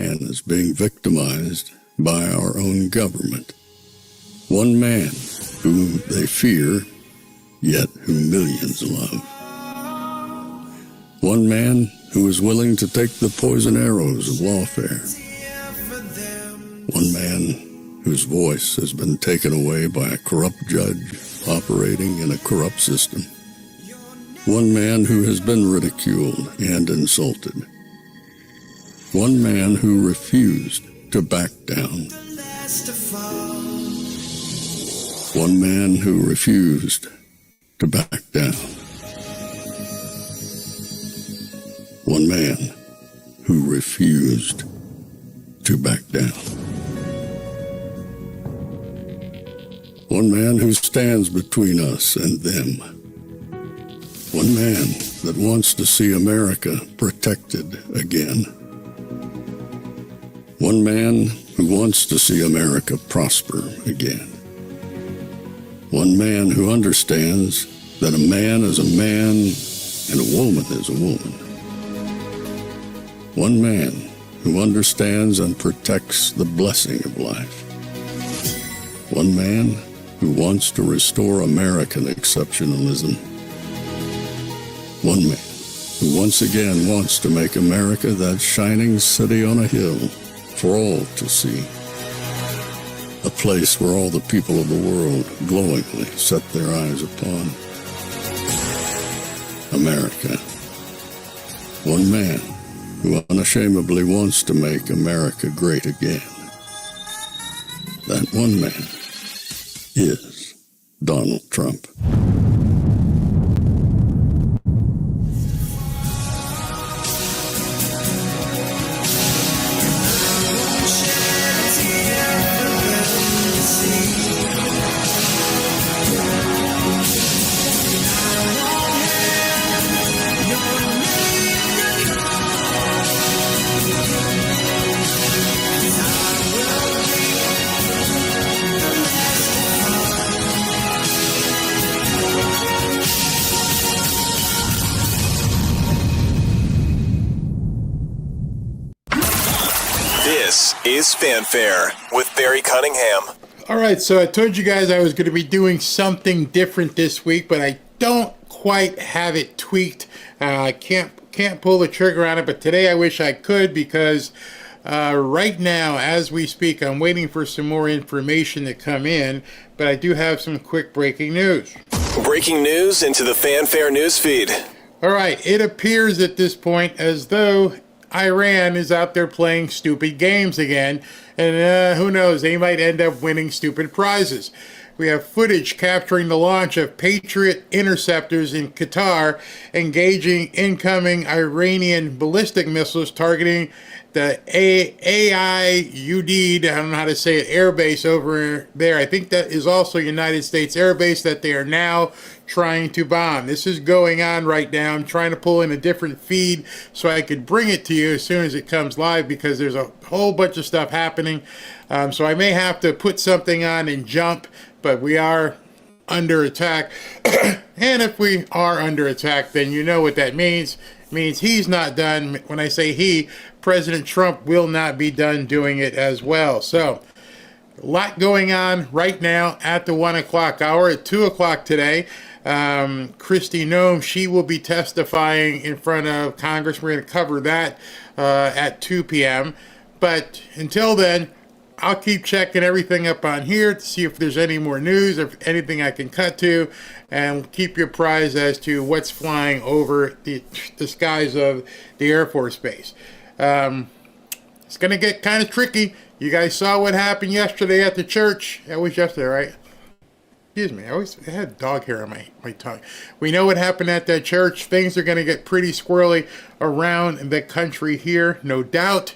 man is being victimized by our own government. One man whom they fear, yet whom millions love. One man who is willing to take the poison arrows of lawfare. One man whose voice has been taken away by a corrupt judge operating in a corrupt system. One man who has been ridiculed and insulted. One man who refused to back down. One man who refused to back down. One man who refused to back down. One man who stands between us and them. One man that wants to see America protected again. One man who wants to see America prosper again. One man who understands that a man is a man and a woman is a woman. One man who understands and protects the blessing of life. One man who wants to restore American exceptionalism. One man who once again wants to make America that shining city on a hill for all to see. A place where all the people of the world glowingly set their eyes upon. America. One man who unashamedly wants to make America great again. That one man is Donald Trump. This is Fanfare with Barry Cunningham. All right, so I told you guys I was going to be doing something different this week, but I don't quite have it tweaked. I can't pull the trigger on it, but today I wish I could because right now, as we speak, I'm waiting for some more information to come in, but I do have some quick breaking news. Breaking news into the Fanfare news feed. All right, it appears at this point as though Iran is out there playing stupid games again, and who knows, they might end up winning stupid prizes. We have footage capturing the launch of Patriot interceptors in Qatar, engaging incoming Iranian ballistic missiles targeting the AIUD, I don't know how to say it, airbase over there. I think that is also United States airbase that they are now trying to bomb. This is going on right now. I'm trying to pull in a different feed so I could bring it to you as soon as it comes live because there's a whole bunch of stuff happening. So I may have to put something on and jump, but we are under attack. And if we are under attack, then you know what that means. It means he's not done. When I say he, President Trump will not be done doing it as well. So a lot going on right now at the 1 o'clock hour. At 2 o'clock today, Kristi Noem, she will be testifying in front of Congress. We're going to cover that at 2 p.m. But until then, I'll keep checking everything up on here to see if there's any more news or anything I can cut to, and keep you apprised as to what's flying over the skies of the Air Force Base. It's going to get kind of tricky. You guys saw what happened yesterday at the church. That was yesterday, right? Excuse me. I had dog hair on my tongue. We know what happened at that church. Things are going to get pretty squirrely around the country here, no doubt.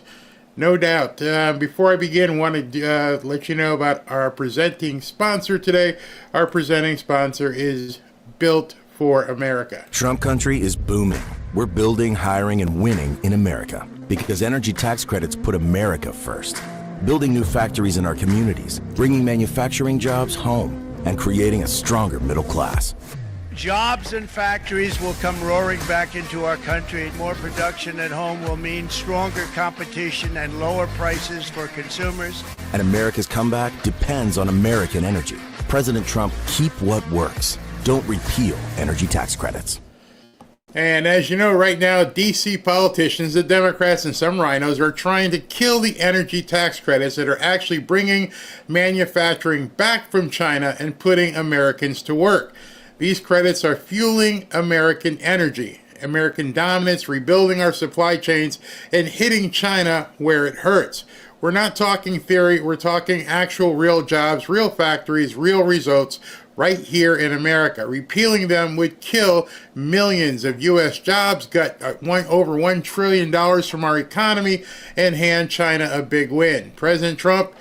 No doubt. Before I begin, I want to let you know about our presenting sponsor today. Our presenting sponsor is Built for America. Trump country is booming. We're building, hiring, and winning in America because energy tax credits put America first. Building new factories in our communities, bringing manufacturing jobs home, and creating a stronger middle class. Jobs and factories will come roaring back into our country. More production at home will mean stronger competition and lower prices for consumers. And America's comeback depends on American energy. President Trump, keep what works. Don't repeal energy tax credits. And as you know, right now, D.C. politicians, the Democrats and some rhinos, are trying to kill the energy tax credits that are actually bringing manufacturing back from China and putting Americans to work. These credits are fueling American energy, American dominance, rebuilding our supply chains, and hitting China where it hurts. We're not talking theory, we're talking actual real jobs, real factories, real results right here in America. Repealing them would kill millions of U.S. jobs, gut over $1 trillion from our economy, and hand China a big win. President Trump,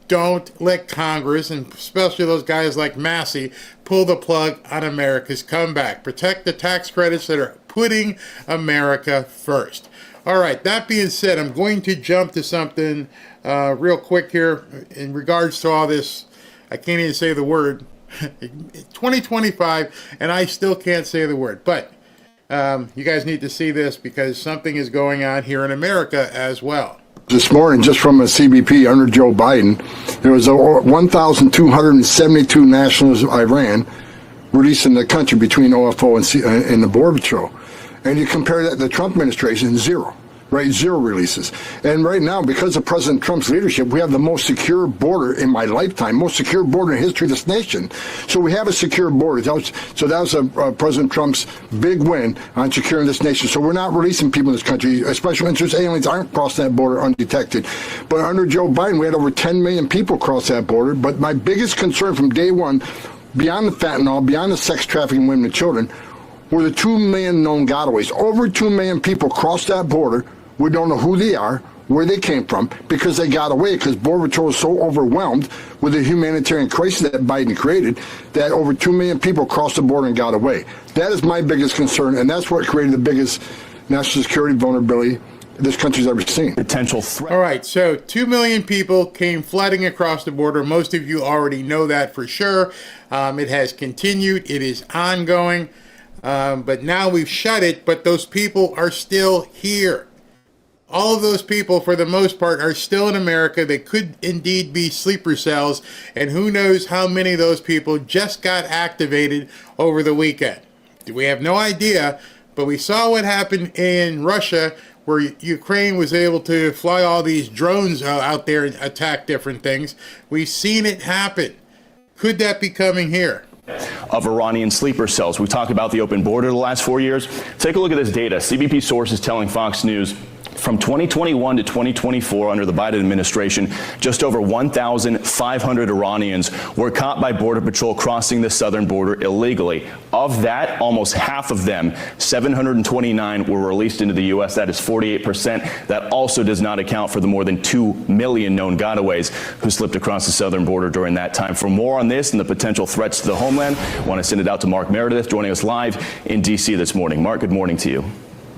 don't let Congress, and especially those guys like Massey, pull the plug on America's comeback. Protect the tax credits that are putting America first. All right, that being said, I'm going to jump to something real quick here in regards to all this. I can't even say the word. 2025, and I still can't say the word. But you guys need to see this because something is going on here in America as well. This morning, just from a CBP under Joe Biden, there was 1,272 nationals of Iran released in the country between OFO and the Border Patrol. And you compare that to the Trump administration, zero. Right, zero releases. And right now, because of President Trump's leadership, we have the most secure border in my lifetime, most secure border in the history of this nation. So we have a secure border. So that was President Trump's big win on securing this nation. So we're not releasing people in this country. Special interest aliens aren't crossing that border undetected. But under Joe Biden, we had over 10 million people cross that border. But my biggest concern from day one, beyond the fentanyl, beyond the sex trafficking women and children, were the 2 million known gotaways. Over 2 million people crossed that border. We don't know who they are, where they came from, because they got away, because Border Patrol is so overwhelmed with the humanitarian crisis that Biden created that over 2 million people crossed the border and got away. That is my biggest concern, and that's what created the biggest national security vulnerability this country's ever seen. Potential threat. All right, so 2 million people came flooding across the border. Most of you already know that for sure. It has continued. It is ongoing. But now we've shut it, but those people are still here. All of those people, for the most part, are still in America. They could indeed be sleeper cells, and who knows how many of those people just got activated over the weekend. We have no idea, but we saw what happened in Russia, where Ukraine was able to fly all these drones out there and attack different things. We've seen it happen. Could that be coming here? Of Iranian sleeper cells. We talked about the open border the last 4 years. Take a look at this data. CBP sources telling Fox News from 2021 to 2024 under the Biden administration, just over 1,500 Iranians were caught by Border Patrol crossing the southern border illegally. Of that, almost half of them, 729, were released into the U.S. That is 48%. That also does not account for the more than 2 million known gotaways who slipped across the southern border during that time. For more on this and the potential threats to the homeland, I want to send it out to Mark Meredith, joining us live in D.C. this morning. Mark, good morning to you.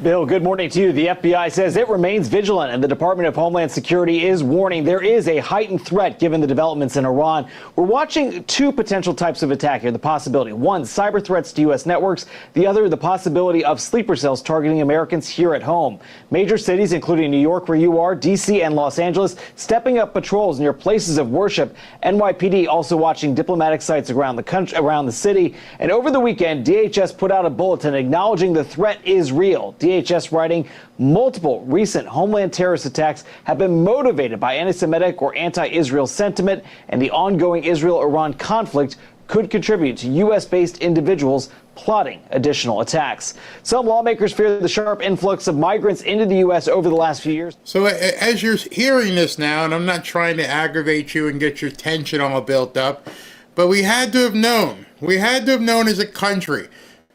Bill, good morning to you. The FBI says it remains vigilant, and the Department of Homeland Security is warning there is a heightened threat given the developments in Iran. We're watching two potential types of attack here. The possibility, one, cyber threats to U.S. networks. The other, the possibility of sleeper cells targeting Americans here at home. Major cities, including New York, where you are, D.C. and Los Angeles, stepping up patrols near places of worship. NYPD also watching diplomatic sites around the country, around the city. And over the weekend, DHS put out a bulletin acknowledging the threat is real. DHS writing multiple recent homeland terrorist attacks have been motivated by anti-Semitic or anti-Israel sentiment, and the ongoing Israel-Iran conflict could contribute to U.S.-based individuals plotting additional attacks. Some lawmakers fear the sharp influx of migrants into the U.S. over the last few years. So as you're hearing this now, and I'm not trying to aggravate you and get your tension all built up, but we had to have known. We had to have known as a country,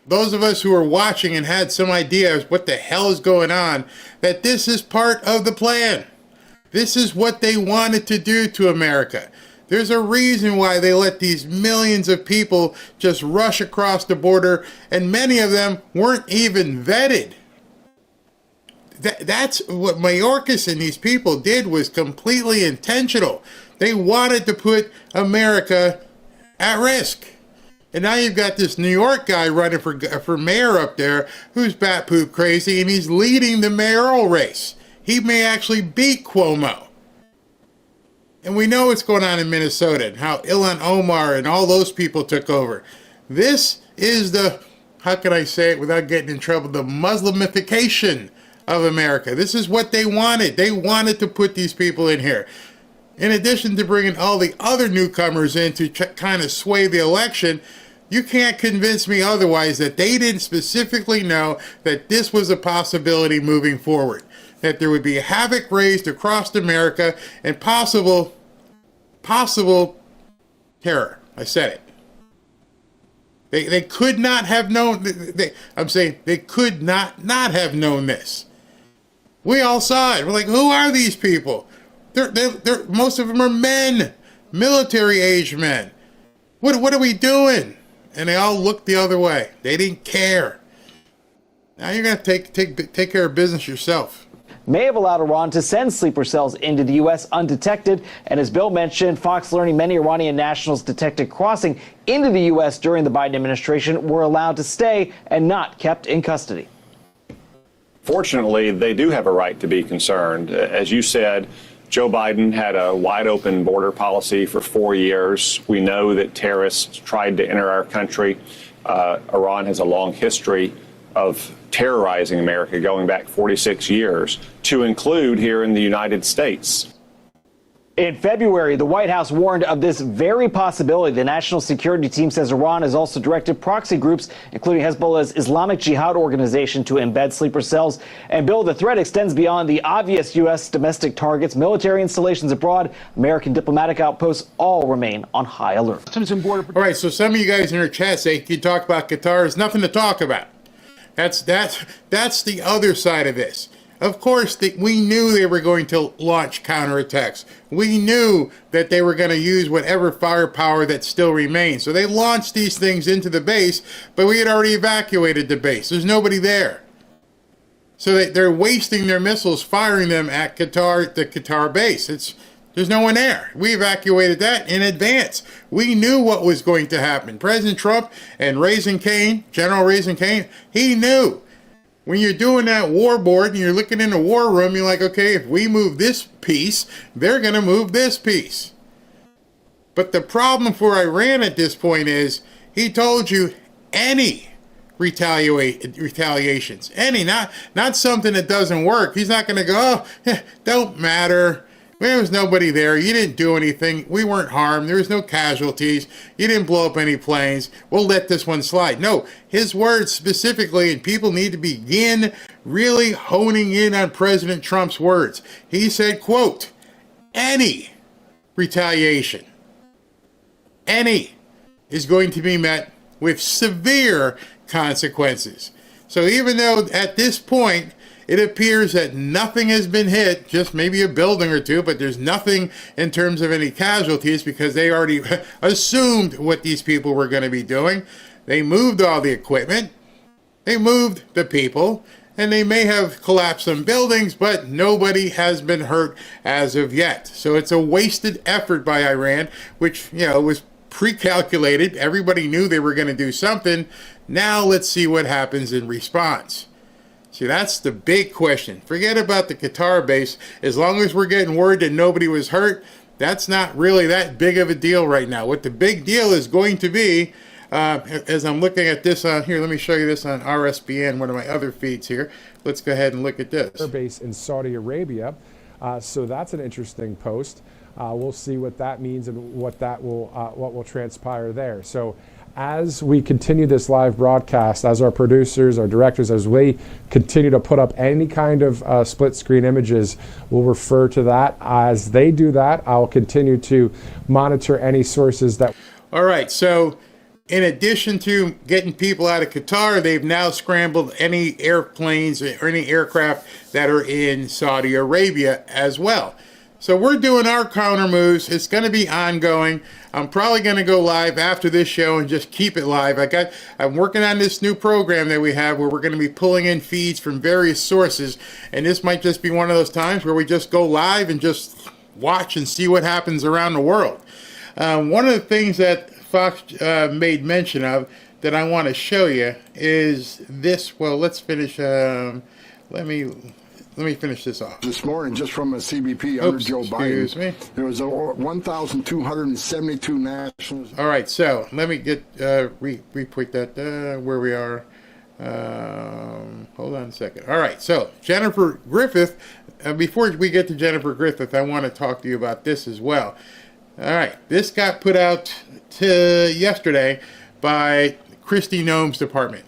those of us who were watching and had some idea of what the hell is going on, that this is part of the plan. This is what they wanted to do to America. There's a reason why they let these millions of people just rush across the border, and many of them weren't even vetted. That's what Mayorkas and these people did, was completely intentional. They wanted to put America at risk. And now you've got this New York guy running for mayor up there who's bat poop crazy, and he's leading the mayoral race. He may actually beat Cuomo. And we know what's going on in Minnesota and how Ilhan Omar and all those people took over. This is the, how can I say it without getting in trouble, the Muslimification of America. This is what they wanted. They wanted to put these people in here. In addition to bringing all the other newcomers in to kind of sway the election, you can't convince me otherwise that they didn't specifically know that this was a possibility moving forward, that there would be havoc raised across America and possible terror. I said it. They could not have known, I'm saying they could not have known this. We all saw it. We're like, who are these people? They're most of them are men, military-age men. What are we doing? And they all looked the other way. They didn't care. Now you're going to take care of business yourself. May have allowed Iran to send sleeper cells into the U.S. undetected. And as Bill mentioned, Fox learning many Iranian nationals detected crossing into the U.S. during the Biden administration were allowed to stay and not kept in custody. Fortunately, they do have a right to be concerned. As you said, Joe Biden had a wide open border policy for 4 years. We know that terrorists tried to enter our country. Iran has a long history of terrorizing America going back 46 years, to include here in the United States. In February, the White House warned of this very possibility. The national security team says Iran has also directed proxy groups, including Hezbollah's Islamic Jihad organization, to embed sleeper cells. And Bill, the threat extends beyond the obvious U.S. domestic targets. Military installations abroad, American diplomatic outposts all remain on high alert. All right, so some of you guys in your chat say you talk about Qatar. There's nothing to talk about. That's the other side of this. Of course, we knew they were going to launch counterattacks. We knew that they were going to use whatever firepower that still remained. So they launched these things into the base, but we had already evacuated the base. There's nobody there. So they're wasting their missiles, firing them at the Qatar base. There's no one there. We evacuated that in advance. We knew what was going to happen. President Trump and General Raising Cane, he knew. When you're doing that war board and you're looking in the war room, you're like, okay, if we move this piece, they're going to move this piece. But the problem for Iran at this point is he told you any retaliations, any, not something that doesn't work. He's not going to go, don't matter. There was nobody there. You didn't do anything. We weren't harmed. There was no casualties. You didn't blow up any planes. We'll let this one slide. No, his words specifically, and people need to begin really honing in on President Trump's words. He said, quote, any retaliation, any, is going to be met with severe consequences. So even though at this point, it appears that nothing has been hit, just maybe a building or two, but there's nothing in terms of any casualties because they already assumed what these people were going to be doing. They moved all the equipment, they moved the people, and they may have collapsed some buildings, but nobody has been hurt as of yet. So it's a wasted effort by Iran, which, was pre-calculated. Everybody knew they were going to do something. Now let's see what happens in response. See, that's the big question. Forget about the Qatar base. As long as we're getting word that nobody was hurt, that's not really that big of a deal right now. What the big deal is going to be, as I'm looking at this on here, let me show you this on RSBN, one of my other feeds here. Let's go ahead and look at this. Air base in Saudi Arabia. So that's an interesting post. We'll see what that means and what will transpire there. So as we continue this live broadcast, as our producers, our directors, as we continue to put up any kind of split screen images, we'll refer to that. As they do that, I'll continue to monitor any sources that. All right, so in addition to getting people out of Qatar, they've now scrambled any airplanes or any aircraft that are in Saudi Arabia as well. So we're doing our counter moves. It's going to be ongoing. I'm probably going to go live after this show and just keep it live. I'm working on this new program that we have where we're going to be pulling in feeds from various sources. And this might just be one of those times where we just go live and just watch and see what happens around the world. One of the things that Fox made mention of that I want to show you is this. Well, let's finish. Let me finish this off. This morning, just from a CBP under Joe Biden, excuse me. there was 1,272 nationals. All right, so let me get re-put that where we are. Hold on a second. All right, so Jennifer Griffith. Before we get to Jennifer Griffith, I want to talk to you about this as well. All right, this got put out yesterday by Kristi Noem's Department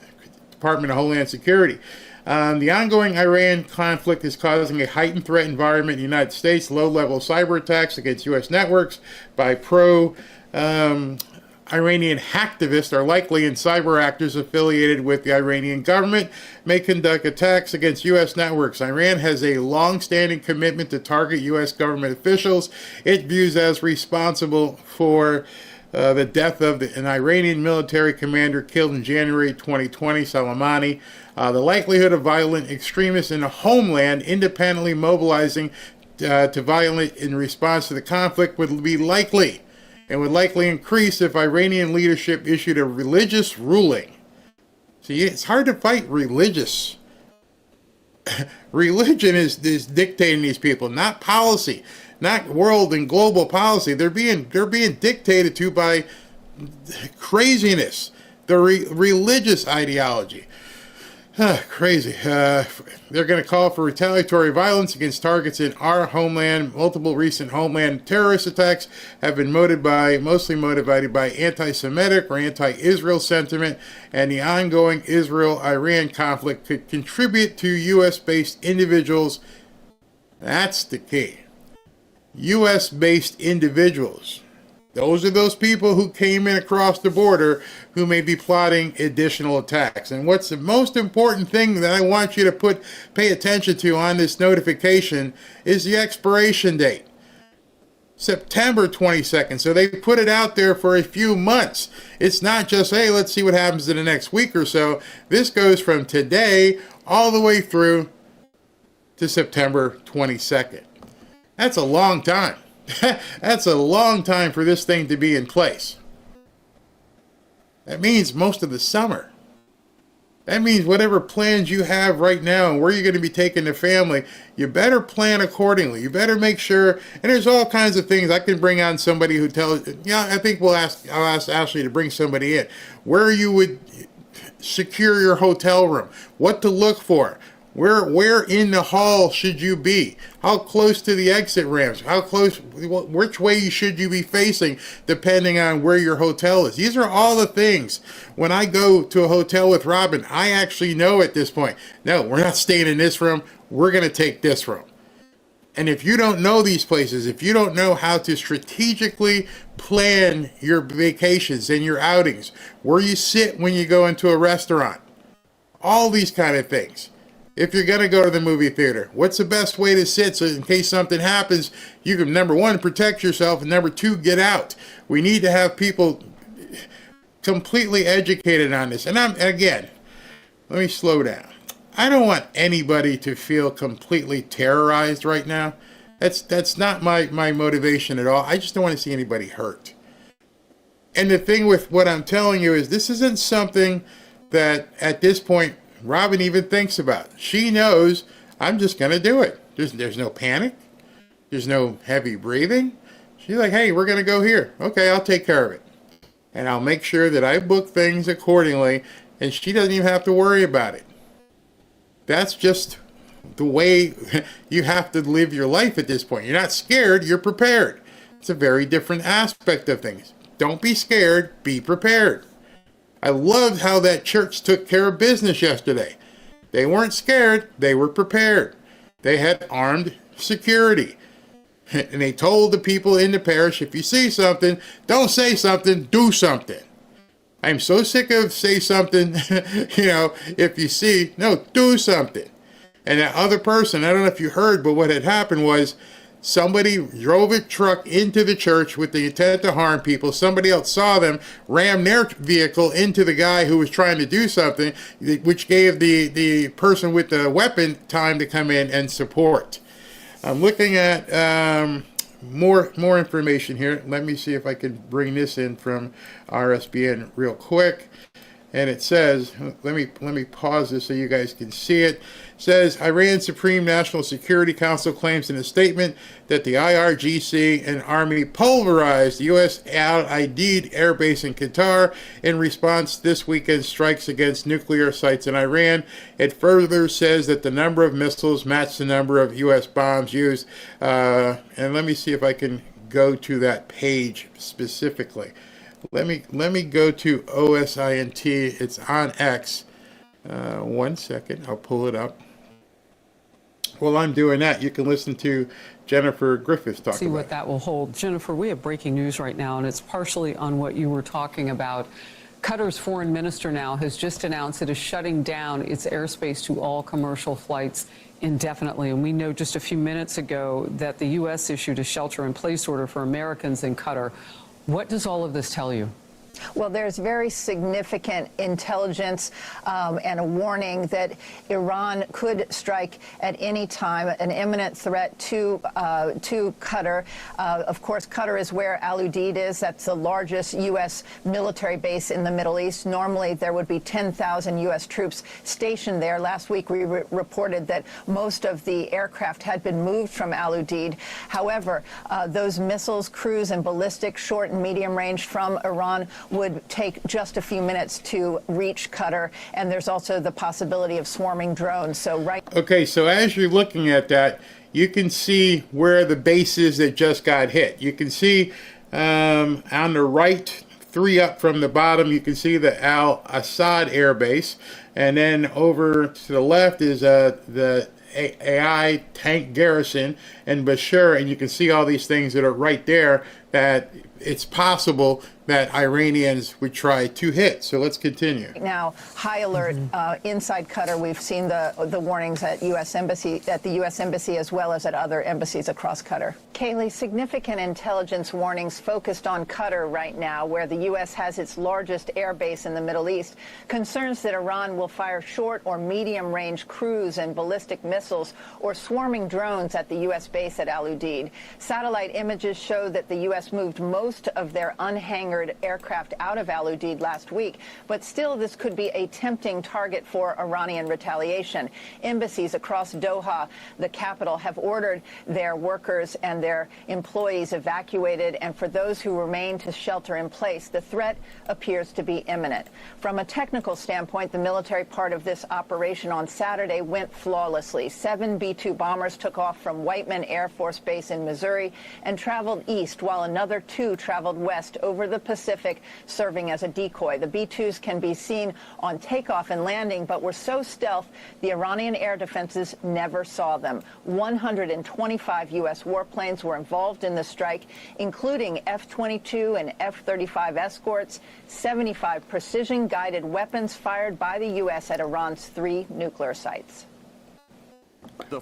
of Homeland Security. The ongoing Iran conflict is causing a heightened threat environment in the United States. Low-level cyber attacks against U.S. networks by Iranian hacktivists are likely, and cyber actors affiliated with the Iranian government may conduct attacks against U.S. networks. Iran has a long-standing commitment to target U.S. government officials it views as responsible for the death of an Iranian military commander killed in January 2020, Soleimani. The likelihood of violent extremists in the homeland independently mobilizing to violence in response to the conflict would be likely, and would likely increase if Iranian leadership issued a religious ruling. See, it's hard to fight religious. Religion is dictating these people, not policy, not world and global policy. They're being dictated to by craziness, the religious ideology. Crazy. They're going to call for retaliatory violence against targets in our homeland. Multiple recent homeland terrorist attacks have been mostly motivated by anti-Semitic or anti-Israel sentiment, and the ongoing Israel-Iran conflict could contribute to U.S.-based individuals. That's the key. U.S.-based individuals. Those are those people who came in across the border who may be plotting additional attacks. And what's the most important thing that I want you to pay attention to on this notification is the expiration date. September 22nd. So they put it out there for a few months. It's not just, hey, let's see what happens in the next week or so. This goes from today all the way through to September 22nd. That's a long time. That's a long time for this thing to be in place. That means most of the summer. That means whatever plans you have right now and where you're going to be taking the family, you better plan accordingly. You better make sure, and there's all kinds of things. I can bring on somebody who tells, I think I'll ask Ashley to bring somebody in. Where you would secure your hotel room, what to look for. Where in the hall should you be? How close to the exit ramps? How close, which way should you be facing depending on where your hotel is? These are all the things. When I go to a hotel with Robin, I actually know at this point, no, we're not staying in this room. We're going to take this room. And if you don't know these places, if you don't know how to strategically plan your vacations and your outings, where you sit when you go into a restaurant, all these kind of things. If you're going to go to the movie theater, what's the best way to sit so in case something happens, you can, number one, protect yourself, and number two, get out. We need to have people completely educated on this. And again, let me slow down. I don't want anybody to feel completely terrorized right now. That's not my motivation at all. I just don't want to see anybody hurt. And the thing with what I'm telling you is this isn't something that at this point Robin even thinks about. She knows I'm just going to do it. There's no panic. There's no heavy breathing. She's like, hey, we're going to go here. Okay, I'll take care of it. And I'll make sure that I book things accordingly, and she doesn't even have to worry about it. That's just the way you have to live your life at this point. You're not scared, you're prepared. It's a very different aspect of things. Don't be scared, be prepared. I loved how that church took care of business yesterday. They weren't scared, they were prepared. They had armed security. And they told the people in the parish, if you see something, don't say something, do something. I'm so sick of say something, if you see, no, do something. And that other person, I don't know if you heard, but what had happened was somebody drove a truck into the church with the intent to harm people. Somebody else saw them, rammed their vehicle into the guy who was trying to do something, which gave the person with the weapon time to come in and support. I'm looking at more information here. Let me see if I can bring this in from RSBN real quick. And it says, let me pause this so you guys can see it. It says, Iran's Supreme National Security Council claims in a statement that the IRGC and Army pulverized the U.S. Al-Aidid air base in Qatar in response to this weekend's strikes against nuclear sites in Iran. It further says that the number of missiles matched the number of U.S. bombs used. And let me see if I can go to that page specifically. Let me go to OSINT. It's on X. 1 second. I'll pull it up. While I'm doing that, you can listen to Jennifer Griffiths talk about it. See what that will hold. Jennifer, we have breaking news right now, and it's partially on what you were talking about. Qatar's foreign minister now has just announced it is shutting down its airspace to all commercial flights indefinitely. And we know just a few minutes ago that the U.S. issued a shelter-in-place order for Americans in Qatar. What does all of this tell you? Well, there's very significant intelligence and a warning that Iran could strike at any time, an imminent threat to Qatar. Of course, Qatar is where Al-Udeid is. That's the largest U.S. military base in the Middle East. Normally, there would be 10,000 U.S. troops stationed there. Last week, we reported that most of the aircraft had been moved from Al-Udeid. However, those missiles, cruise and ballistic, short and medium range from Iran would take just a few minutes to reach Qatar, and there's also the possibility of swarming drones. Okay, so as you're looking at that, you can see where the bases that just got hit. You can see on the right, 3 up from the bottom, you can see the Al-Assad Air Base, and then over to the left is the AI tank garrison and Bashir, and you can see all these things that are right there that it's possible that Iranians would try to hit. So let's continue. Now, high alert inside Qatar. We've seen the warnings at the U.S. Embassy as well as at other embassies across Qatar. Kaylee, significant intelligence warnings focused on Qatar right now, where the U.S. has its largest air base in the Middle East. Concerns that Iran will fire short or medium-range cruise and ballistic missiles or swarming drones at the U.S. base at Al-Udeid. Satellite images show that the U.S. moved most of their unhangared aircraft out of Al-Udeid last week, but still this could be a tempting target for Iranian retaliation. Embassies across Doha, the capital, have ordered their workers and their employees evacuated, and for those who remain to shelter in place, the threat appears to be imminent. From a technical standpoint, the military part of this operation on Saturday went flawlessly. 7 B-2 bombers took off from Whiteman Air Force Base in Missouri and traveled east, while another 2 traveled west over the Pacific, serving as a decoy. The B-2s can be seen on takeoff and landing, but were so stealth the Iranian air defenses never saw them. 125 U.S. warplanes were involved in the strike, including F-22 and F-35 escorts, 75 precision-guided weapons fired by the U.S. at Iran's 3 nuclear sites.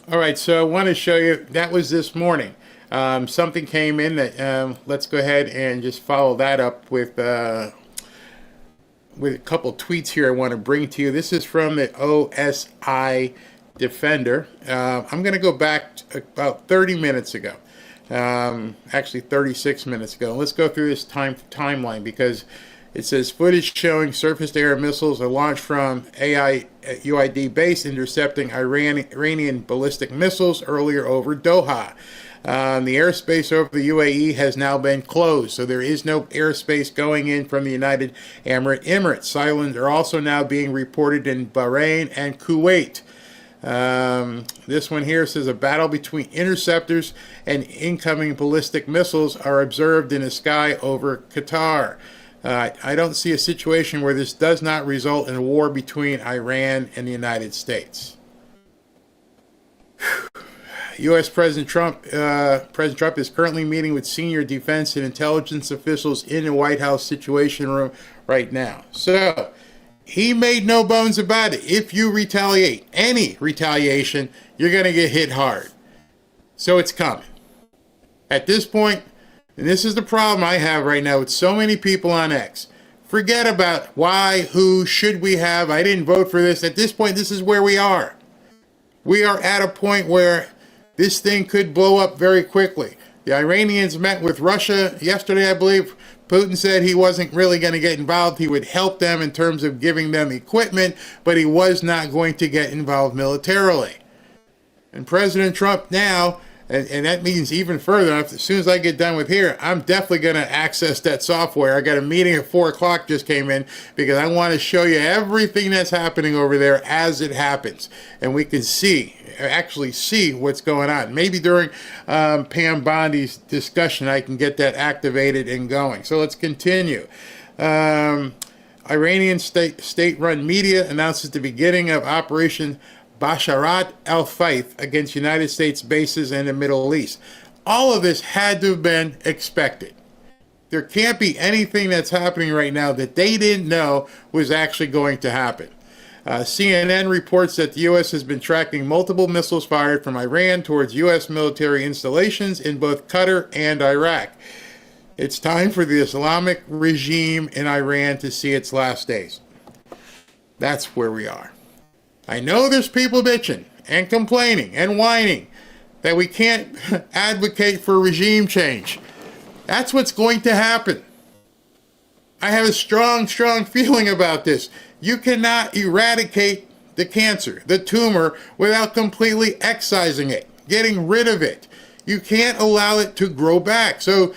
All right, so I want to show you, that was this morning. Something came in that let's go ahead and just follow that up with a couple tweets here I want to bring to you. This is from the OSI Defender. I'm going to go back about 30 minutes ago, actually 36 minutes ago. Let's go through this timeline because it says footage showing surface-to-air missiles are launched from UID base intercepting Iranian ballistic missiles earlier over Doha. The airspace over the UAE has now been closed, so there is no airspace going in from the United Arab Emirates. Silence are also now being reported in Bahrain and Kuwait. This one here says a battle between interceptors and incoming ballistic missiles are observed in the sky over Qatar. I don't see a situation where this does not result in a war between Iran and the United States. U.S. President Trump is currently meeting with senior defense and intelligence officials in the White House Situation Room right now. So he made no bones about it. If you retaliate, any retaliation, you're going to get hit hard. So it's coming. At this point, and this is the problem I have right now with so many people on X. Forget about why, who, should we have, I didn't vote for this. At this point, this is where we are. We are at a point where this thing could blow up very quickly. The Iranians met with Russia yesterday, I believe. Putin said he wasn't really going to get involved. He would help them in terms of giving them equipment, but he was not going to get involved militarily. And President Trump now, and that means even further, as soon as I get done with here, I'm definitely going to access that software. I got a meeting at 4 o'clock just came in because I want to show you everything that's happening over there as it happens. And we can actually see what's going on. Maybe during Pam Bondi's discussion, I can get that activated and going. So let's continue. Iranian state-run media announces the beginning of Operation Basharat al-Faith against United States bases in the Middle East. All of this had to have been expected. There can't be anything that's happening right now that they didn't know was actually going to happen. CNN reports that the U.S. has been tracking multiple missiles fired from Iran towards U.S. military installations in both Qatar and Iraq. It's time for the Islamic regime in Iran to see its last days. That's where we are. I know there's people bitching and complaining and whining that we can't advocate for regime change. That's what's going to happen. I have a strong feeling about this. You cannot eradicate the cancer, the tumor, without completely excising it, getting rid of it. You can't allow it to grow back. So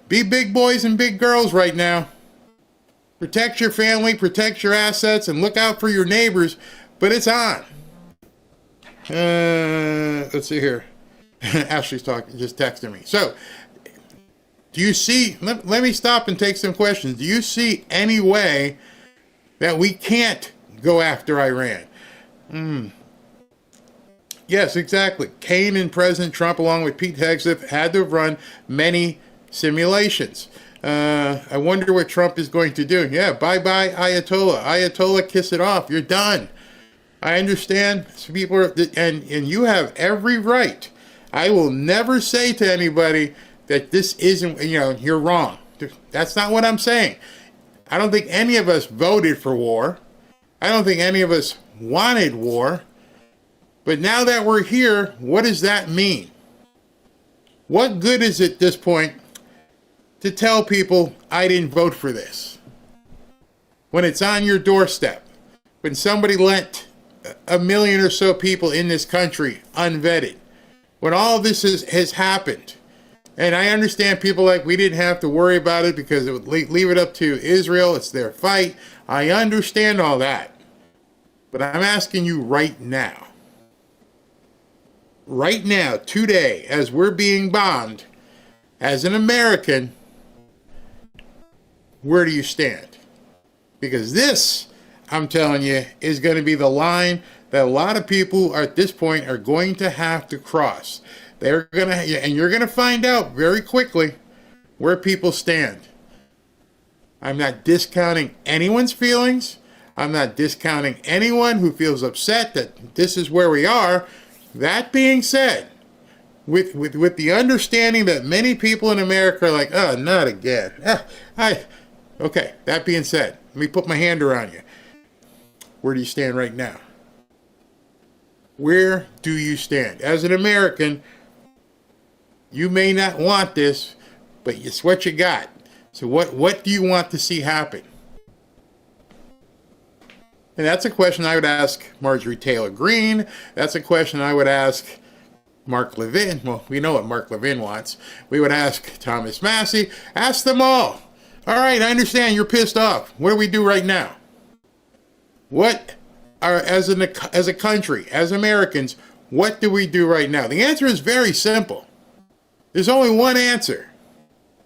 be big boys and big girls right now. Protect your family, protect your assets, and look out for your neighbors. But it's on. Let's see here. Ashley's just texting me. So, do you see, let me stop and take some questions. Do you see any way that we can't go after Iran? Yes, exactly. Kane and President Trump, along with Pete Hegseth, had to have run many simulations. I wonder what Trump is going to do. Yeah, bye-bye Ayatollah. Ayatollah, kiss it off. You're done. I understand some people are, and you have every right. I will never say to anybody that this isn't, you're wrong. That's not what I'm saying. I don't think any of us voted for war. I don't think any of us wanted war. But now that we're here, what does that mean? What good is it at this point to tell people I didn't vote for this? When it's on your doorstep, when somebody let 1 million or so people in this country unvetted, when all this has happened. And I understand people like, we didn't have to worry about it because it would leave it up to Israel. It's their fight. I understand all that. But I'm asking you right now, today, as we're being bombed, as an American, where do you stand? Because this, I'm telling you, is going to be the line that a lot of people at this point are going to have to cross. They're going to, and you're going to find out very quickly where people stand. I'm not discounting anyone's feelings. I'm not discounting anyone who feels upset that this is where we are. That being said, with the understanding that many people in America are like, oh, not again. Okay, that being said, let me put my hand around you. Where do you stand right now? Where do you stand? As an American, you may not want this, but it's what you got. So what do you want to see happen? And that's a question I would ask Marjorie Taylor Greene. That's a question I would ask Mark Levin. Well, we know what Mark Levin wants. We would ask Thomas Massey. Ask them all. All right, I understand you're pissed off. What do we do right now? What are, as a country, as Americans, what do we do right now? The answer is very simple. There's only one answer.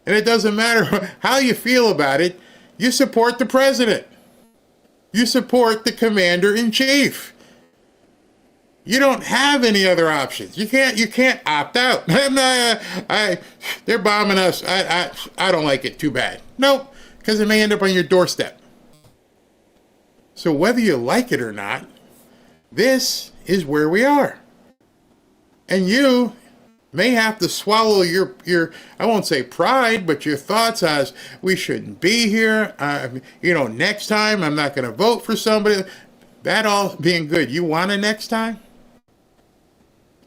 And it doesn't matter how you feel about it. You support the president. You support the commander-in-chief. You don't have any other options. You can't opt out. They're bombing us. I don't like it too bad. Nope, because it may end up on your doorstep. So whether you like it or not, this is where we are. And you may have to swallow your I won't say pride, but your thoughts as we shouldn't be here. Next time I'm not going to vote for somebody. That all being good. You want a next time?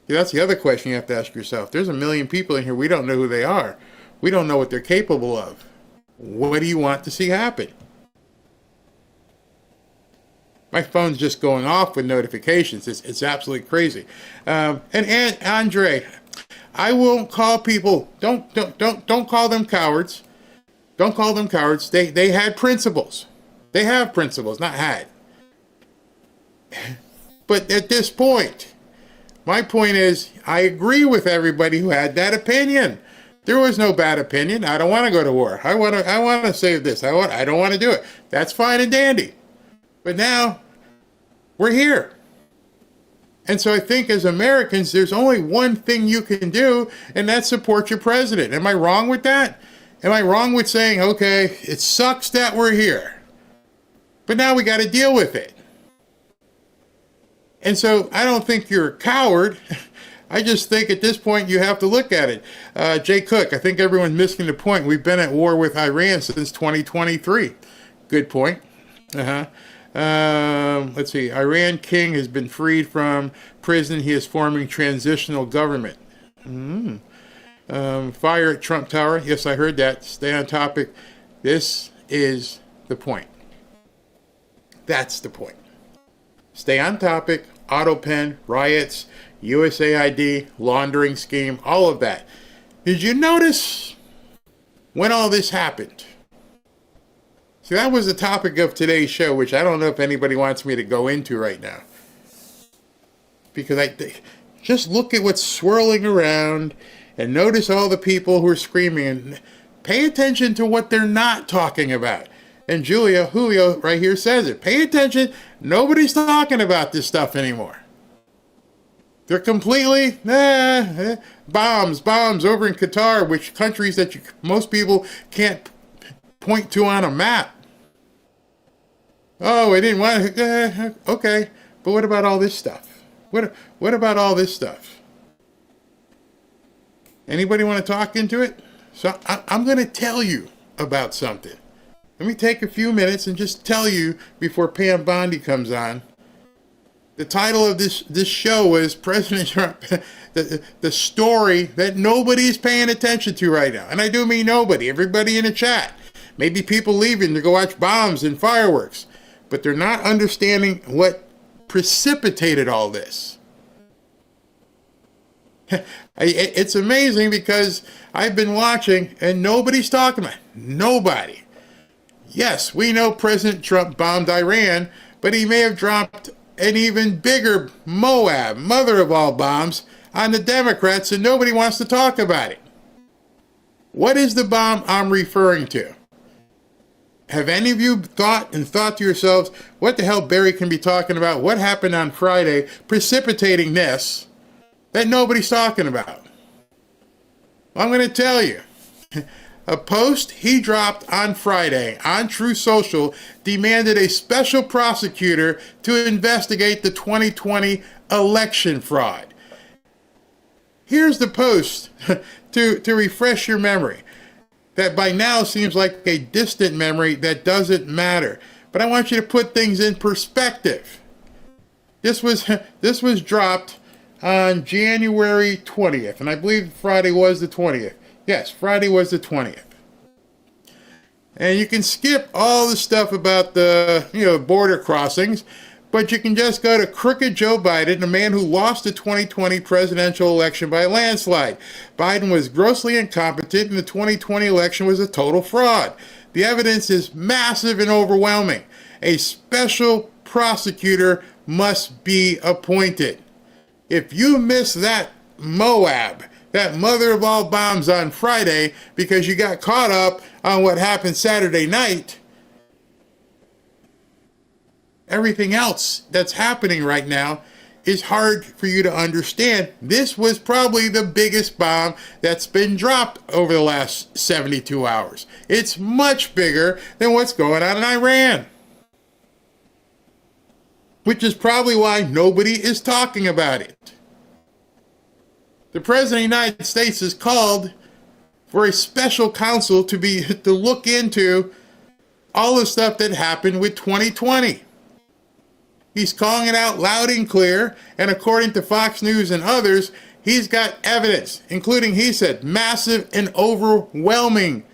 That's the other question you have to ask yourself. There's a million people in here. We don't know who they are. We don't know what they're capable of. What do you want to see happen? My phone's just going off with notifications. It's absolutely crazy. And Andre, I won't call people. Don't call them cowards. Don't call them cowards. They had principles. They have principles, not had. But at this point, my point is, I agree with everybody who had that opinion. There was no bad opinion. I don't want to go to war. I want to save this. I don't want to do it. That's fine and dandy. But now we're here. And so I think as Americans, there's only one thing you can do, and that's support your president. Am I wrong with that? Am I wrong with saying, okay, it sucks that we're here, but now we got to deal with it? And so I don't think you're a coward. I just think at this point you have to look at it. Jay Cook, I think everyone's missing the point. We've been at war with Iran since 2023. Good point. Let's see. Iran king has been freed from prison. He is forming transitional government. Fire at Trump Tower. Yes, I heard that. Stay on topic. This is the point. That's the point. Stay on topic. AutoPen, riots, USAID, laundering scheme, all of that. Did you notice when all this happened? See, that was the topic of today's show, which I don't know if anybody wants me to go into right now. Because just look at what's swirling around and notice all the people who are screaming and pay attention to what they're not talking about. And Julio right here says it. Pay attention. Nobody's talking about this stuff anymore. They're completely bombs over in Qatar, which countries that most people can't point to on a map. Oh, I didn't want to. Okay, but what about all this stuff? What about all this stuff? Anybody want to talk into it? So I'm going to tell you about something. Let me take a few minutes and just tell you before Pam Bondi comes on. The title of this show was President Trump, the story that nobody's paying attention to right now. And I do mean nobody, everybody in the chat. Maybe people leaving to go watch bombs and fireworks. But they're not understanding what precipitated all this. It's amazing because I've been watching and nobody's talking about it. Nobody. Yes, we know President Trump bombed Iran, but he may have dropped an even bigger Moab, mother of all bombs, on the Democrats, and nobody wants to talk about it. What is the bomb I'm referring to? Have any of you thought to yourselves, what the hell Barry can be talking about? What happened on Friday precipitating this that nobody's talking about? Well, I'm going to tell you. A post he dropped on Friday on Truth Social demanded a special prosecutor to investigate the 2020 election fraud. Here's the post to refresh your memory. That by now seems like a distant memory that doesn't matter. But I want you to put things in perspective. This was dropped on January 20th, and I believe Friday was the 20th. Yes, Friday was the 20th. And you can skip all the stuff about the border crossings, but you can just go to Crooked Joe Biden, a man who lost the 2020 presidential election by a landslide. Biden was grossly incompetent, and the 2020 election was a total fraud. The evidence is massive and overwhelming. A special prosecutor must be appointed. If you miss that Moab, that mother of all bombs on Friday because you got caught up on what happened Saturday night, everything else that's happening right now is hard for you to understand. This was probably the biggest bomb that's been dropped over the last 72 hours. It's much bigger than what's going on in Iran, which is probably why nobody is talking about it. The President of the United States has called for a special counsel to look into all the stuff that happened with 2020. He's calling it out loud and clear, and according to Fox News and others, he's got evidence, including, he said, massive and overwhelming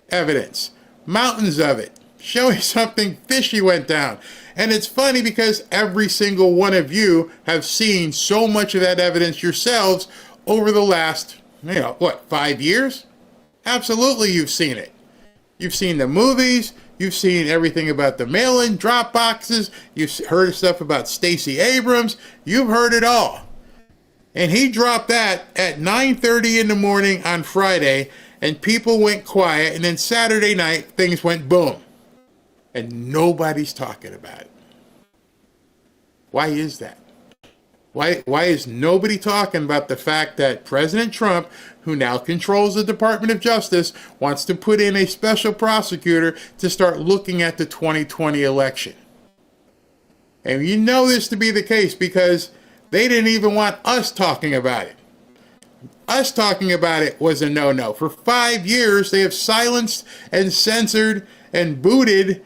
evidence, mountains of it, showing something fishy went down. And it's funny because every single one of you have seen so much of that evidence yourselves over the last, 5 years? Absolutely, you've seen it. You've seen the movies. You've seen everything about the mail-in drop boxes. You've heard stuff about Stacey Abrams. You've heard it all. And he dropped that at 9:30 in the morning on Friday, and people went quiet. And then Saturday night, things went boom. And nobody's talking about it. Why is that? Why is nobody talking about the fact that President Trump, who now controls the Department of Justice, wants to put in a special prosecutor to start looking at the 2020 election? And you know this to be the case because they didn't even want us talking about it. Us talking about it was a no-no. For 5 years, they have silenced and censored and booted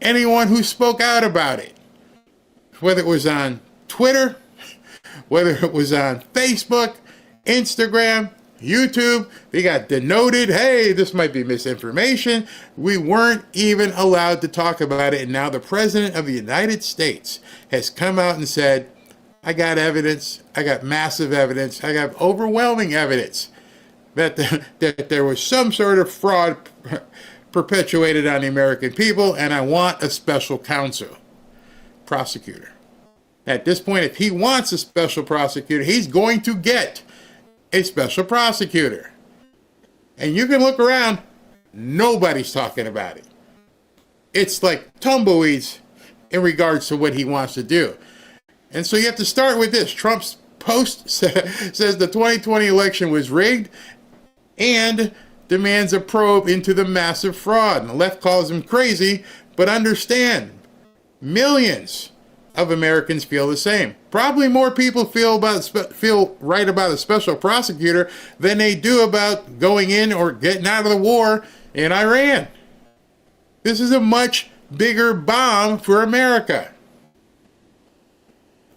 anyone who spoke out about it. Whether it was on Twitter, whether it was on Facebook, Instagram, YouTube, they got denoted, hey, this might be misinformation. We weren't even allowed to talk about it. And now the President of the United States has come out and said, I got evidence, I got massive evidence, I got overwhelming evidence that there was some sort of fraud perpetuated on the American people, and I want a special counsel, prosecutor. At this point, if he wants a special prosecutor, he's going to get a special prosecutor. And you can look around, nobody's talking about it. It's like tumbleweeds in regards to what he wants to do. And so you have to start with this. Trump's post says the 2020 election was rigged and demands a probe into the massive fraud. And the left calls him crazy, but understand, millions of Americans feel the same. Probably more people feel right about a special prosecutor than they do about going in or getting out of the war in Iran. This is a much bigger bomb for America.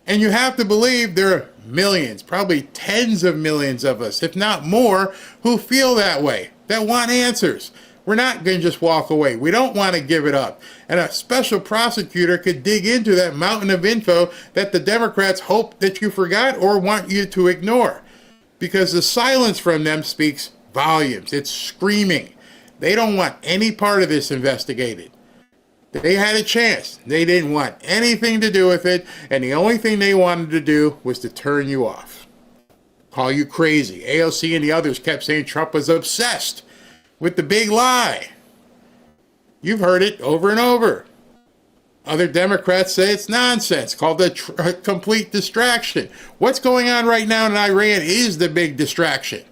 And you have to believe there are millions, probably tens of millions of us, if not more, who feel that way, that want answers. We're not going to just walk away. We don't want to give it up. And a special prosecutor could dig into that mountain of info that the Democrats hope that you forgot or want you to ignore. Because the silence from them speaks volumes. It's screaming. They don't want any part of this investigated. They had a chance. They didn't want anything to do with it. And the only thing they wanted to do was to turn you off. Call you crazy. AOC and the others kept saying Trump was obsessed with the big lie. You've heard it over and over. Other Democrats say it's nonsense, called a complete distraction. What's going on right now in Iran is the big distraction.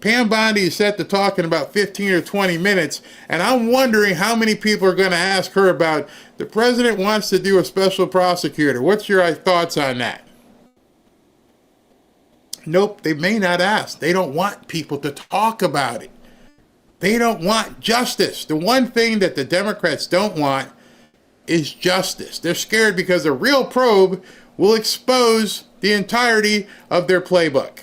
Pam Bondi is set to talk in about 15 or 20 minutes, and I'm wondering how many people are going to ask her about the president wants to do a special prosecutor. What's your thoughts on that? Nope, they may not ask. They don't want people to talk about it. They don't want justice. The one thing that the Democrats don't want is justice. They're scared because a real probe will expose the entirety of their playbook.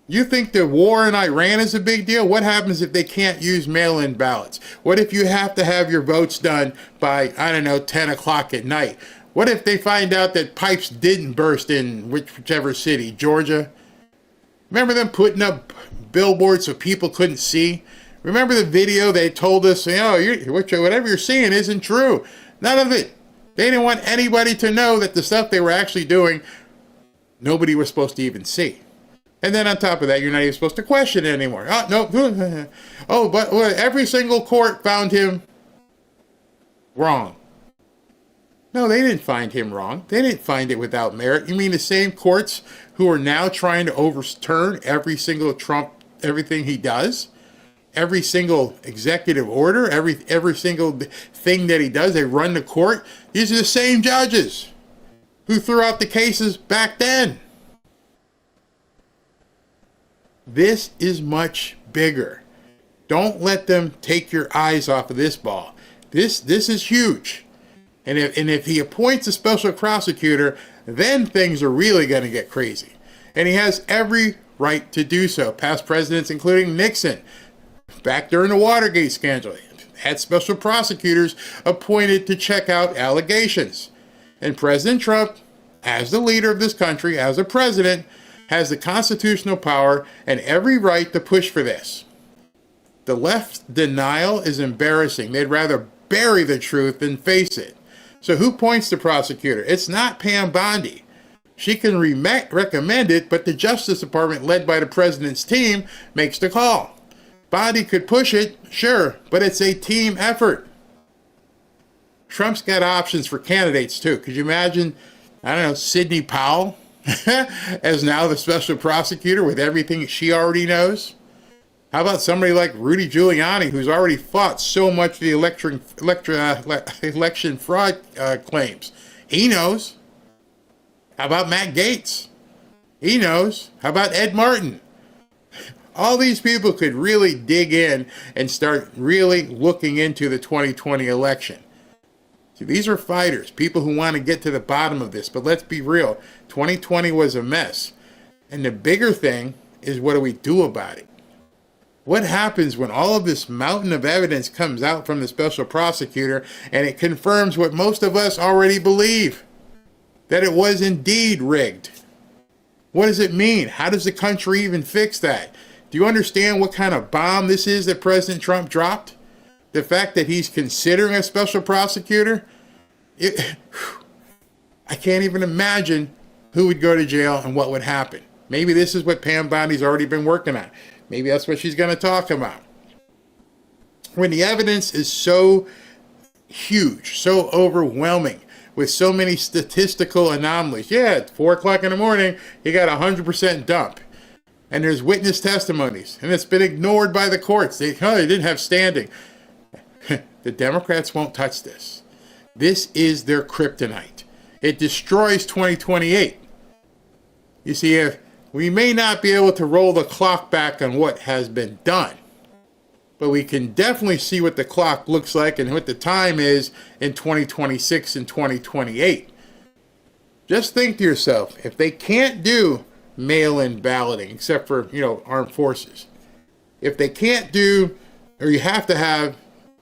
You think the war in Iran is a big deal? What happens if they can't use mail-in ballots? What if you have to have your votes done by, 10 o'clock at night? What if they find out that pipes didn't burst in whichever city, Georgia? Remember them putting up billboards so people couldn't see? Remember the video they told us, whatever you're seeing isn't true. None of it. They didn't want anybody to know that the stuff they were actually doing, nobody was supposed to even see. And then on top of that, you're not even supposed to question it anymore. Oh, no. Oh, but every single court found him wrong. No, they didn't find him wrong. They didn't find it without merit. You mean the same courts who are now trying to overturn every single Trump, everything he does? Every single executive order, every single thing that he does, they run the court. These are the same judges who threw out the cases back then. This is much bigger. Don't let them take your eyes off of this ball. This is huge. And if he appoints a special prosecutor, then things are really going to get crazy. And he has every right to do so. Past presidents, including Nixon, back during the Watergate scandal, had special prosecutors appointed to check out allegations. And President Trump, as the leader of this country, as a president, has the constitutional power and every right to push for this. The left's denial is embarrassing. They'd rather bury the truth than face it. So who appoints the prosecutor? It's not Pam Bondi. She can recommend it, but the Justice Department, led by the president's team, makes the call. Bondi could push it, sure, but it's a team effort. Trump's got options for candidates, too. Could you imagine, I don't know, Sidney Powell as now the special prosecutor with everything she already knows? How about somebody like Rudy Giuliani, who's already fought so much of the election fraud claims? He knows. How about Matt Gaetz? He knows. How about Ed Martin? All these people could really dig in and start really looking into the 2020 election. So these are fighters, people who want to get to the bottom of this. But let's be real, 2020 was a mess. And the bigger thing is, what do we do about it? What happens when all of this mountain of evidence comes out from the special prosecutor and it confirms what most of us already believe? That it was indeed rigged. What does it mean? How does the country even fix that? Do you understand what kind of bomb this is that President Trump dropped? The fact that he's considering a special prosecutor? I can't even imagine who would go to jail and what would happen. Maybe this is what Pam Bondi's already been working on. Maybe that's what she's going to talk about. When the evidence is so huge, so overwhelming, with so many statistical anomalies. Yeah, at 4 o'clock in the morning, you got 100% dump. And there's witness testimonies. And it's been ignored by the courts. They didn't have standing. The Democrats won't touch this. This is their kryptonite. It destroys 2028. You see, we may not be able to roll the clock back on what has been done, but we can definitely see what the clock looks like and what the time is in 2026 and 2028. Just think to yourself, if they can't do mail-in balloting, except for, armed forces, if they can't do, or you have to have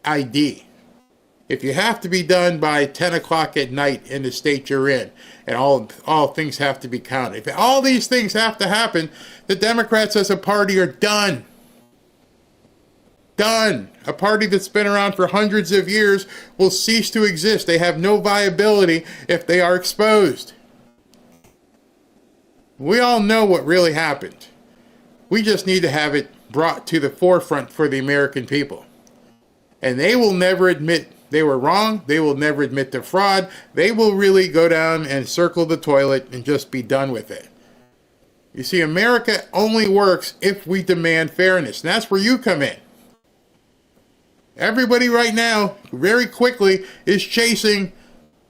ID, if you have to be done by 10 o'clock at night in the state you're in, and all things have to be counted, if all these things have to happen, the Democrats as a party are done. Done. A party that's been around for hundreds of years will cease to exist. They have no viability if they are exposed. We all know what really happened. We just need to have it brought to the forefront for the American people. And they will never admit they were wrong. They will never admit the fraud. They will really go down and circle the toilet and just be done with it. You see, America only works if we demand fairness. And that's where you come in. Everybody right now, very quickly, is chasing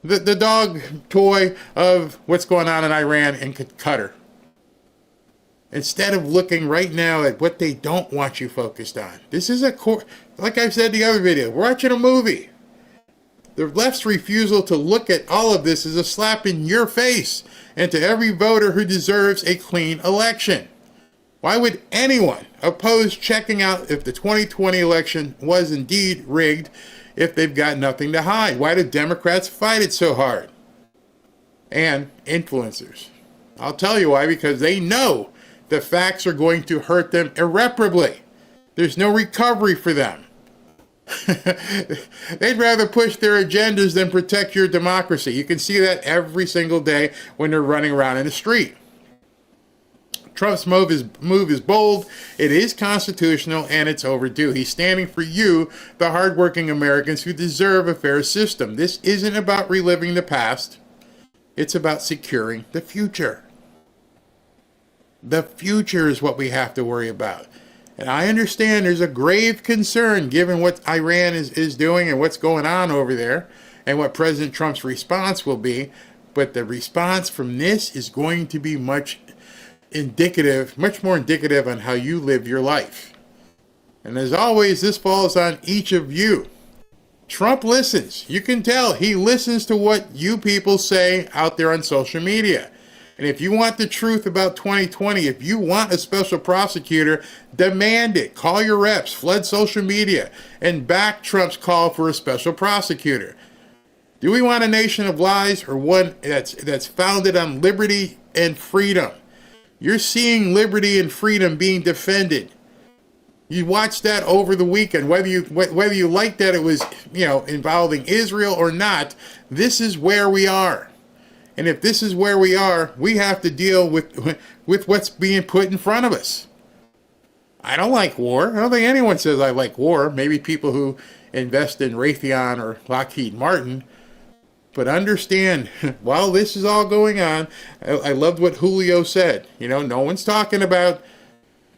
the dog toy of what's going on in Iran and Qatar. Instead of looking right now at what they don't want you focused on. This is like I've said in the other video, we're watching a movie. The left's refusal to look at all of this is a slap in your face and to every voter who deserves a clean election. Why would anyone oppose checking out if the 2020 election was indeed rigged if they've got nothing to hide? Why do Democrats fight it so hard? And influencers. I'll tell you why, because they know the facts are going to hurt them irreparably. There's no recovery for them. They'd rather push their agendas than protect your democracy. You can see that every single day when they're running around in the street. Trump's move is bold, it is constitutional, and it's overdue. He's standing for you, the hardworking Americans who deserve a fair system. This isn't about reliving the past. It's about securing the future. The future is what we have to worry about. And I understand there's a grave concern given what Iran is doing and what's going on over there and what President Trump's response will be. But the response from this is going to be much more indicative on how you live your life. And as always, this falls on each of you. Trump listens. You can tell he listens to what you people say out there on social media. And if you want the truth about 2020, if you want a special prosecutor, demand it. Call your reps, flood social media, and back Trump's call for a special prosecutor. Do we want a nation of lies or one that's founded on liberty and freedom? You're seeing liberty and freedom being defended. You watched that over the weekend, whether you like that it was, involving Israel or not. This is where we are. And if this is where we are, we have to deal with what's being put in front of us. I don't like war. I don't think anyone says I like war. Maybe people who invest in Raytheon or Lockheed Martin. But understand, while this is all going on, I loved what Julio said. No one's talking about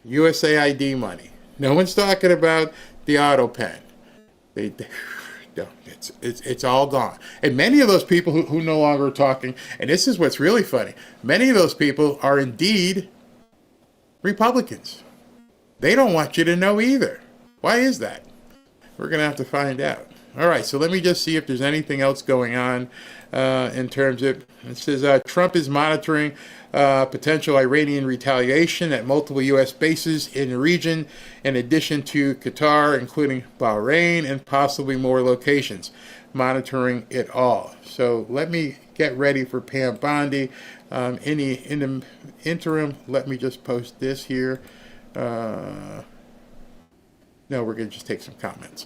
USAID money. No one's talking about the auto pen. No, it's all gone. And many of those people who no longer are talking, and this is what's really funny, many of those people are indeed Republicans. They don't want you to know either. Why is that? We're going to have to find out. All right, so let me just see if there's anything else going on in terms of, it says Trump is monitoring potential Iranian retaliation at multiple U.S. bases in the region, in addition to Qatar, including Bahrain, and possibly more locations, monitoring it all. So let me get ready for Pam Bondi. In the interim, let me just post this here. No, we're going to just take some comments.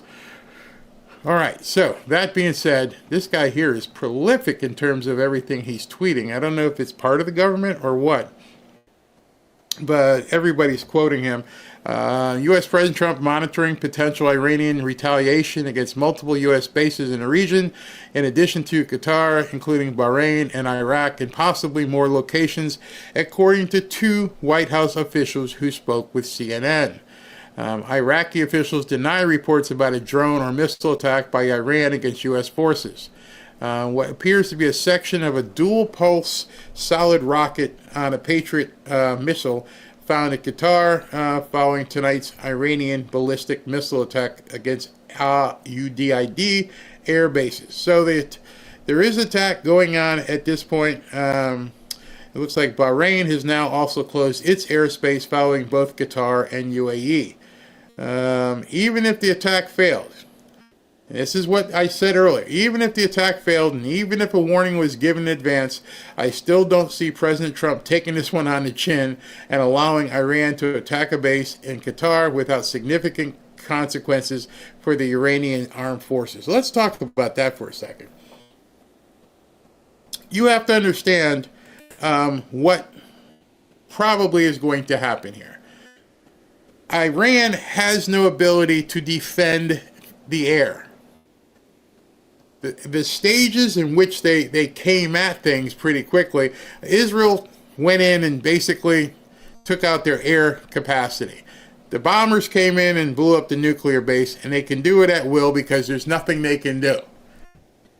All right, so that being said, this guy here is prolific in terms of everything he's tweeting. I don't know if it's part of the government or what, but everybody's quoting him. U.S. President Trump monitoring potential Iranian retaliation against multiple U.S. bases in the region, in addition to Qatar, including Bahrain and Iraq, and possibly more locations, according to two White House officials who spoke with CNN. Iraqi officials deny reports about a drone or missile attack by Iran against U.S. forces. What appears to be a section of a dual-pulse solid rocket on a Patriot missile found in Qatar following tonight's Iranian ballistic missile attack against UDID air bases. So there is attack going on at this point. It looks like Bahrain has now also closed its airspace following both Qatar and UAE. Even if the attack failed, and this is what I said earlier, even if the attack failed and even if a warning was given in advance, I still don't see President Trump taking this one on the chin and allowing Iran to attack a base in Qatar without significant consequences for the Iranian armed forces. Let's talk about that for a second. You have to understand what probably is going to happen here. Iran has no ability to defend the air. The stages in which they came at things pretty quickly, Israel went in and basically took out their air capacity. The bombers came in and blew up the nuclear base, and they can do it at will because there's nothing they can do.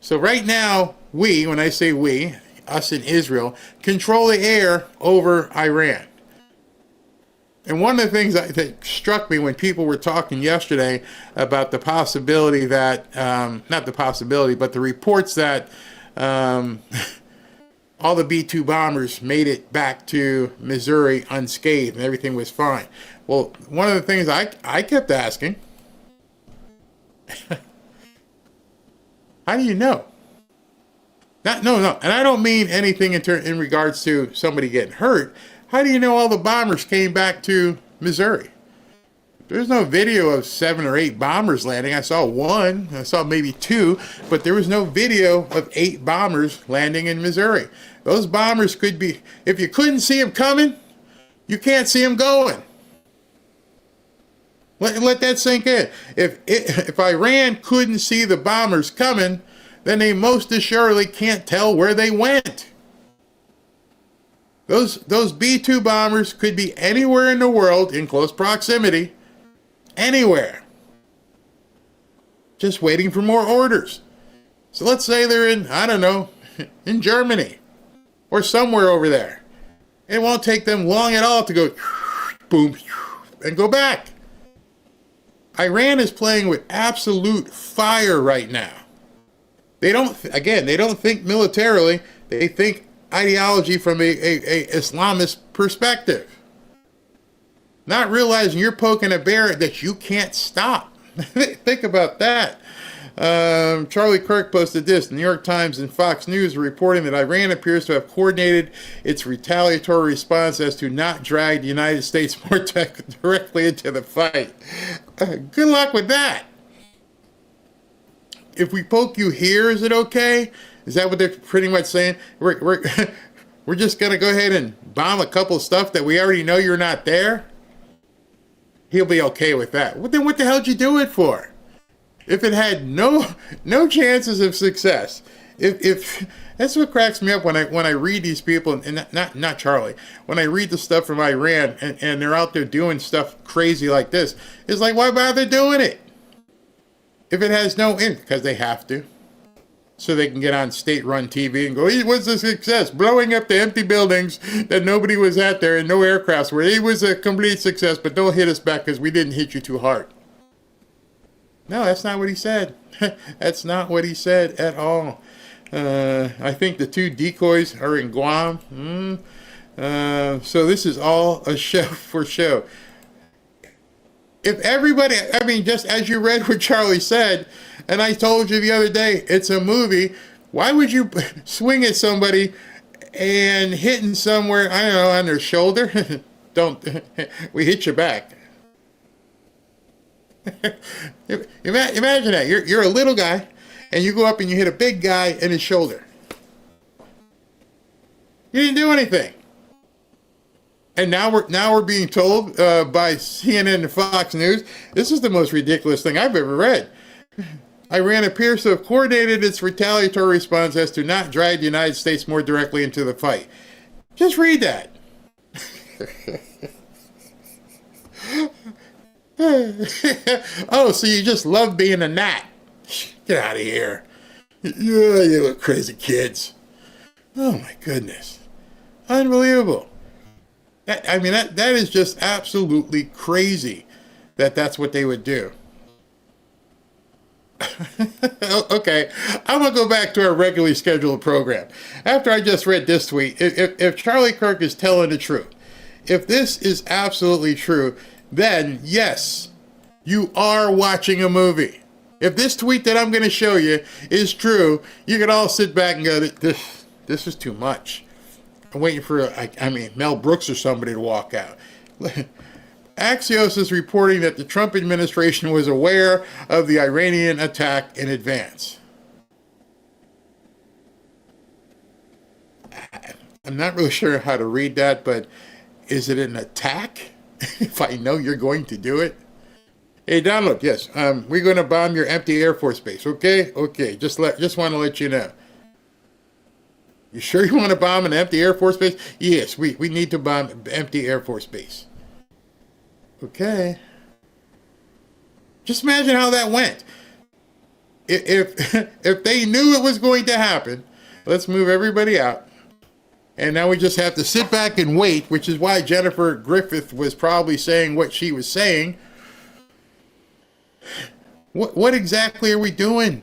So right now, when I say we, us in Israel, control the air over Iran. And one of the things that struck me when people were talking yesterday about the possibility that, not the possibility, but the reports that all the B-2 bombers made it back to Missouri unscathed and everything was fine. Well, one of the things I kept asking, how do you know? No, and I don't mean anything in regards to somebody getting hurt. How do you know all the bombers came back to Missouri? There's no video of 7 or 8 bombers landing. I saw one, I saw maybe 2, but there was no video of 8 bombers landing in Missouri. Those bombers could be, if you couldn't see them coming, you can't see them going. Let that sink in. If Iran couldn't see the bombers coming, then they most assuredly can't tell where they went. Those B-2 bombers could be anywhere in the world in close proximity, anywhere, just waiting for more orders. So let's say they're in, I don't know, in Germany or somewhere over there. It won't take them long at all to go boom and go back. Iran is playing with absolute fire right now. They don't think militarily. They think ideology from a Islamist perspective. Not realizing you're poking a bear that you can't stop. Think about that. Charlie Kirk posted this. The New York Times and Fox News are reporting that Iran appears to have coordinated its retaliatory response as to not drag the United States more directly into the fight. Good luck with that. If we poke you here, is it okay? Is that what they're pretty much saying? We're just going to go ahead and bomb a couple of stuff that we already know you're not there? He'll be okay with that. Well, then what the hell did you do it for? If it had no chances of success, if that's what cracks me up when I read these people, and not Charlie, when I read the stuff from Iran and they're out there doing stuff crazy like this, it's like, why bother doing it? If it has no end, because they have to, so they can get on state-run TV and go, it was a success, blowing up the empty buildings that nobody was at there and no aircrafts were. It was a complete success, but don't hit us back because we didn't hit you too hard. No, that's not what he said. That's not what he said at all. I think the 2 decoys are in Guam. So this is all a show for show. If everybody, I mean, just as you read what Charlie said, and I told you the other day, it's a movie, why would you swing at somebody and hitting somewhere, I don't know, on their shoulder? Don't, we hit you back. Imagine that. You're a little guy, and you go up and you hit a big guy in his shoulder. You didn't do anything. And now we're being told by CNN and Fox News, this is the most ridiculous thing I've ever read. Iran appears to have coordinated its retaliatory response as to not drag the United States more directly into the fight. Just read that. Oh, so you just love being a gnat. Get out of here. Yeah, you little crazy kids. Oh my goodness. Unbelievable. That is just absolutely crazy that that's what they would do. Okay, I'm going to go back to our regularly scheduled program. After I just read this tweet, if Charlie Kirk is telling the truth, if this is absolutely true, then yes, you are watching a movie. If this tweet that I'm going to show you is true, you can all sit back and go, this is too much. I'm waiting for, Mel Brooks or somebody to walk out. Axios is reporting that the Trump administration was aware of the Iranian attack in advance. I'm not really sure how to read that, but is it an attack? If I know you're going to do it? Hey, Donald, yes, we're going to bomb your empty Air Force base, okay? Okay, just want to let you know. You sure you want to bomb an empty Air Force base? Yes, we need to bomb an empty Air Force base. Okay. Just imagine how that went. If they knew it was going to happen, let's move everybody out. And now we just have to sit back and wait, which is why Jennifer Griffith was probably saying what she was saying. What exactly are we doing?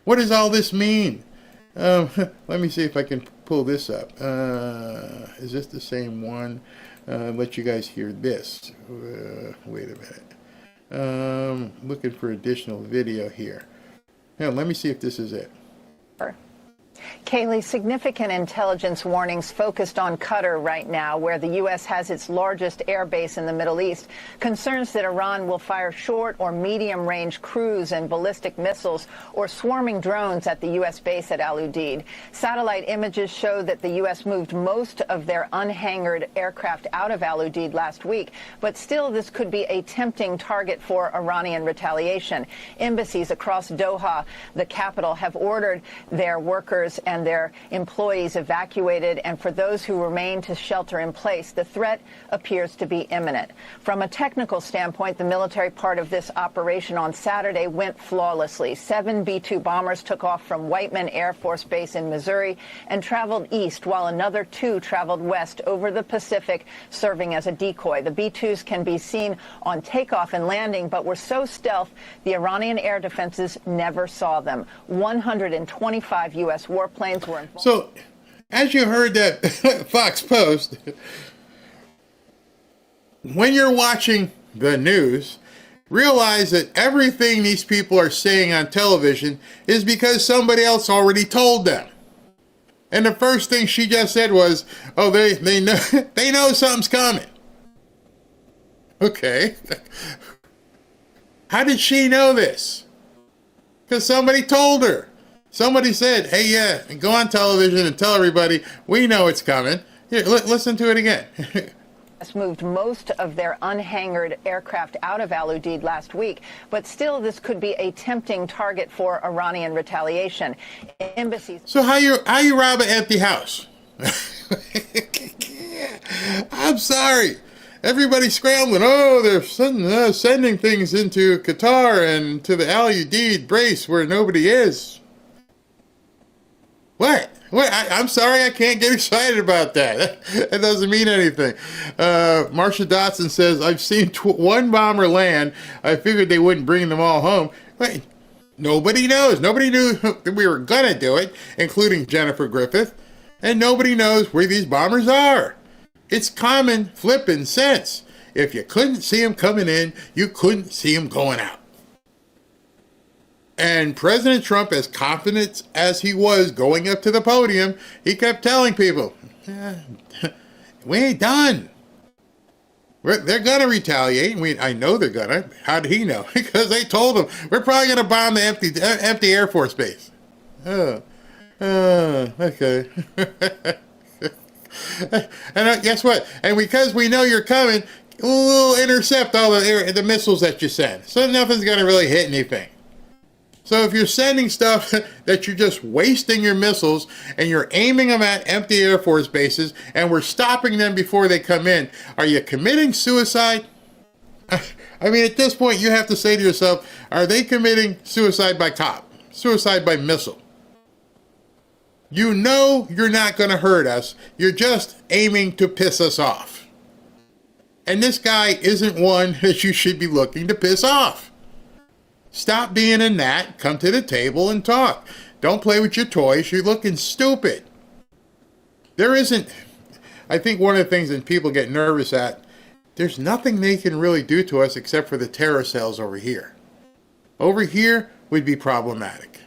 What does all this mean? Let me see if I can pull this up. Is this the same one? Let you guys hear this. Wait a minute. Looking for additional video here. Now, let me see if this is it. Kaylee, significant intelligence warnings focused on Qatar right now, where the U.S. has its largest air base in the Middle East. Concerns that Iran will fire short or medium-range cruise and ballistic missiles or swarming drones at the U.S. base at Al Udeid. Satellite images show that the U.S. moved most of their unhangared aircraft out of Al Udeid last week, but still this could be a tempting target for Iranian retaliation. Embassies across Doha, the capital, have ordered their workers workers and their employees evacuated, and for those who remain to shelter in place, the threat appears to be imminent. From a technical standpoint, the military part of this operation on Saturday went flawlessly. 7 B-2 bombers took off from Whiteman Air Force Base in Missouri and traveled east, while another 2 traveled west over the Pacific, serving as a decoy. The B-2s can be seen on takeoff and landing, but were so stealth the Iranian air defenses never saw them. 125 U.S. warplanes were involved. So, as you heard that Fox Post, when you're watching the news, realize that everything these people are saying on television is because somebody else already told them. And the first thing she just said was, "Oh, they know they know something's coming." Okay. How did she know this? Because somebody told her. Somebody said, "Hey, yeah, go on television and tell everybody we know it's coming." Here, listen to it again. Moved most of their unhangared aircraft out of Al Udeid last week, but still this could be a tempting target for Iranian retaliation. Embassies. So how you rob an empty house? I'm sorry. Everybody's scrambling. Oh, they're sending things into Qatar and to the Al Udeid base where nobody is. What? I'm sorry, I can't get excited about that. That doesn't mean anything. Marsha Dotson says, "I've seen 1 bomber land. I figured they wouldn't bring them all home." Wait, nobody knows. Nobody knew that we were going to do it, including Jennifer Griffith. And nobody knows where these bombers are. It's common flipping sense. If you couldn't see them coming in, you couldn't see them going out. And President Trump, as confident as he was going up to the podium, he kept telling people, "We ain't done. They're going to retaliate." I know they're going to. How did he know? Because they told him, "We're probably going to bomb the empty Air Force Base." Okay. And guess what? And because we know you're coming, we'll intercept all the missiles that you send. So nothing's going to really hit anything. So if you're sending stuff that you're just wasting your missiles and you're aiming them at empty Air Force bases and we're stopping them before they come in, are you committing suicide? I mean, at this point, you have to say to yourself, are they committing suicide by cop? Suicide by missile? You know you're not going to hurt us. You're just aiming to piss us off. And this guy isn't one that you should be looking to piss off. Stop being a gnat, come to the table and talk. Don't play with your toys, you're looking stupid. There isn't, I think one of the things that people get nervous at, there's nothing they can really do to us except for the terror cells over here. Over here would be problematic.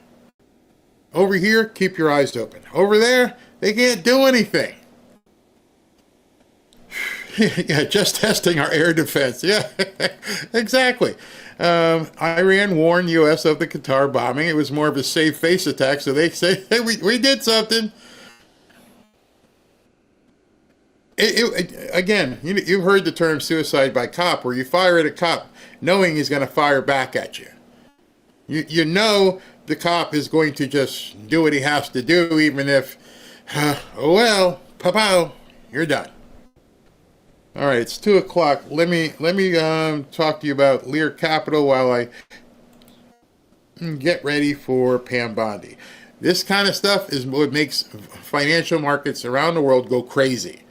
Over here, keep your eyes open. Over there, they can't do anything. Yeah, just testing our air defense. Yeah, exactly. Iran warned U.S. of the Qatar bombing. It was more of a save face attack, so they say, "Hey, we did something." Again, you've heard the term suicide by cop, where you fire at a cop knowing he's going to fire back at you. You know the cop is going to just do what he has to do, even if, oh well, pow, you're done. All right, it's 2 o'clock. Let me talk to you about Lear Capital while I get ready for Pam Bondi. This kind of stuff is what makes financial markets around the world go crazy,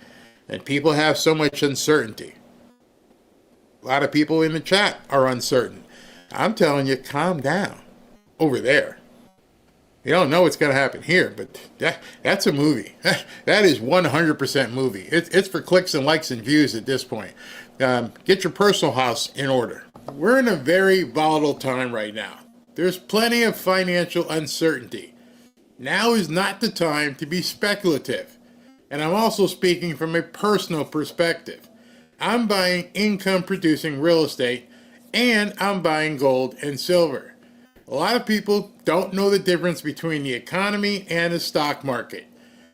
and people have so much uncertainty. A lot of people in the chat are uncertain. I'm telling you, calm down over there. You don't know what's going to happen here, but that's a movie. That is 100% movie. It's for clicks and likes and views at this point. Get your personal house in order. We're in a very volatile time right now. There's plenty of financial uncertainty. Now is not the time to be speculative. And I'm also speaking from a personal perspective. I'm buying income-producing real estate, and I'm buying gold and silver. A lot of people don't know the difference between the economy and the stock market.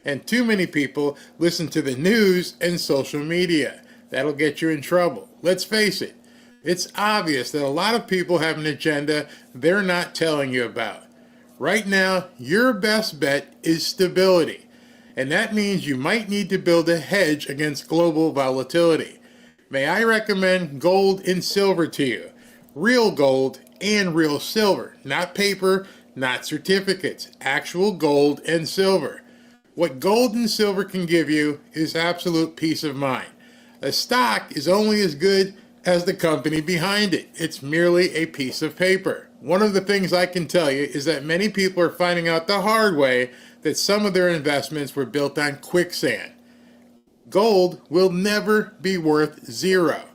And too many people listen to the news and social media. That'll get you in trouble. Let's face it. It's obvious that a lot of people have an agenda they're not telling you about. Right now, your best bet is stability, and that means you might need to build a hedge against global volatility. May I recommend gold and silver to you? Real gold and real silver, not paper, not certificates, actual gold and silver. What gold and silver can give you is absolute peace of mind. A stock is only as good as the company behind it. It's merely a piece of paper. One of the things I can tell you is that many people are finding out the hard way that some of their investments were built on quicksand. Gold will never be worth zero.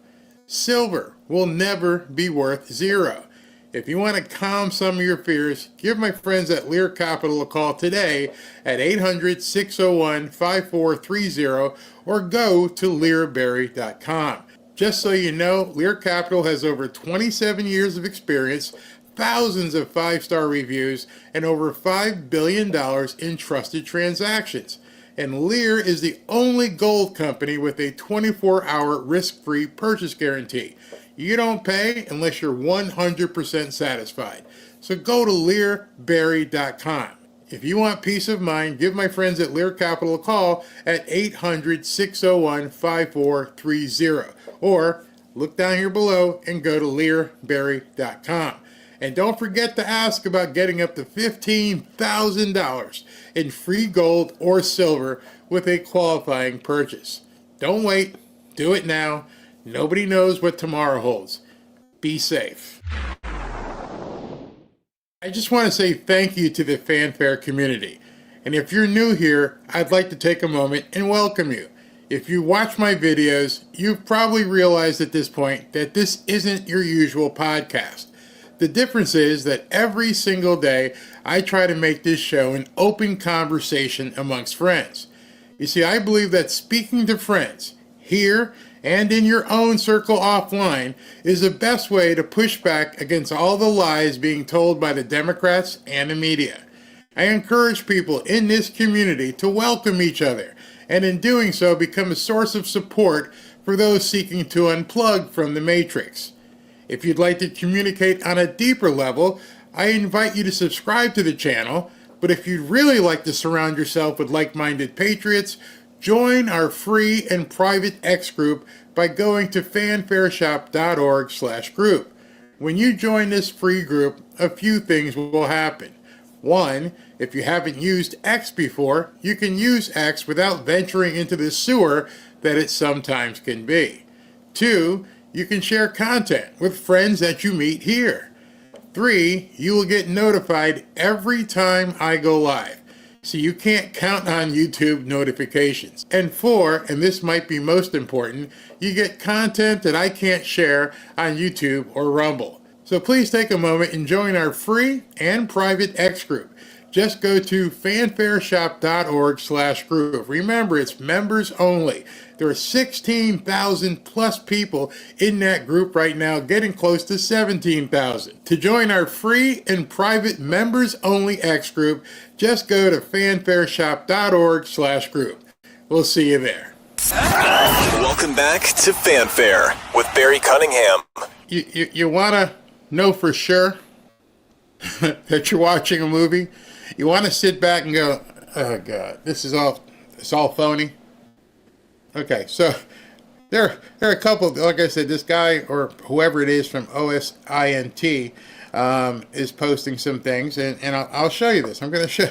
Silver will never be worth zero. If you want to calm some of your fears, give my friends at Lear Capital a call today at 800-601-5430 or go to learberry.com. Just so you know, Lear Capital has over 27 years of experience, thousands of 5-star reviews, and over $5 billion in trusted transactions. And Lear is the only gold company with a 24-hour risk-free purchase guarantee. You don't pay unless you're 100% satisfied. So go to learberry.com. If you want peace of mind, give my friends at Lear Capital a call at 800-601-5430. Or look down here below and go to learberry.com. And don't forget to ask about getting up to $15,000 in free gold or silver with a qualifying purchase. Don't wait. Do it now. Nobody knows what tomorrow holds. Be safe. I just want to say thank you to the Fanfare community. And if you're new here, I'd like to take a moment and welcome you. If you watch my videos, you've probably realized at this point that this isn't your usual podcast. The difference is that every single day, I try to make this show an open conversation amongst friends. You see, I believe that speaking to friends, here and in your own circle offline, is the best way to push back against all the lies being told by the Democrats and the media. I encourage people in this community to welcome each other, and in doing so become a source of support for those seeking to unplug from the matrix. If you'd like to communicate on a deeper level, I invite you to subscribe to the channel, but if you'd really like to surround yourself with like-minded patriots, join our free and private X group by going to fanfareshop.org/group. When you join this free group, a few things will happen. One, if you haven't used X before, you can use X without venturing into the sewer that it sometimes can be. Two, you can share content with friends that you meet here. 3, you will get notified every time I go live, so you can't count on YouTube notifications. And 4, and this might be most important, you get content that I can't share on YouTube or Rumble. So please take a moment and join our free and private X group. Just go to fanfareshop.org/group. Remember, it's members only. There are 16,000 plus people in that group right now, getting close to 17,000. To join our free and private members only X group, just go to fanfareshop.org/group. We'll see you there. Welcome back to Fanfare with Barry Cunningham. You want to know for sure that you're watching a movie? You want to sit back and go, oh God, it's all phony? Okay, so there are a couple, like I said, this guy or whoever it is from OSINT is posting some things, and I'll show you this. I'm going to show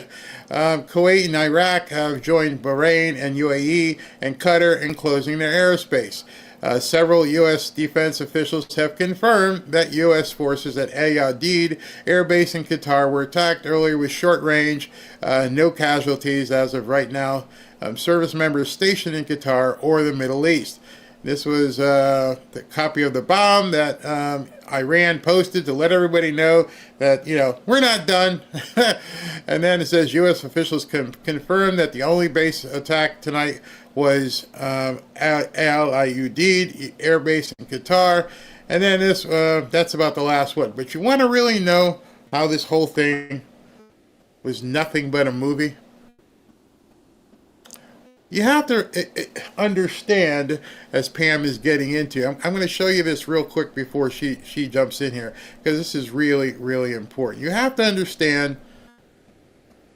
Kuwait and Iraq have joined Bahrain and UAE and Qatar in closing their airspace. Several U.S. defense officials have confirmed that U.S. forces at Al Udeid Air Base in Qatar were attacked earlier with short range, no casualties as of right now. Service members stationed in Qatar or the Middle East. This was the copy of the bomb that Iran posted to let everybody know that, we're not done. And then it says U.S. officials confirmed that the only base attack tonight was Al Udeid Air Base in Qatar. And then that's about the last one. But you want to really know how this whole thing was nothing but a movie? You have to understand, as Pam is getting into, I'm going to show you this real quick before she jumps in here, because this is really, really important. You have to understand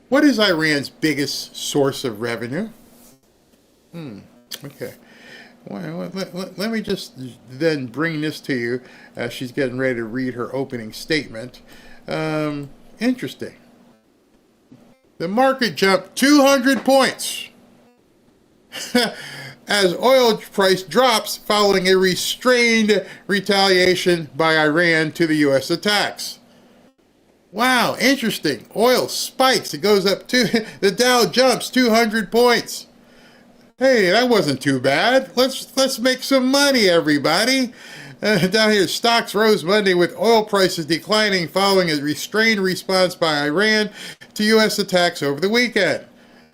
What is Iran's biggest source of revenue? Okay. Well, let me just then bring this to you as she's getting ready to read her opening statement. Interesting. The market jumped 200 points as oil price drops following a restrained retaliation by Iran to the U.S. attacks. Wow, interesting. Oil spikes. It goes up the Dow jumps 200 points. Hey, that wasn't too bad. Let's make some money, everybody. Down here, stocks rose Monday with oil prices declining following a restrained response by Iran to U.S. attacks over the weekend.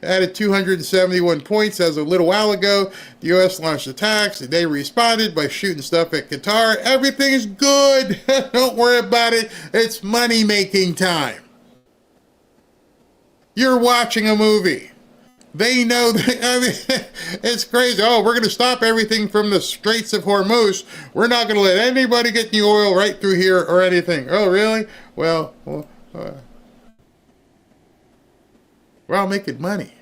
Added 271 points as a little while ago. The U.S. launched attacks. They responded by shooting stuff at Qatar. Everything is good. Don't worry about it. It's money-making time. You're watching a movie. They know that, I mean, it's crazy. Oh, we're going to stop everything from the Straits of Hormuz. We're not going to let anybody get the oil right through here or anything. Oh, really? Well, we're all making money.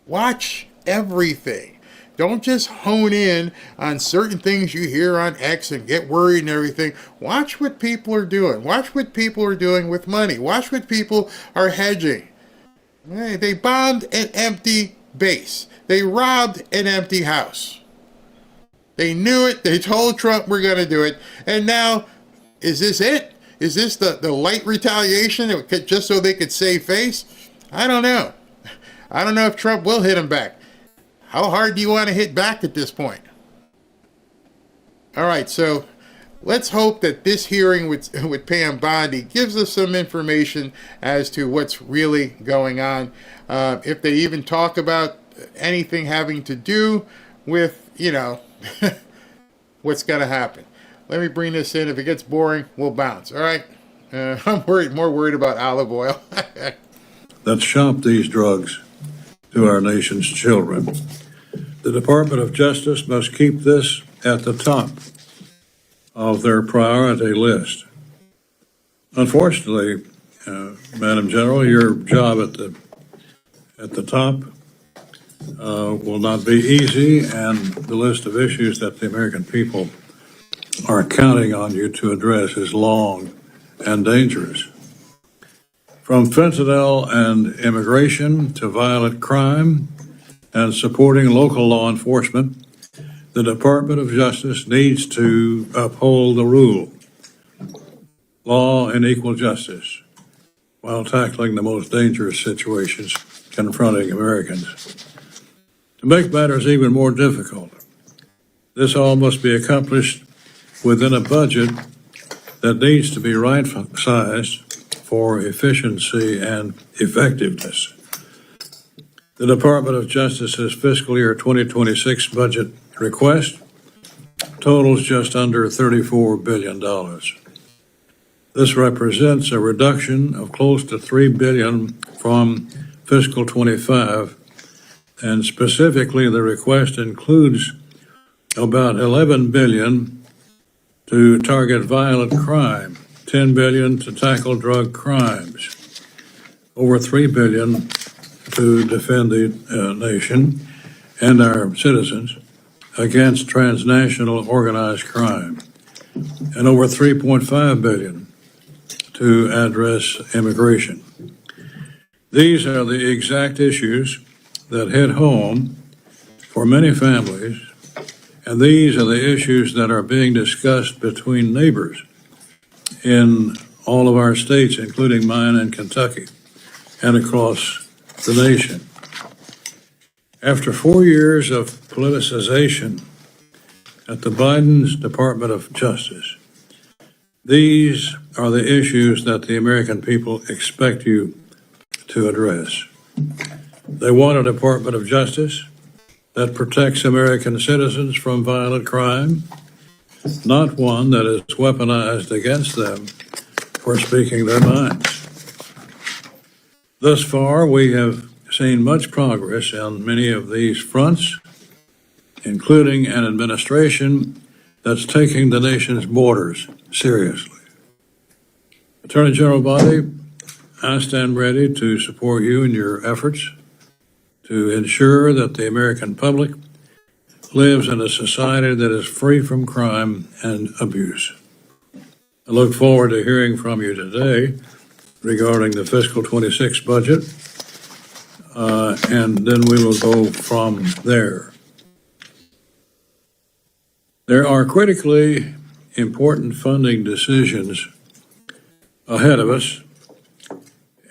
Watch everything. Don't just hone in on certain things you hear on X and get worried and everything. Watch what people are doing. Watch what people are doing with money. Watch what people are hedging. They bombed an empty base. They robbed an empty house. They knew it. They told Trump we're going to do it. And now, is this it? Is this the light retaliation just so they could save face? I don't know. I don't know if Trump will hit him back. How hard do you want to hit back at this point? All right, so let's hope that this hearing with Pam Bondi gives us some information as to what's really going on. If they even talk about anything having to do with, what's going to happen. Let me bring this in. If it gets boring, we'll bounce. All right? I'm more worried about olive oil. That shop these drugs to our nation's children. The Department of Justice must keep this at the top of their priority list. Unfortunately, Madam General, your job at the top will not be easy, and the list of issues that the American people are counting on you to address is long and dangerous. From fentanyl and immigration to violent crime and supporting local law enforcement, the Department of Justice needs to uphold the rule, law, and equal justice while tackling the most dangerous situations confronting Americans. To make matters even more difficult, this all must be accomplished within a budget that needs to be right-sized for efficiency and effectiveness. The Department of Justice's fiscal year 2026 budget request totals just under $34 billion. This represents a reduction of close to $3 billion from fiscal 25, and specifically the request includes about $11 billion to target violent crime, $10 billion to tackle drug crimes, over $3 billion to defend the nation and our citizens against transnational organized crime, and over $3.5 billion to address immigration. These are the exact issues that hit home for many families, and these are the issues that are being discussed between neighbors in all of our states, including mine and Kentucky, and across the nation. After 4 years of politicization at the Biden's Department of Justice, these are the issues that the American people expect you to address. They want a Department of Justice that protects American citizens from violent crime, not one that is weaponized against them for speaking their minds. Thus far, we have seen much progress on many of these fronts, including an administration that's taking the nation's borders seriously. Attorney General Bondi, I stand ready to support you in your efforts to ensure that the American public lives in a society that is free from crime and abuse. I look forward to hearing from you today regarding the fiscal 26 budget, and then we will go from there. There are critically important funding decisions ahead of us,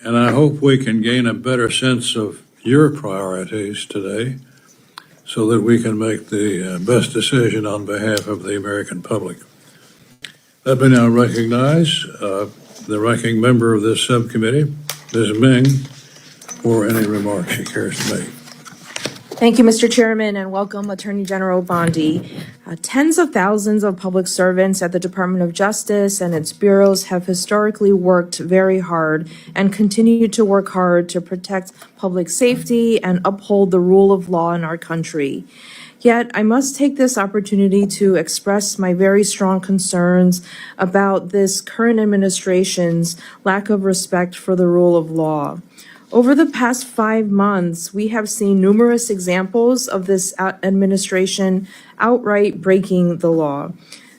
and I hope we can gain a better sense of your priorities today so that we can make the best decision on behalf of the American public. Let me now recognize the ranking member of this subcommittee, Ms. Ming, for any remarks she cares to make. Thank you, Mr. Chairman, and welcome Attorney General Bondi. Tens of thousands of public servants at the Department of Justice and its bureaus have historically worked very hard and continue to work hard to protect public safety and uphold the rule of law in our country. Yet, I must take this opportunity to express my very strong concerns about this current administration's lack of respect for the rule of law. Over the past 5 months, we have seen numerous examples of this administration outright breaking the law.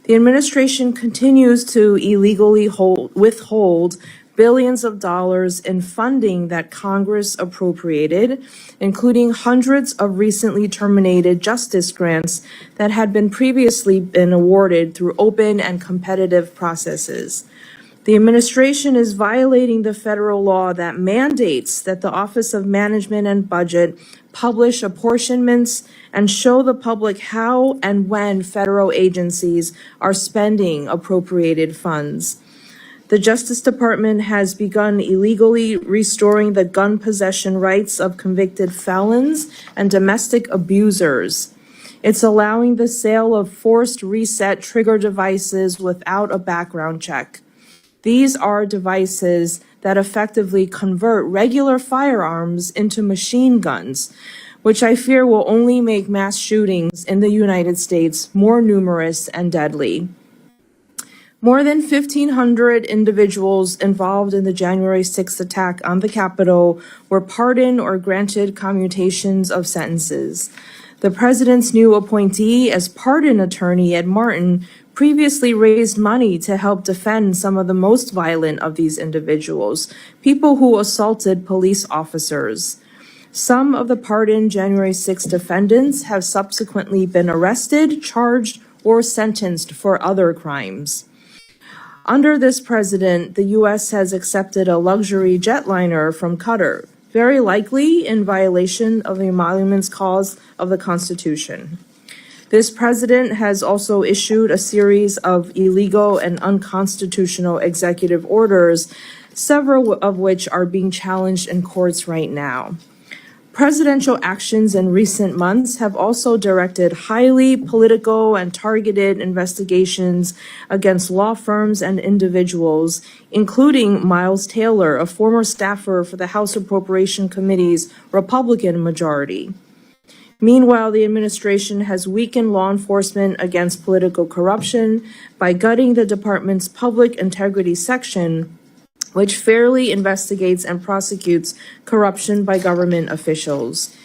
The administration continues to illegally withhold billions of dollars in funding that Congress appropriated, including hundreds of recently terminated justice grants that had previously been awarded through open and competitive processes. The administration is violating the federal law that mandates that the Office of Management and Budget publish apportionments and show the public how and when federal agencies are spending appropriated funds. The Justice Department has begun illegally restoring the gun possession rights of convicted felons and domestic abusers. It's allowing the sale of forced reset trigger devices without a background check. These are devices that effectively convert regular firearms into machine guns, which I fear will only make mass shootings in the United States more numerous and deadly. More than 1,500 individuals involved in the January 6th attack on the Capitol were pardoned or granted commutations of sentences. The president's new appointee as pardon attorney, Ed Martin, previously raised money to help defend some of the most violent of these individuals, people who assaulted police officers. Some of the pardoned January 6 defendants have subsequently been arrested, charged, or sentenced for other crimes. Under this president, the U.S. has accepted a luxury jetliner from Qatar, very likely in violation of the emoluments clause of the Constitution. This president has also issued a series of illegal and unconstitutional executive orders, several of which are being challenged in courts right now. Presidential actions in recent months have also directed highly political and targeted investigations against law firms and individuals, including Miles Taylor, a former staffer for the House Appropriation Committee's Republican majority. Meanwhile, the administration has weakened law enforcement against political corruption by gutting the department's public integrity section, which fairly investigates and prosecutes corruption by government officials.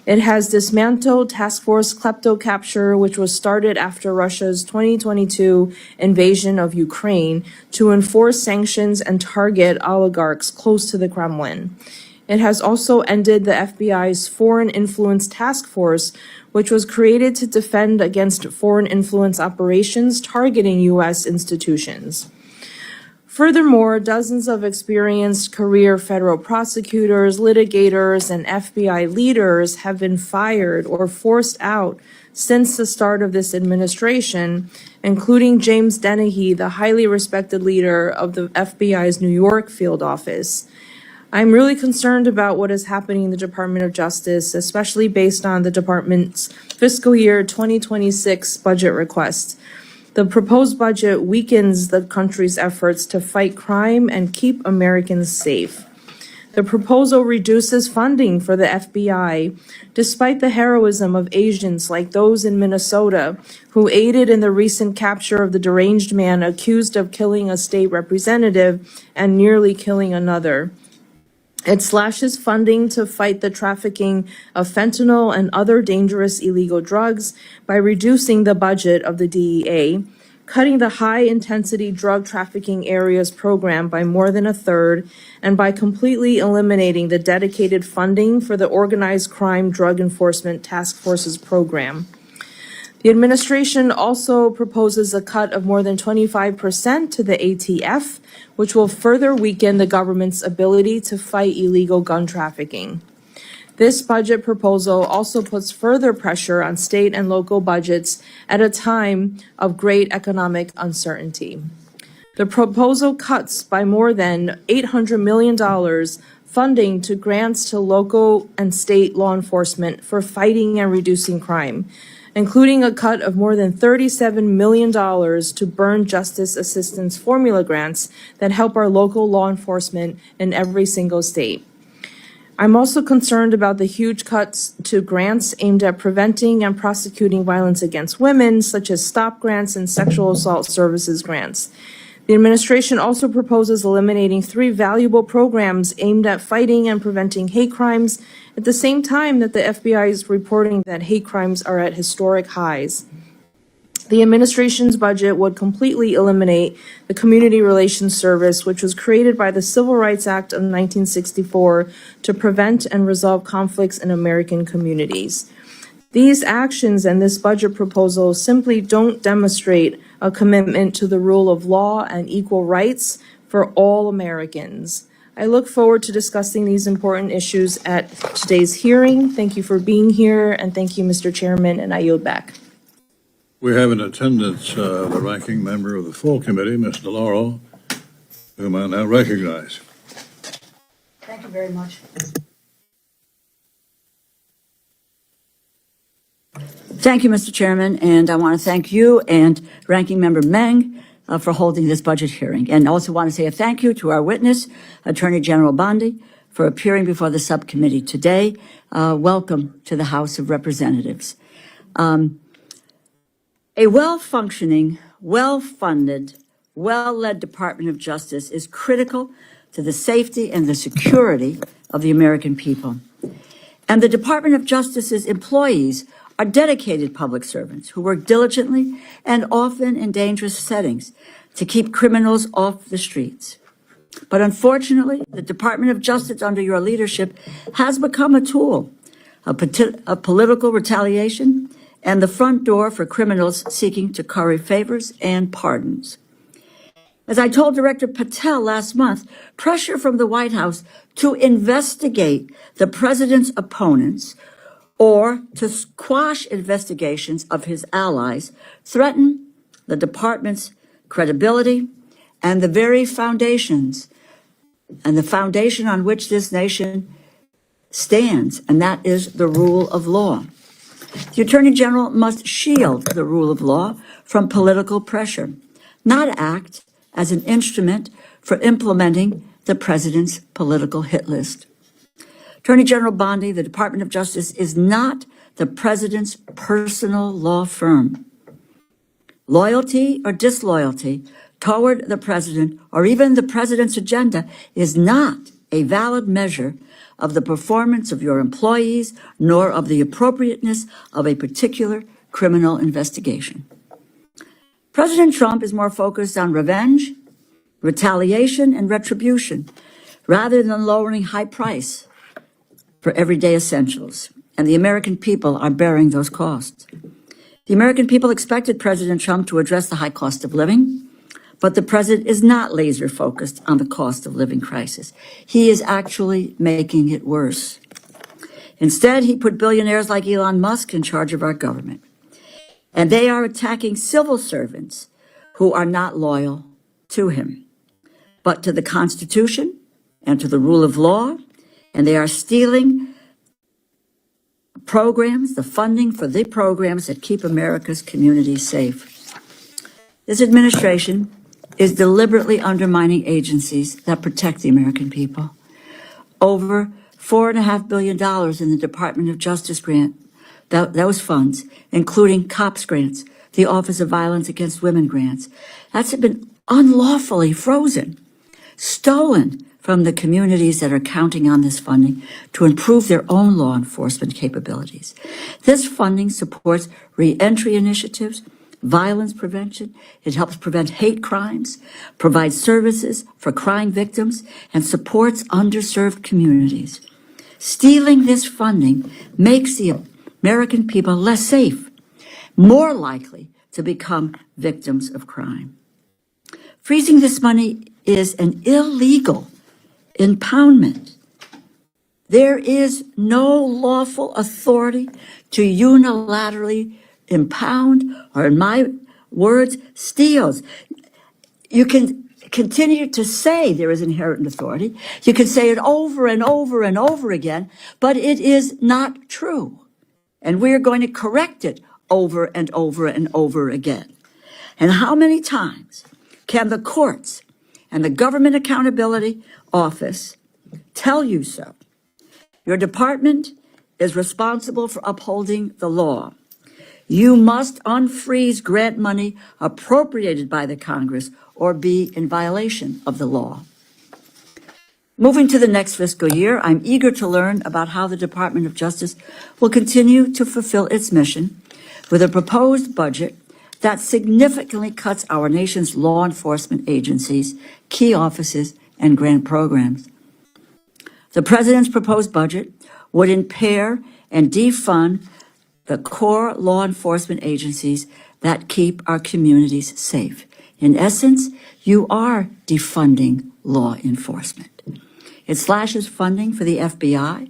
It has dismantled Task Force Kleptocapture, which was started after Russia's 2022 invasion of Ukraine to enforce sanctions and target oligarchs close to the Kremlin. It has also ended the FBI's Foreign Influence Task Force, which was created to defend against foreign influence operations targeting U.S. institutions. Furthermore, dozens of experienced career federal prosecutors, litigators, and FBI leaders have been fired or forced out since the start of this administration, including James Dennehy, the highly respected leader of the FBI's New York field office. I'm really concerned about what is happening in the Department of Justice, especially based on the department's fiscal year 2026 budget request. The proposed budget weakens the country's efforts to fight crime and keep Americans safe. The proposal reduces funding for the FBI, despite the heroism of agents like those in Minnesota who aided in the recent capture of the deranged man accused of killing a state representative and nearly killing another. It slashes funding to fight the trafficking of fentanyl and other dangerous illegal drugs by reducing the budget of the DEA, cutting the high-intensity drug trafficking areas program by more than a third, and by completely eliminating the dedicated funding for the Organized Crime Drug Enforcement Task Force's program. The administration also proposes a cut of more than 25% to the ATF, which will further weaken the government's ability to fight illegal gun trafficking. This budget proposal also puts further pressure on state and local budgets at a time of great economic uncertainty. The proposal cuts by more than $800 million funding to grants to local and state law enforcement for fighting and reducing crime, including a cut of more than $37 million to burn justice assistance formula grants that help our local law enforcement in every single state. I'm also concerned about the huge cuts to grants aimed at preventing and prosecuting violence against women, such as STOP grants and sexual assault services grants. The administration also proposes eliminating 3 valuable programs aimed at fighting and preventing hate crimes at the same time that the FBI is reporting that hate crimes are at historic highs. The administration's budget would completely eliminate the Community Relations Service, which was created by the Civil Rights Act of 1964 to prevent and resolve conflicts in American communities. These actions and this budget proposal simply don't demonstrate a commitment to the rule of law and equal rights for all Americans. I look forward to discussing these important issues at today's hearing. Thank you for being here, and thank you, Mr. Chairman, and I yield back. We have in attendance the ranking member of the full committee, Ms. DeLauro, whom I now recognize. Thank you very much. Thank you, Mr. Chairman, and I want to thank you and Ranking Member Meng for holding this budget hearing. And also want to say a thank you to our witness, Attorney General Bondi, for appearing before the subcommittee today. Welcome to the House of Representatives. A well-functioning, well-funded, well-led Department of Justice is critical to the safety and the security of the American people. And the Department of Justice's employees are dedicated public servants who work diligently and often in dangerous settings to keep criminals off the streets. But unfortunately, the Department of Justice under your leadership has become a tool of political retaliation and the front door for criminals seeking to curry favors and pardons. As I told Director Patel last month, pressure from the White House to investigate the president's opponents or to squash investigations of his allies threaten the department's credibility and the very foundations and the foundation on which this nation stands, and that is the rule of law. The Attorney General must shield the rule of law from political pressure, not act as an instrument for implementing the president's political hit list. Attorney General Bondi, the Department of Justice is not the president's personal law firm. Loyalty or disloyalty toward the president or even the president's agenda is not a valid measure of the performance of your employees, nor of the appropriateness of a particular criminal investigation. President Trump is more focused on revenge, retaliation, and retribution, rather than lowering high price for everyday essentials. And the American people are bearing those costs. The American people expected President Trump to address the high cost of living, but the president is not laser focused on the cost of living crisis. He is actually making it worse. Instead, he put billionaires like Elon Musk in charge of our government. And they are attacking civil servants who are not loyal to him, but to the Constitution and to the rule of law. And they are stealing programs, the funding for the programs that keep America's communities safe. This administration is deliberately undermining agencies that protect the American people. Over $4.5 billion in the Department of Justice grant, those funds, including COPS grants, the Office of Violence Against Women grants, that's been unlawfully frozen, stolen from the communities that are counting on this funding to improve their own law enforcement capabilities. This funding supports reentry initiatives, violence prevention. It helps prevent hate crimes, provides services for crime victims, and supports underserved communities. Stealing this funding makes the American people less safe, more likely to become victims of crime. Freezing this money is an illegal impoundment. There is no lawful authority to unilaterally impound, or in my words, steals. You can continue to say there is inherent authority. You can say it over and over and over again, but it is not true. And we're going to correct it over and over and over again. And how many times can the courts and the Government Accountability Office tell you so? Your department is responsible for upholding the law. You must unfreeze grant money appropriated by the Congress or be in violation of the law. Moving to the next fiscal year, I'm eager to learn about how the Department of Justice will continue to fulfill its mission with a proposed budget that significantly cuts our nation's law enforcement agencies, key offices, and grant programs. The President's proposed budget would impair and defund the core law enforcement agencies that keep our communities safe. In essence, you are defunding law enforcement. It slashes funding for the FBI,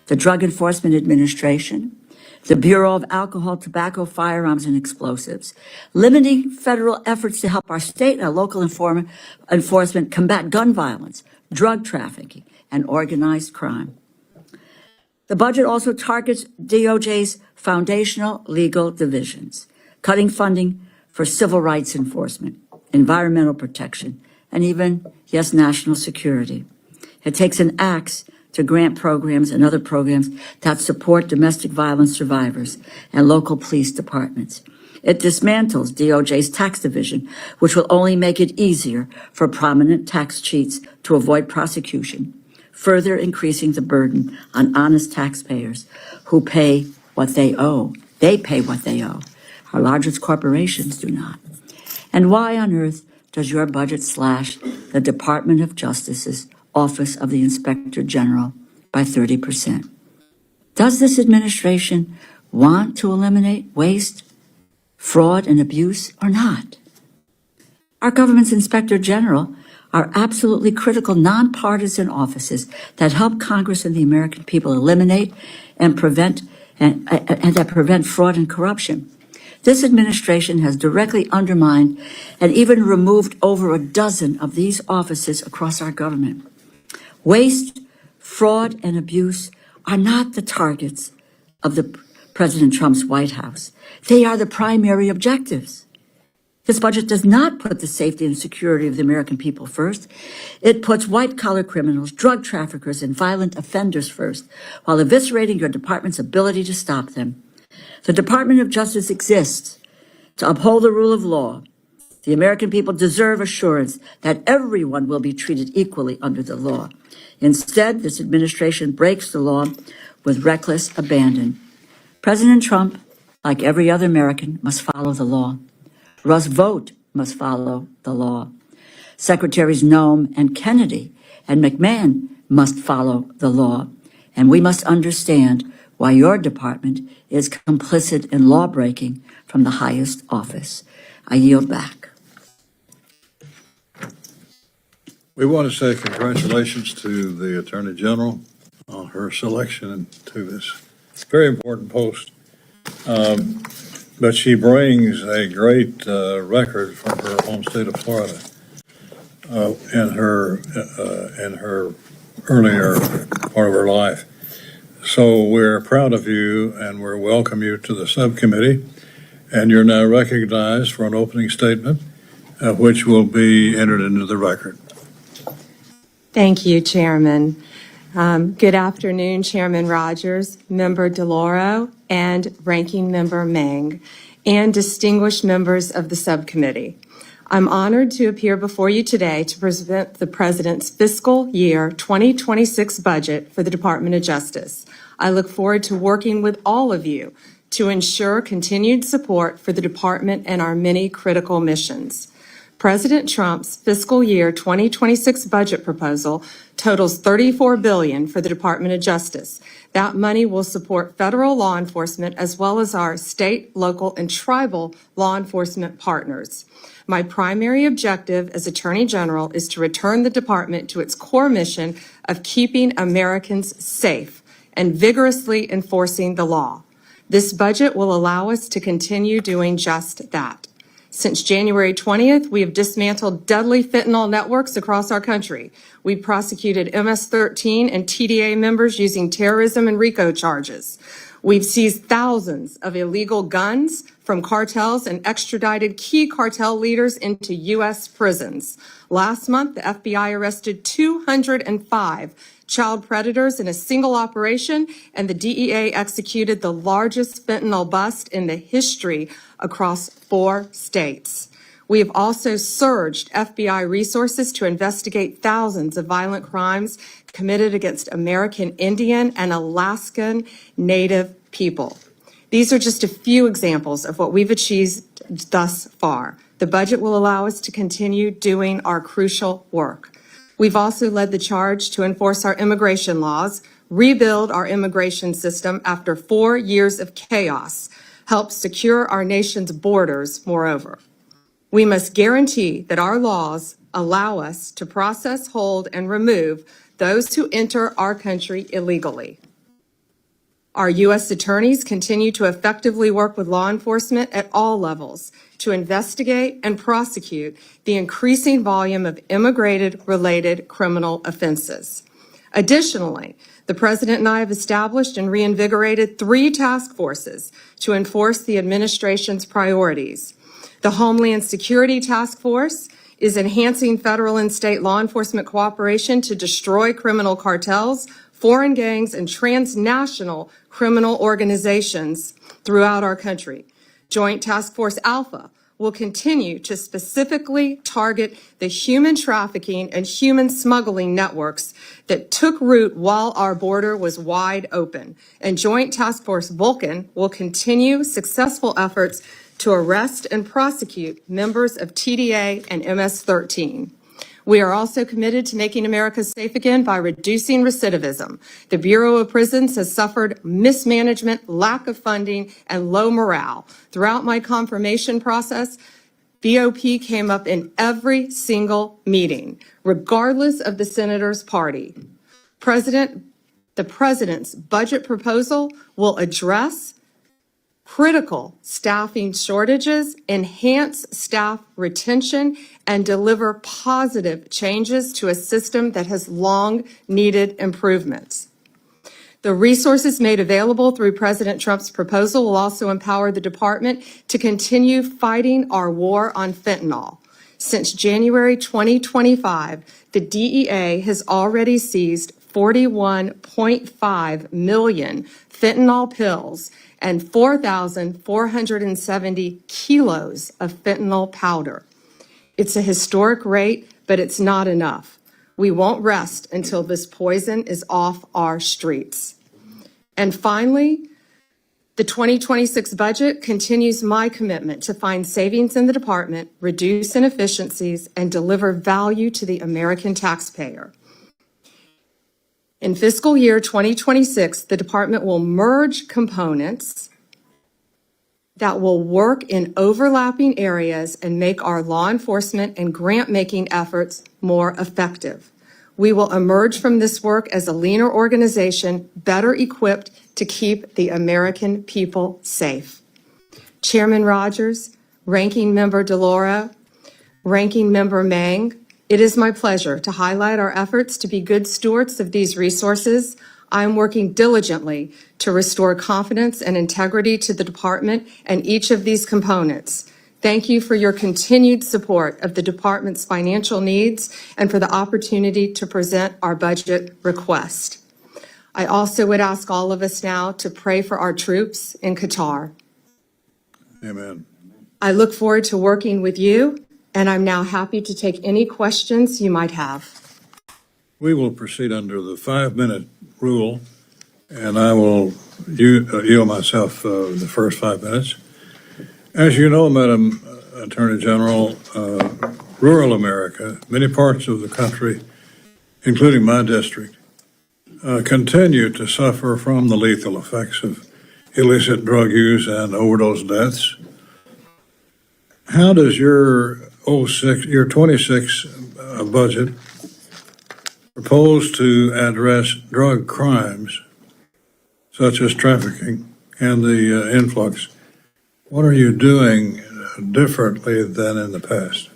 the Drug Enforcement Administration, the Bureau of Alcohol, Tobacco, Firearms, and Explosives, limiting federal efforts to help our state and local enforcement combat gun violence, drug trafficking, and organized crime. The budget also targets DOJ's foundational legal divisions, cutting funding for civil rights enforcement, environmental protection, and even, yes, national security. It takes an axe to grant programs and other programs that support domestic violence survivors and local police departments. It dismantles DOJ's tax division, which will only make it easier for prominent tax cheats to avoid prosecution, further increasing the burden on honest taxpayers who pay what they owe. They pay what they owe. Our largest corporations do not. And why on earth does your budget slash the Department of Justice's Office of the Inspector General by 30%? Does this administration want to eliminate waste, fraud, and abuse or not? Our government's Inspector General are absolutely critical nonpartisan offices that help Congress and the American people eliminate and prevent that prevent fraud and corruption. This administration has directly undermined and even removed over a dozen of these offices across our government. Waste, fraud, and abuse are not the targets of the President Trump's White House. They are the primary objectives. This budget does not put the safety and security of the American people first. It puts white-collar criminals, drug traffickers, and violent offenders first, while eviscerating your department's ability to stop them. The Department of Justice exists to uphold the rule of law. The American people deserve assurance that everyone will be treated equally under the law. Instead, this administration breaks the law with reckless abandon. President Trump, like every other American, must follow the law. Russ Vought must follow the law. Secretaries Noem and Kennedy and McMahon must follow the law. And we must understand why your department is complicit in law-breaking from the highest office. I yield back. We want to say congratulations to the Attorney General on her selection to this very important post. But she brings a great record from her home state of Florida in her earlier part of her life. So we're proud of you and we welcome you to the subcommittee. And you're now recognized for an opening statement, which will be entered into the record. Thank you, Chairman. Good afternoon, Chairman Rogers, Member DeLauro, and Ranking Member Meng, and distinguished members of the subcommittee. I'm honored to appear before you today to present the President's fiscal year 2026 budget for the Department of Justice. I look forward to working with all of you to ensure continued support for the department and our many critical missions. President Trump's fiscal year 2026 budget proposal totals $34 billion for the Department of Justice. That money will support federal law enforcement as well as our state, local, and tribal law enforcement partners. My primary objective as Attorney General is to return the department to its core mission of keeping Americans safe and vigorously enforcing the law. This budget will allow us to continue doing just that. Since January 20th, we have dismantled deadly fentanyl networks across our country. We prosecuted MS-13 and TDA members using terrorism and RICO charges. We've seized thousands of illegal guns from cartels and extradited key cartel leaders into U.S. prisons. Last month, the FBI arrested 205 child predators in a single operation, and the DEA executed the largest fentanyl bust in the history across 4 states. We have also surged FBI resources to investigate thousands of violent crimes committed against American Indian and Alaskan Native people. These are just a few examples of what we've achieved thus far. The budget will allow us to continue doing our crucial work. We've also led the charge to enforce our immigration laws, rebuild our immigration system after 4 years of chaos, help secure our nation's borders, moreover. We must guarantee that our laws allow us to process, hold, and remove those who enter our country illegally. Our U.S. attorneys continue to effectively work with law enforcement at all levels to investigate and prosecute the increasing volume of immigrated-related criminal offenses. Additionally, the President and I have established and reinvigorated 3 task forces to enforce the administration's priorities. The Homeland Security Task Force is enhancing federal and state law enforcement cooperation to destroy criminal cartels, foreign gangs, and transnational criminal organizations throughout our country. Joint Task Force Alpha will continue to specifically target the human trafficking and human smuggling networks that took root while our border was wide open. And Joint Task Force Vulcan will continue successful efforts to arrest and prosecute members of TDA and MS-13. We are also committed to making America safe again by reducing recidivism. The Bureau of Prisons has suffered mismanagement, lack of funding, and low morale. Throughout my confirmation process, BOP came up in every single meeting, regardless of the senator's party. The President's budget proposal will address critical staffing shortages, enhance staff retention, and deliver positive changes to a system that has long needed improvements. The resources made available through President Trump's proposal will also empower the department to continue fighting our war on fentanyl. Since January 2025, the DEA has already seized 41.5 million fentanyl pills and 4,470 kilos of fentanyl powder. It's a historic rate, but it's not enough. We won't rest until this poison is off our streets. And finally, the 2026 budget continues my commitment to find savings in the department, reduce inefficiencies, and deliver value to the American taxpayer. In fiscal year 2026, the department will merge components that will work in overlapping areas and make our law enforcement and grant-making efforts more effective. We will emerge from this work as a leaner organization, better equipped to keep the American people safe. Chairman Rogers, Ranking Member DeLauro, Ranking Member Mang, it is my pleasure to highlight our efforts to be good stewards of these resources. I am working diligently to restore confidence and integrity to the department and each of these components. Thank you for your continued support of the department's financial needs and for the opportunity to present our budget request. I also would ask all of us now to pray for our troops in Qatar. Amen. I look forward to working with you and I'm now happy to take any questions you might have. We will proceed under the 5-minute rule, and I will yield myself the first 5 minutes. As you know, Madam Attorney General, rural America, many parts of the country, including my district, continue to suffer from the lethal effects of illicit drug use and overdose deaths. How does your 26 budget propose to address drug crimes such as trafficking and the influx? What are you doing differently than in the past?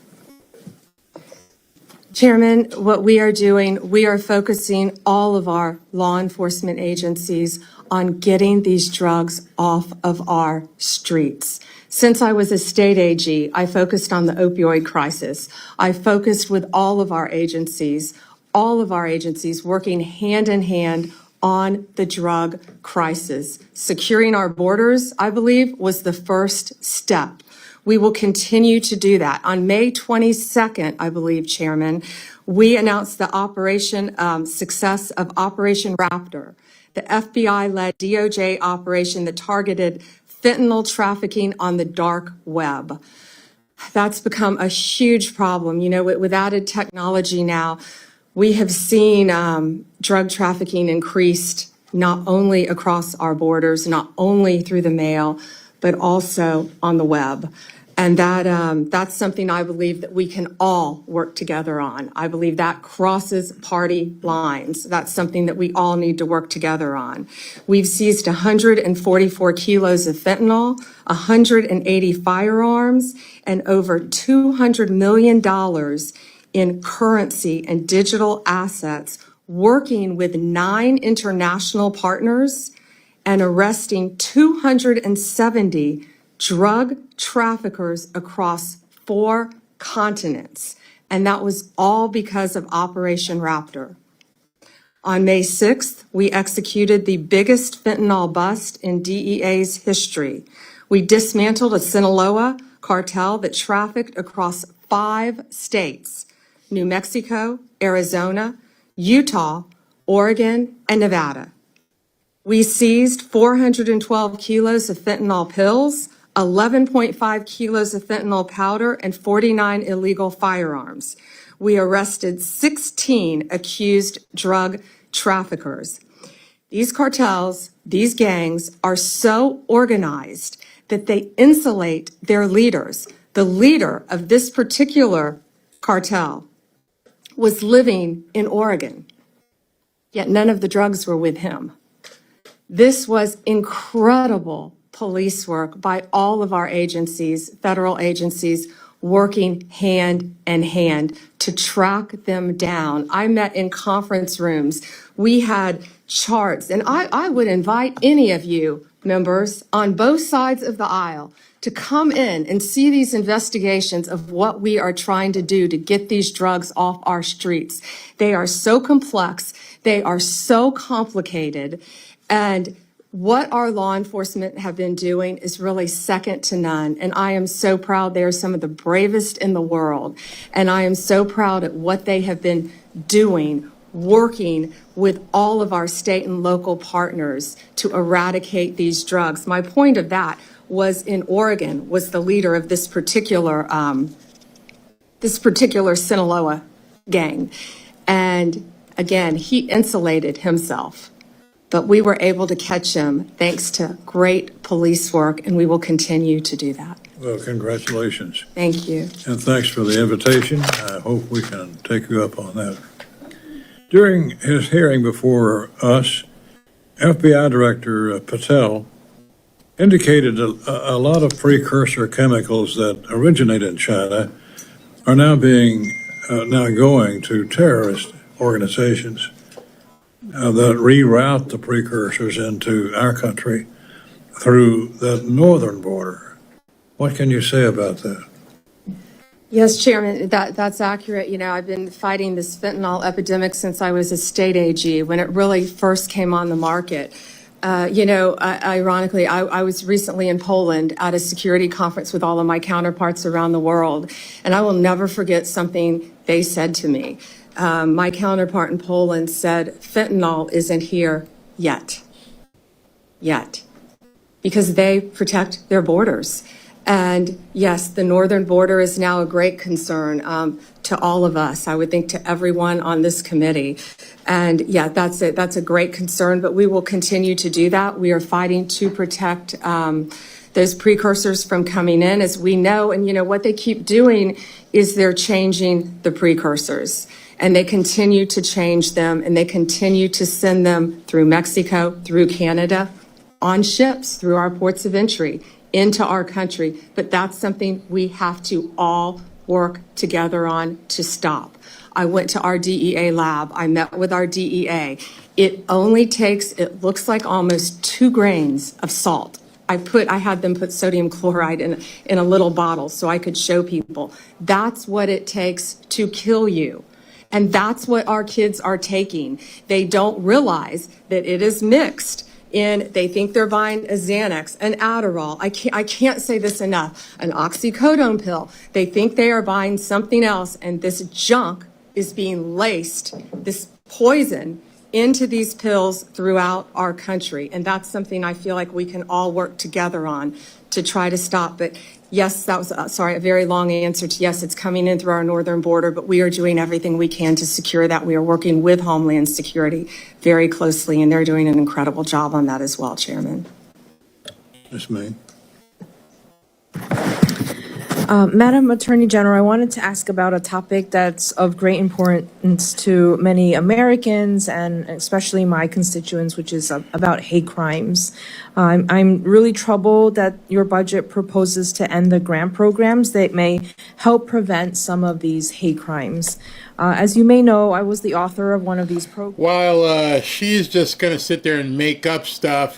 Chairman, what we are doing, we are focusing all of our law enforcement agencies on getting these drugs off of our streets. Since I was a state AG, I focused on the opioid crisis. I focused with all of our agencies working hand in hand on the drug crisis. Securing our borders, I believe, was the first step. We will continue to do that. On May 22nd, I believe, Chairman, we announced the success of Operation Raptor, the FBI-led DOJ operation that targeted fentanyl trafficking on the dark web. That's become a huge problem. You know, with added technology now, we have seen drug trafficking increased not only across our borders, not only through the mail, but also on the web. And that's something I believe that we can all work together on. I believe that crosses party lines. That's something that we all need to work together on. We've seized 144 kilos of fentanyl, 180 firearms, and over $200 million in currency and digital assets, working with 9 international partners and arresting 270 drug traffickers across 4 continents. And that was all because of Operation Raptor. On May 6th, we executed the biggest fentanyl bust in DEA's history. We dismantled a Sinaloa cartel that trafficked across 5 states: New Mexico, Arizona, Utah, Oregon, and Nevada. We seized 412 kilos of fentanyl pills, 11.5 kilos of fentanyl powder, and 49 illegal firearms. We arrested 16 accused drug traffickers. These cartels, these gangs, are so organized that they insulate their leaders. The leader of this particular cartel was living in Oregon, yet none of the drugs were with him. This was incredible police work by all of our agencies, federal agencies, working hand in hand to track them down. I met in conference rooms. We had charts, and I would invite any of you members on both sides of the aisle to come in and see these investigations of what we are trying to do to get these drugs off our streets. They are so complex. They are so complicated. And what our law enforcement have been doing is really second to none. And I am so proud. They are some of the bravest in the world. And I am so proud at what they have been doing, working with all of our state and local partners to eradicate these drugs. My point of that was in Oregon, was the leader of this particular Sinaloa gang. And again, he insulated himself. But we were able to catch him thanks to great police work, and we will continue to do that. Well, congratulations. Thank you. And thanks for the invitation. I hope we can take you up on that. During his hearing before us, FBI Director Patel indicated a lot of precursor chemicals that originate in China are now going to terrorist organizations that reroute the precursors into our country through the northern border. What can you say about that? Yes, Chairman, that's accurate. You know, I've been fighting this fentanyl epidemic since I was a state AG when it really first came on the market. Ironically, I was recently in Poland at a security conference with all of my counterparts around the world, and I will never forget something they said to me. My counterpart in Poland said, fentanyl isn't here yet, because they protect their borders. And yes, the northern border is now a great concern to all of us. I would think to everyone on this committee. And yeah, that's a great concern, but we will continue to do that. We are fighting to protect those precursors from coming in, as we know. And what they keep doing is they're changing the precursors. And they continue to change them, and they continue to send them through Mexico, through Canada, on ships, through our ports of entry, into our country. But that's something we have to all work together on to stop. I went to our DEA lab. I met with our DEA. It only takes, it looks like almost 2 grains of salt. I had them put sodium chloride in a little bottle so I could show people. That's what it takes to kill you. And that's what our kids are taking. They don't realize that it is mixed in, they think they're buying a Xanax, an Adderall. I can't say this enough, an oxycodone pill. They think they are buying something else, and this junk is being laced, this poison, into these pills throughout our country. And that's something I feel like we can all work together on to try to stop. But yes, that was, a very long answer to yes, it's coming in through our northern border, but we are doing everything we can to secure that. We are working with Homeland Security very closely, and they're doing an incredible job on that as well, Chairman. Ms. May. Madam Attorney General, I wanted to ask about a topic that's of great importance to many Americans and especially my constituents, which is about hate crimes. I'm really troubled that your budget proposes to end the grant programs that may help prevent some of these hate crimes. As you may know, I was the author of one of these programs. While she's just going to sit there and make up stuff,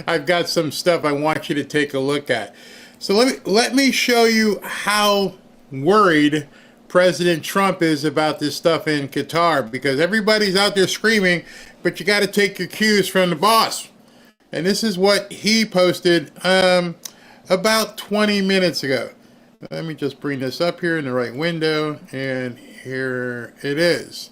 I've got some stuff I want you to take a look at. So let me show you how worried President Trump is about this stuff in Qatar, because everybody's out there screaming, but you got to take your cues from the boss. And this is what he posted about 20 minutes ago. Let me just bring this up here in the right window, and here it is.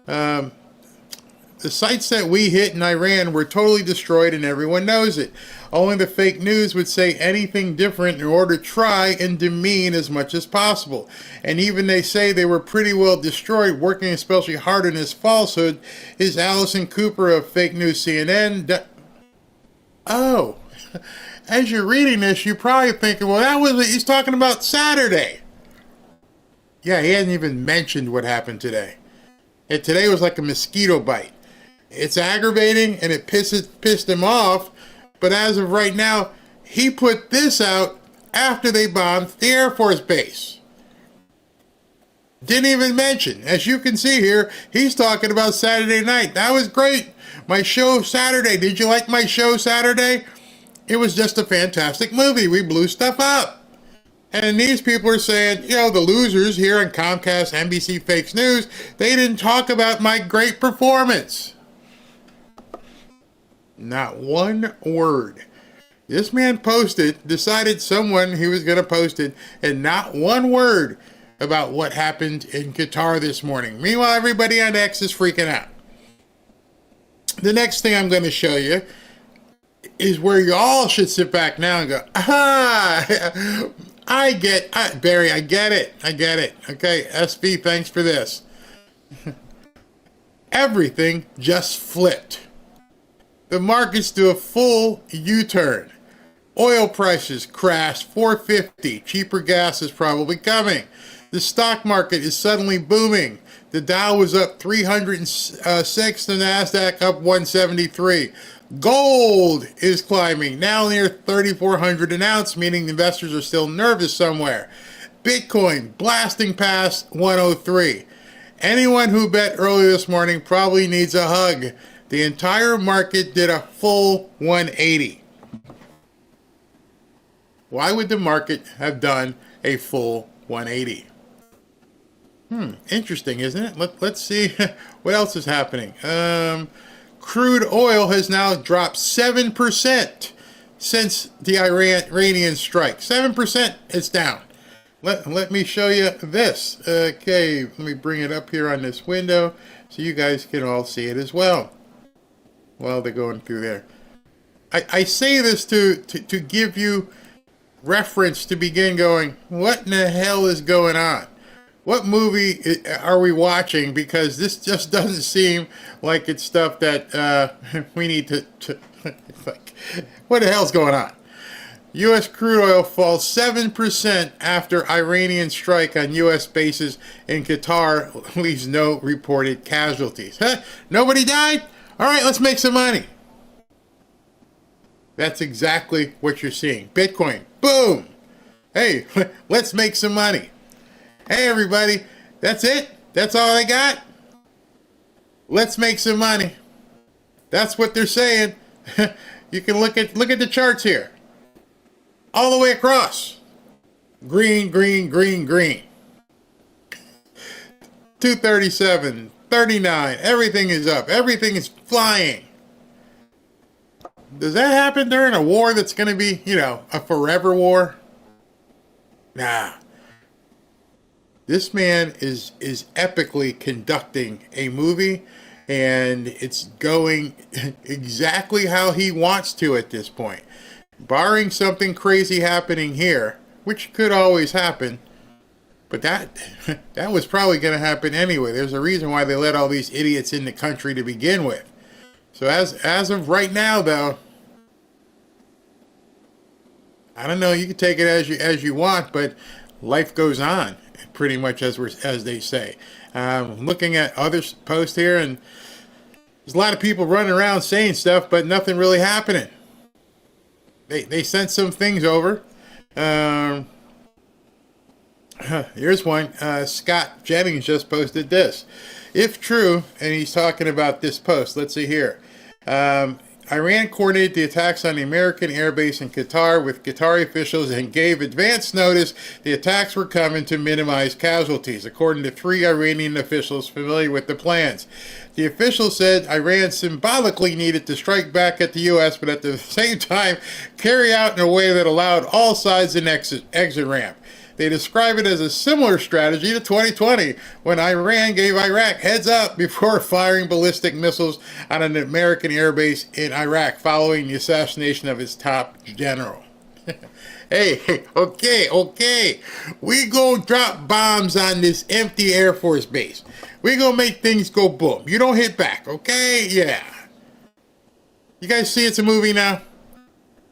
The sites that we hit in Iran were totally destroyed, and everyone knows it. Only the fake news would say anything different in order to try and demean as much as possible. And even they say they were pretty well destroyed. Working especially hard on this falsehood is Allison Cooper of Fake News CNN. Oh, as you're reading this, you're probably thinking, well, he's talking about Saturday. Yeah, he hasn't even mentioned what happened today. And today was like a mosquito bite. It's aggravating and it pissed him off. But as of right now, he put this out after they bombed the Air Force Base. Didn't even mention. As you can see here, he's talking about Saturday night. That was great. My show Saturday. Did you like my show Saturday? It was just a fantastic movie. We blew stuff up. And these people are saying, the losers here on Comcast, NBC Fakes News, they didn't talk about my great performance. Not one word. This man decided someone he was going to post it, and not one word about what happened in Qatar this morning. Meanwhile, everybody on X is freaking out. The next thing I'm going to show you is where you all should sit back now and go, Barry, I get it. Okay, SV, thanks for this. Everything just flipped. The markets do a full U-turn. Oil prices crashed $4.50. Cheaper gas is probably coming. The stock market is suddenly booming. The Dow was up 306, the NASDAQ up 173. Gold is climbing, now near 3,400 an ounce, meaning investors are still nervous somewhere. Bitcoin blasting past 103. Anyone who bet early this morning probably needs a hug. The entire market did a full 180. Why would the market have done a full 180? Interesting, isn't it? Let's see what else is happening. crude oil has now dropped 7% since the Iranian strike. 7% it's down. Let me show you this. Okay, let me bring it up here on this window so you guys can all see it as well while they're going through there. I say this to give you reference to begin going, what in the hell is going on? What movie are we watching? Because this just doesn't seem like it's stuff that we need to like, what the hell's going on? U.S. crude oil falls 7% after Iranian strike on U.S. bases in Qatar leaves no reported casualties. Huh? Nobody died? All right, let's make some money. That's exactly what you're seeing. Bitcoin, boom. Hey, let's make some money. Hey, everybody, that's it? That's all I got? Let's make some money. That's what they're saying. You can look at the charts here. All the way across. Green, green, green, green. 237, 39, everything is up. Everything is flying. Does that happen during a war that's going to be, a forever war? Nah. This man is epically conducting a movie, and it's going exactly how he wants to at this point. Barring something crazy happening here, which could always happen, but that was probably going to happen anyway. There's a reason why they let all these idiots in the country to begin with. So as of right now, though, I don't know. You can take it as you want, but life goes on, pretty much as they say. Looking at other posts here, and there's a lot of people running around saying stuff, but nothing really happening. They sent some things over. Here's one. Scott Jennings just posted this. If true, and he's talking about this post. Let's see here. Iran coordinated the attacks on the American airbase in Qatar with Qatari officials and gave advance notice the attacks were coming to minimize casualties, according to 3 Iranian officials familiar with the plans. The officials said Iran symbolically needed to strike back at the U.S., but at the same time carry out in a way that allowed all sides an exit ramp. They describe it as a similar strategy to 2020, when Iran gave Iraq heads up before firing ballistic missiles on an American airbase in Iraq following the assassination of its top general. Hey, okay. We gonna drop bombs on this empty Air Force base. We gonna make things go boom. You don't hit back, okay? Yeah. You guys see it's a movie now?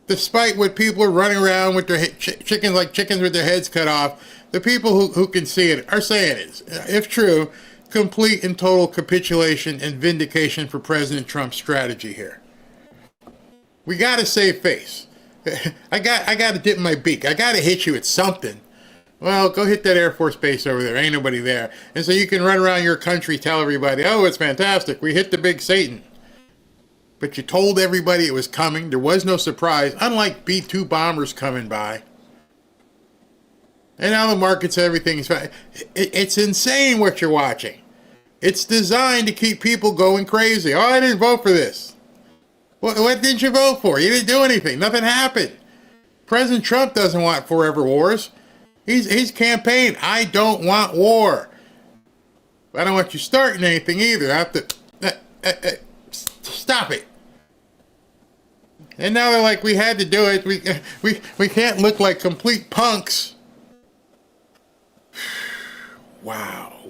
Despite what people are running around with their chickens with their heads cut off, the people who can see it are saying it. If true, complete and total capitulation and vindication for President Trump's strategy here. We got to save face. I got to dip my beak. I got to hit you at something. Well, go hit that Air Force base over there. Ain't nobody there. And so you can run around your country, tell everybody, oh, it's fantastic. We hit the big Satan. But you told everybody it was coming. There was no surprise, unlike B-2 bombers coming by. And now the market's everything's fine. It's insane what you're watching. It's designed to keep people going crazy. Oh, I didn't vote for this. What did you vote for? You didn't do anything. Nothing happened. President Trump doesn't want forever wars. He's campaigned, I don't want war. I don't want you starting anything either. I have to... Stop it. And now they're like, we had to do it. We can't look like complete punks. Wow.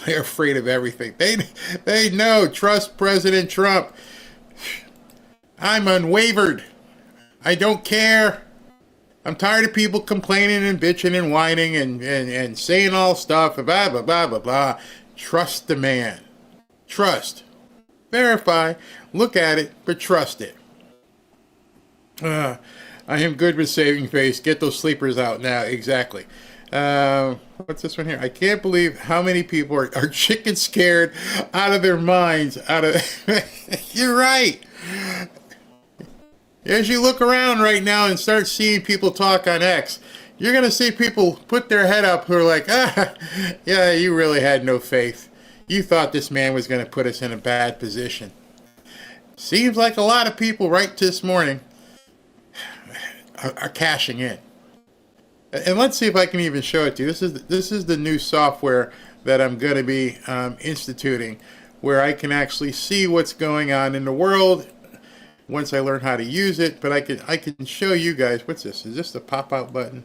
They're afraid of everything. They know. Trust President Trump. I'm unwavered. I don't care. I'm tired of people complaining and bitching and whining and saying all stuff. Blah, blah, blah, blah, blah. Trust the man. Trust. Verify, look at it, but trust it. I am good with saving face. Get those sleepers out now. Exactly. What's this one here? I can't believe how many people are chicken scared out of their minds. You're right. As you look around right now and start seeing people talk on X, you're going to see people put their head up who are like, yeah, you really had no faith. You thought this man was going to put us in a bad position. Seems like a lot of people right this morning are cashing in. And let's see if I can even show it to you. This is the new software that I'm going to be instituting, where I can actually see what's going on in the world once I learn how to use it. But I can show you guys. What's this? Is this the pop-out button?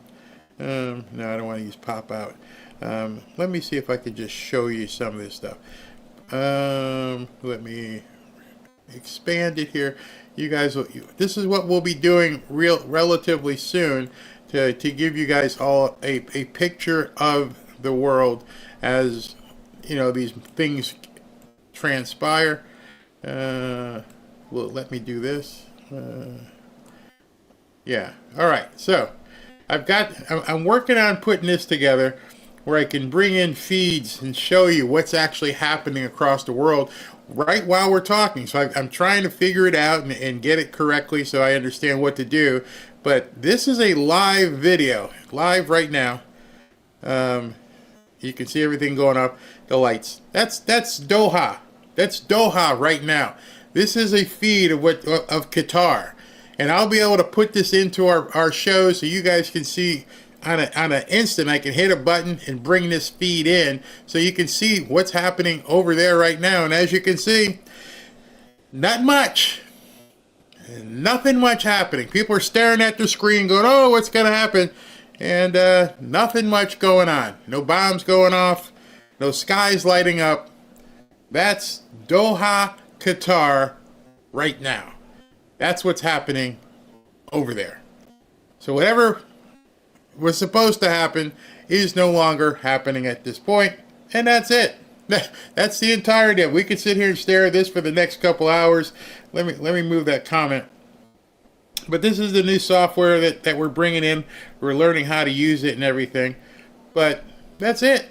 No, I don't want to use pop-out. Let me see if I could just show you some of this stuff. Let me expand it here. You guys, this is what we'll be doing relatively soon to give you guys all a picture of the world as, you know, these things transpire. Well, let me do this. Yeah. All right. So I'm working on putting this together where I can bring in feeds and show you what's actually happening across the world right while we're talking. So I'm trying to figure it out and get it correctly so I understand what to do. But this is a live video, live right now. You can see everything going up, the lights. That's Doha. That's Doha right now. This is a feed of Qatar. And I'll be able to put this into our show so you guys can see on an instant. I can hit a button and bring this feed in so you can see what's happening over there right now. And as you can see, not much. Nothing much happening. People are staring at the screen going, oh, what's going to happen? And nothing much going on. No bombs going off. No skies lighting up. That's Doha, Qatar right now. That's what's happening over there. So whatever was supposed to happen is no longer happening at this point. And that's it. That's the entire deal. We could sit here and stare at this for the next couple hours. Let me move that comment. But this is the new software that we're bringing in. We're learning how to use it and everything. But that's it.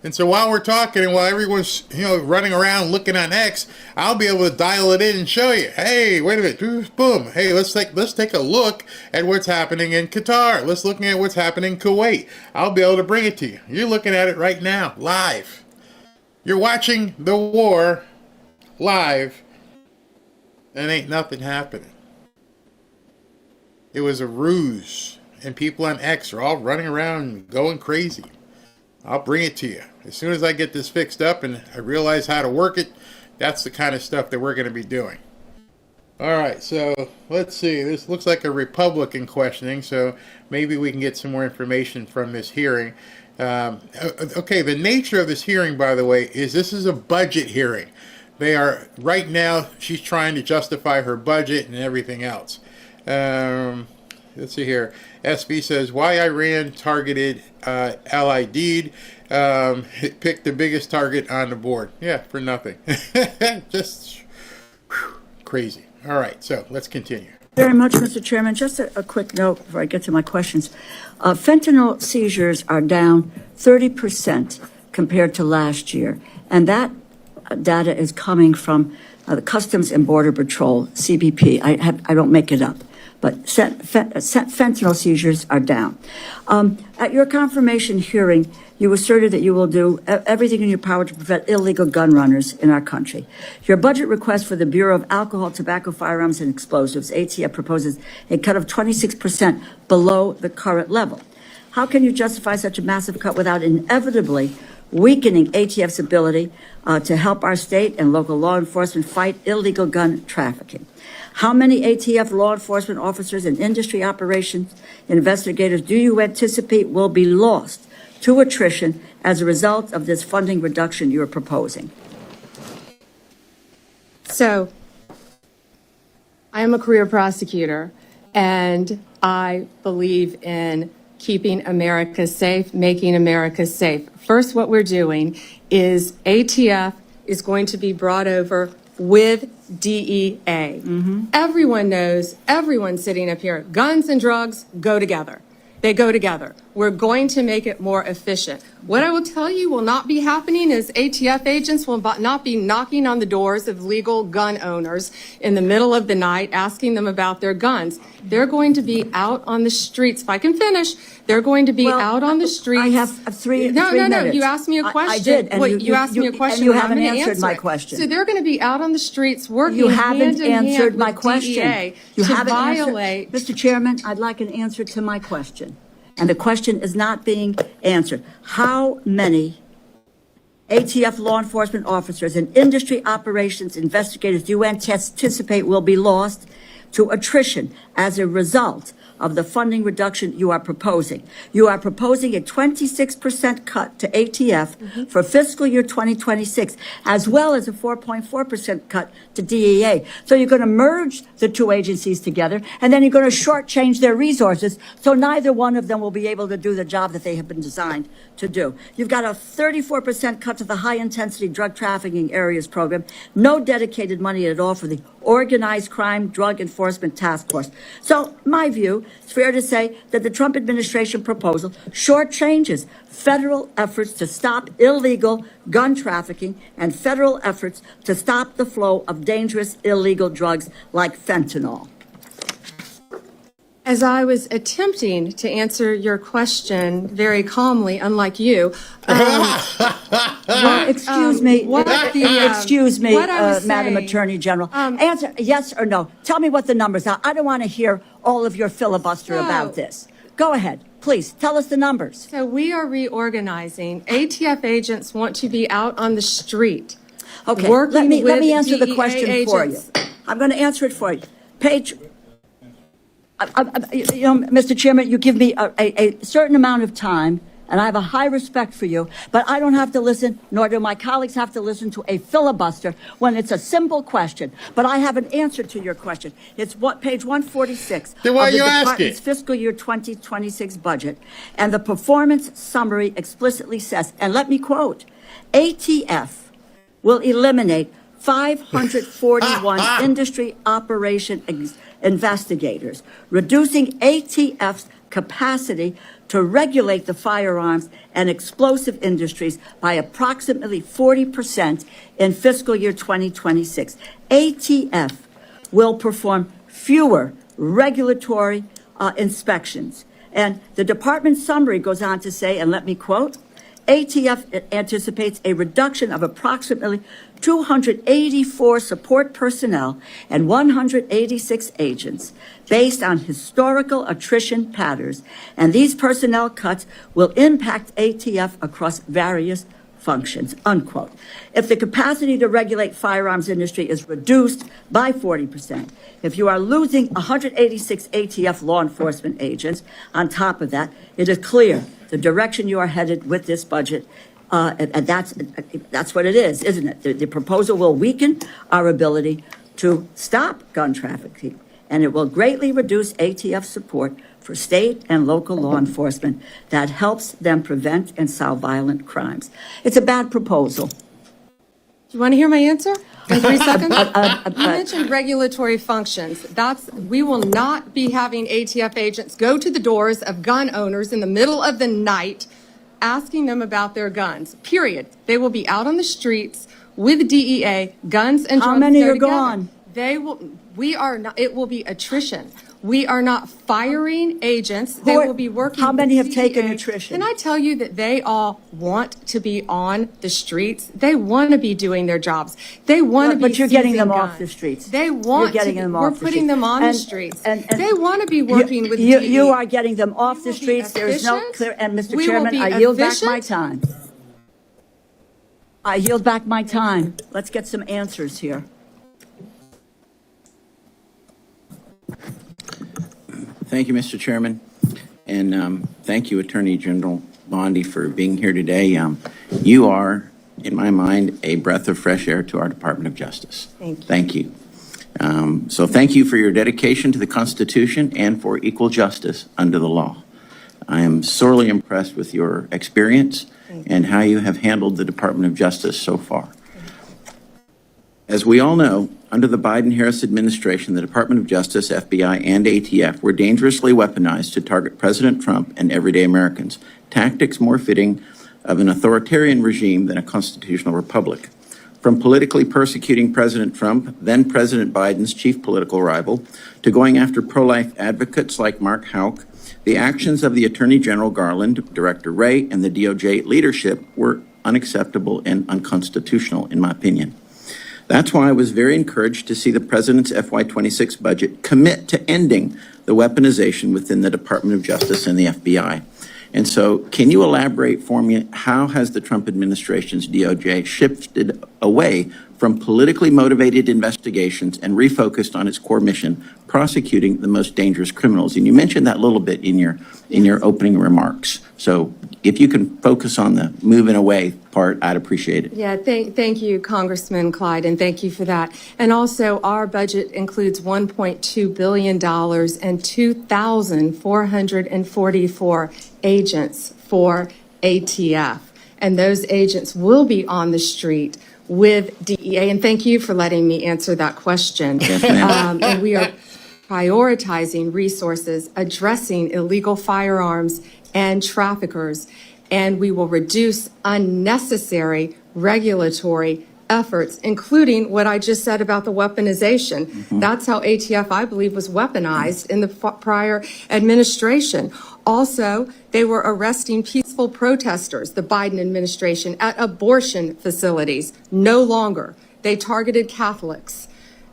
And so while we're talking and while everyone's, you know, running around looking on X, I'll be able to dial it in and show you. Hey, wait a minute. Boom. Hey, let's take a look at what's happening in Qatar. Let's look at what's happening in Kuwait. I'll be able to bring it to you. You're looking at it right now, live. You're watching the war live, and ain't nothing happening. It was a ruse, and people on X are all running around and going crazy. I'll bring it to you. As soon as I get this fixed up and I realize how to work it, that's the kind of stuff that we're going to be doing. All right, so let's see. This looks like a Republican questioning, so maybe we can get some more information from this hearing. Okay, the nature of this hearing, by the way, is this is a budget hearing. They are, right now, she's trying to justify her budget and everything else. Let's see here. SB says, why Iran targeted Al-Aidid, picked the biggest target on the board. Yeah, for nothing. Just crazy. All right, so let's continue. Very much, Mr. Chairman. Just a quick note before I get to my questions. Fentanyl seizures are down 30% compared to last year, and that data is coming from the Customs and Border Patrol, CBP. I don't make it up. But fentanyl seizures are down. At your confirmation hearing, you asserted that you will do everything in your power to prevent illegal gun runners in our country. Your budget request for the Bureau of Alcohol, Tobacco, Firearms, and Explosives, ATF, proposes a cut of 26% below the current level. How can you justify such a massive cut without inevitably weakening ATF's ability to help our state and local law enforcement fight illegal gun trafficking? How many ATF law enforcement officers and industry operations investigators do you anticipate will be lost to attrition as a result of this funding reduction you're proposing? So, I am a career prosecutor, and I believe in keeping America safe, making America safe. First, what we're doing is ATF is going to be brought over with DEA. Everyone knows, everyone sitting up here, guns and drugs go together. They go together. We're going to make it more efficient. What I will tell you will not be happening is ATF agents will not be knocking on the doors of legal gun owners in the middle of the night asking them about their guns. They're going to be out on the streets. If I can finish, they're going to be out on the streets. I have three minutes. You asked me a question. I did, and you asked me a question. And you and haven't I'm gonna answered answer my it. question. So they're going to be out on the streets working You haven't hand in answered hand my with question. DEA You to haven't violate. answered. Mr. Chairman, I'd like an answer to my question. And the question is not being answered. How many ATF law enforcement officers and industry operations investigators do you anticipate will be lost to attrition as a result of the funding reduction you are proposing? You are proposing a 26% cut to ATF for fiscal year 2026, as well as a 4.4% cut to DEA. So you're going to merge the two agencies together, and then you're going to shortchange their resources, so neither one of them will be able to do the job that they have been designed to do. You've got a 34% cut to the high-intensity drug trafficking areas program, no dedicated money at all for the Organized Crime Drug Enforcement Task Force. So, my view, it's fair to say that the Trump administration proposal shortchanges federal efforts to stop illegal gun trafficking and federal efforts to stop the flow of dangerous illegal drugs like fentanyl. As I was attempting to answer your question very calmly, unlike you, excuse me, Madam saying, Attorney General. Answer yes or no. Tell me what the numbers are. I don't want to hear all of your filibuster about this. Go ahead, please. Tell us the numbers. So we are reorganizing. ATF agents want to be out on the street. Okay, working let me answer the DEA question agents. for you. I'm going to answer it for you. Page. Mr. Chairman, you give me a certain amount of time, and I have a high respect for you, but I don't have to listen, nor do my colleagues have to listen to a filibuster when it's a simple question. But I have an answer to your question. It's page 146 Then why of the you ask Department's it? fiscal year 2026 budget, and the performance summary explicitly says, and let me quote, ATF will eliminate 541 industry operation investigators, reducing ATF's capacity to regulate the firearms and explosive industries by approximately 40% in fiscal year 2026. ATF will perform fewer regulatory inspections. And the department summary goes on to say, and let me quote, ATF anticipates a reduction of approximately 284 support personnel and 186 agents based on historical attrition patterns, and these personnel cuts will impact ATF across various functions, unquote. If the capacity to regulate firearms industry is reduced by 40%, if you are losing 186 ATF law enforcement agents on top of that, it is clear the direction you are headed with this budget, and that's what it is, isn't it? The proposal will weaken our ability to stop gun trafficking, and it will greatly reduce ATF support for state and local law enforcement that helps them prevent and solve violent crimes. It's a bad proposal. Do you want to hear my answer in 3 seconds? You mentioned regulatory functions. We will not be having ATF agents go to the doors of gun owners in the middle of the night asking them about their guns, period. They will be out on the streets with DEA, guns and drugs. How many are together. gone? It will be attrition. We are not firing agents. They will be working. How many with have taken DEA. attrition? Can I tell you that they all want to be on the streets? They want to be doing their jobs. They want to be. But you're getting them guns. off the streets. They want. You're getting them off We're the putting streets. them on the streets. And they want to be working with you, DEA. you are getting them off the streets. There is no efficient. clear. And Mr. We will Chairman, be I yield back efficient. my time. I yield back my time. Let's get some answers here. Thank you, Mr. Chairman, and thank you, Attorney General Bondi, for being here today. You are, in my mind, a breath of fresh air to our Department of Justice. Thank you. So thank you for your dedication to the Constitution and for equal justice under the law. I am sorely impressed with your experience and how you have handled the Department of Justice so far. As we all know, under the Biden-Harris administration, the Department of Justice, FBI, and ATF were dangerously weaponized to target President Trump and everyday Americans, tactics more fitting of an authoritarian regime than a constitutional republic. From politically persecuting President Trump, then President Biden's chief political rival, to going after pro-life advocates like Mark Houck, the actions of the Attorney General Garland, Director Wray, and the DOJ leadership were unacceptable and unconstitutional, in my opinion. That's why I was very encouraged to see the President's FY26 budget commit to ending the weaponization within the Department of Justice and the FBI. And so, can you elaborate for me, how has the Trump administration's DOJ shifted away from politically motivated investigations and refocused on its core mission, prosecuting the most dangerous criminals? And you mentioned that a little bit in your opening remarks. So if you can focus on the moving away part, I'd appreciate it. Yeah, thank you, Congressman Clyde, and thank you for that. And also, our budget includes $1.2 billion and 2,444 agents for ATF. And those agents will be on the street with DEA. And thank you for letting me answer that question. Yes, ma'am. And we are prioritizing resources addressing illegal firearms and traffickers, and we will reduce unnecessary regulatory efforts, including what I just said about the weaponization. That's how ATF, I believe, was weaponized in the prior administration. Also, they were arresting peaceful protesters, the Biden administration, at abortion facilities. No longer. They targeted Catholics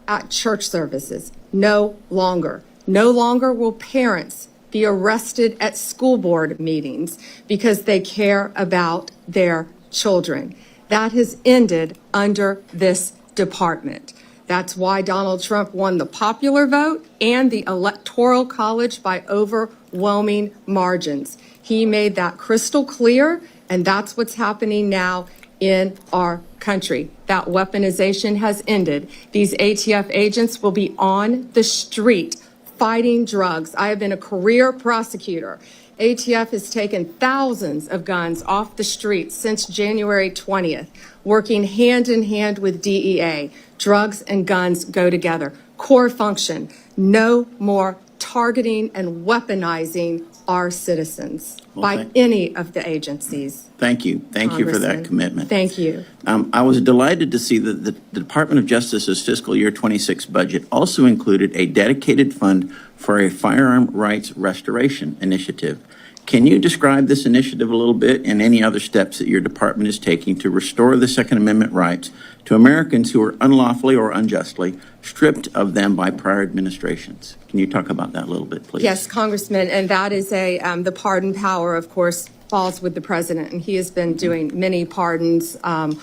at church services. No longer. No longer will parents be arrested at school board meetings because they care about their children. That has ended under this department. That's why Donald Trump won the popular vote and the Electoral College by overwhelming margins. He made that crystal clear, and that's what's happening now in our country. That weaponization has ended. These ATF agents will be on the street fighting drugs. I have been a career prosecutor. ATF has taken thousands of guns off the streets since January 20th, working hand in hand with DEA. Drugs and guns go together. Core function, no more targeting and weaponizing our citizens by any of the agencies. Thank you. Thank you for that Congressman. commitment. Thank you. I was delighted to see that the Department of Justice's fiscal year 26 budget also included a dedicated fund for a firearm rights restoration initiative. Can you describe this initiative a little bit and any other steps that your department is taking to restore the Second Amendment rights to Americans who are unlawfully or unjustly stripped of them by prior administrations? Can you talk about that a little bit, please? Yes, Congressman, and that is the pardon power, of course, falls with the president, and he has been doing many pardons on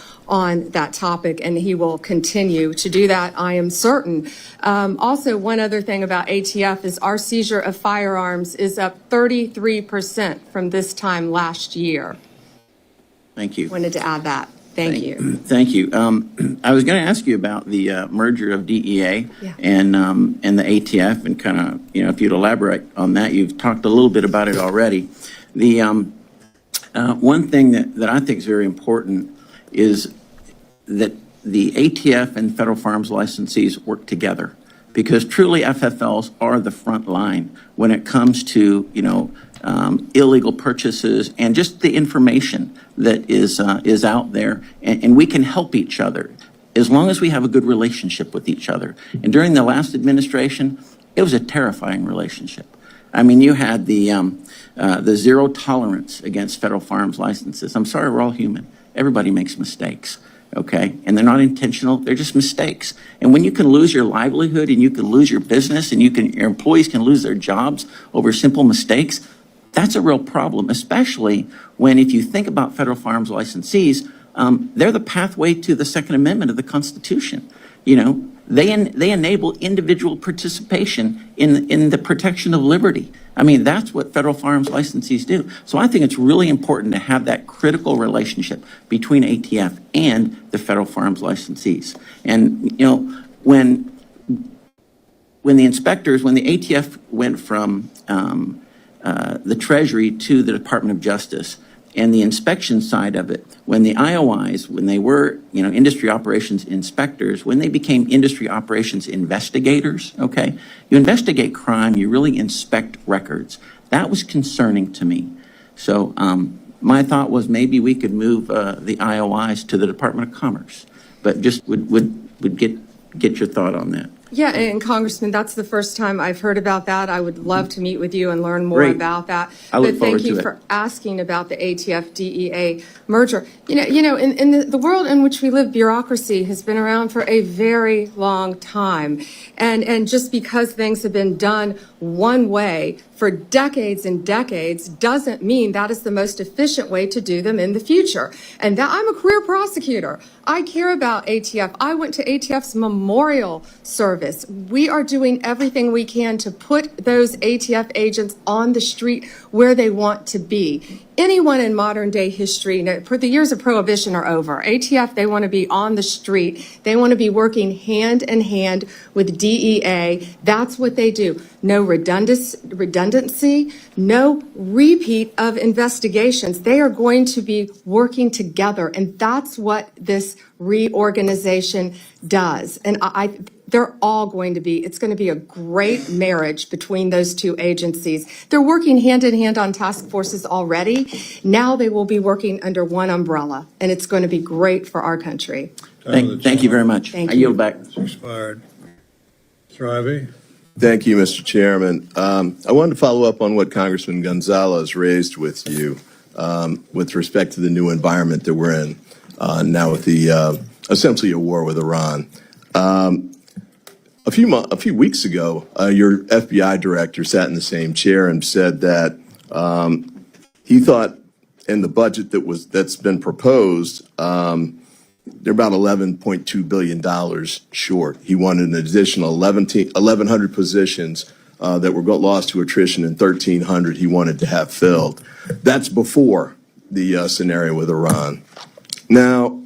that topic, and he will continue to do that, I am certain. Also, one other thing about ATF is our seizure of firearms is up 33% from this time last year. Thank you. Wanted to add that. Thank you. Thank you. I was going to ask you about the merger of DEA and the ATF, and kind of, if you'd elaborate on that. You've talked a little bit about it already. The one thing that I think is very important is that the ATF and federal firearms licensees work together, because truly FFLs are the front line when it comes to, illegal purchases and just the information that is out there, and we can help each other as long as we have a good relationship with each other. And during the last administration, it was a terrifying relationship. I mean, you had the zero tolerance against federal firearms licenses. I'm sorry, we're all human. Everybody makes mistakes, okay? And they're not intentional, they're just mistakes. And when you can lose your livelihood and you can lose your business and your employees can lose their jobs over simple mistakes, that's a real problem, especially when, if you think about federal firearms licensees, they're the pathway to the Second Amendment of the Constitution. They enable individual participation in the protection of liberty. I mean, that's what federal firearms licensees do. So I think it's really important to have that critical relationship between ATF and the federal firearms licensees. And, when the ATF went from the Treasury to the Department of Justice, And the inspection side of it, when the IOIs, when they were, industry operations inspectors, when they became industry operations investigators, okay, you investigate crime, you really inspect records. That was concerning to me. So my thought was maybe we could move the IOIs to the Department of Commerce, but just would get your thought on that. Yeah, and Congressman, that's the first time I've heard about that. I would love to meet with you and learn more Great. about that. I look But forward thank you to it. for asking about the ATF-DEA merger. In the world in which we live, bureaucracy has been around for a very long time. And just because things have been done one way for decades and decades doesn't mean that is the most efficient way to do them in the future. And that I'm a career prosecutor. I care about ATF. I went to ATF's memorial service. We are doing everything we can to put those ATF agents on the street where they want to be. Anyone in modern day history, for the years of prohibition are over. ATF, they want to be on the street. They want to be working hand in hand with DEA. That's what they do. No redundancy, no repeat of investigations. They are going to be working together, and that's what this reorganization does. And they're all going to be, it's going to be a great marriage between those two agencies. They're working hand in hand on task forces already. Now they will be working under one umbrella, and it's going to be great for our country. Thank you very much. Thank I you. yield back. It's expired. Mr. Ivey? Thank you, Mr. Chairman. I wanted to follow up on what Congressman Gonzalez raised with you with respect to the new environment that we're in now with the essentially a war with Iran. A few weeks ago, your FBI director sat in the same chair and said that he thought in the budget that's been proposed, they're about $11.2 billion short. He wanted an additional 1,100 positions that were lost to attrition and 1,300 he wanted to have filled. That's before the scenario with Iran. Now,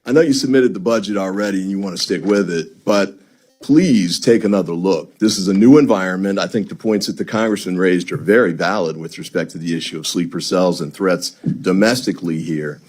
I know you submitted the budget already and you want to stick with it, but please take another look. This is a new environment. I think the points that the congressman raised are very valid with respect to the issue of sleeper cells and threats domestically here.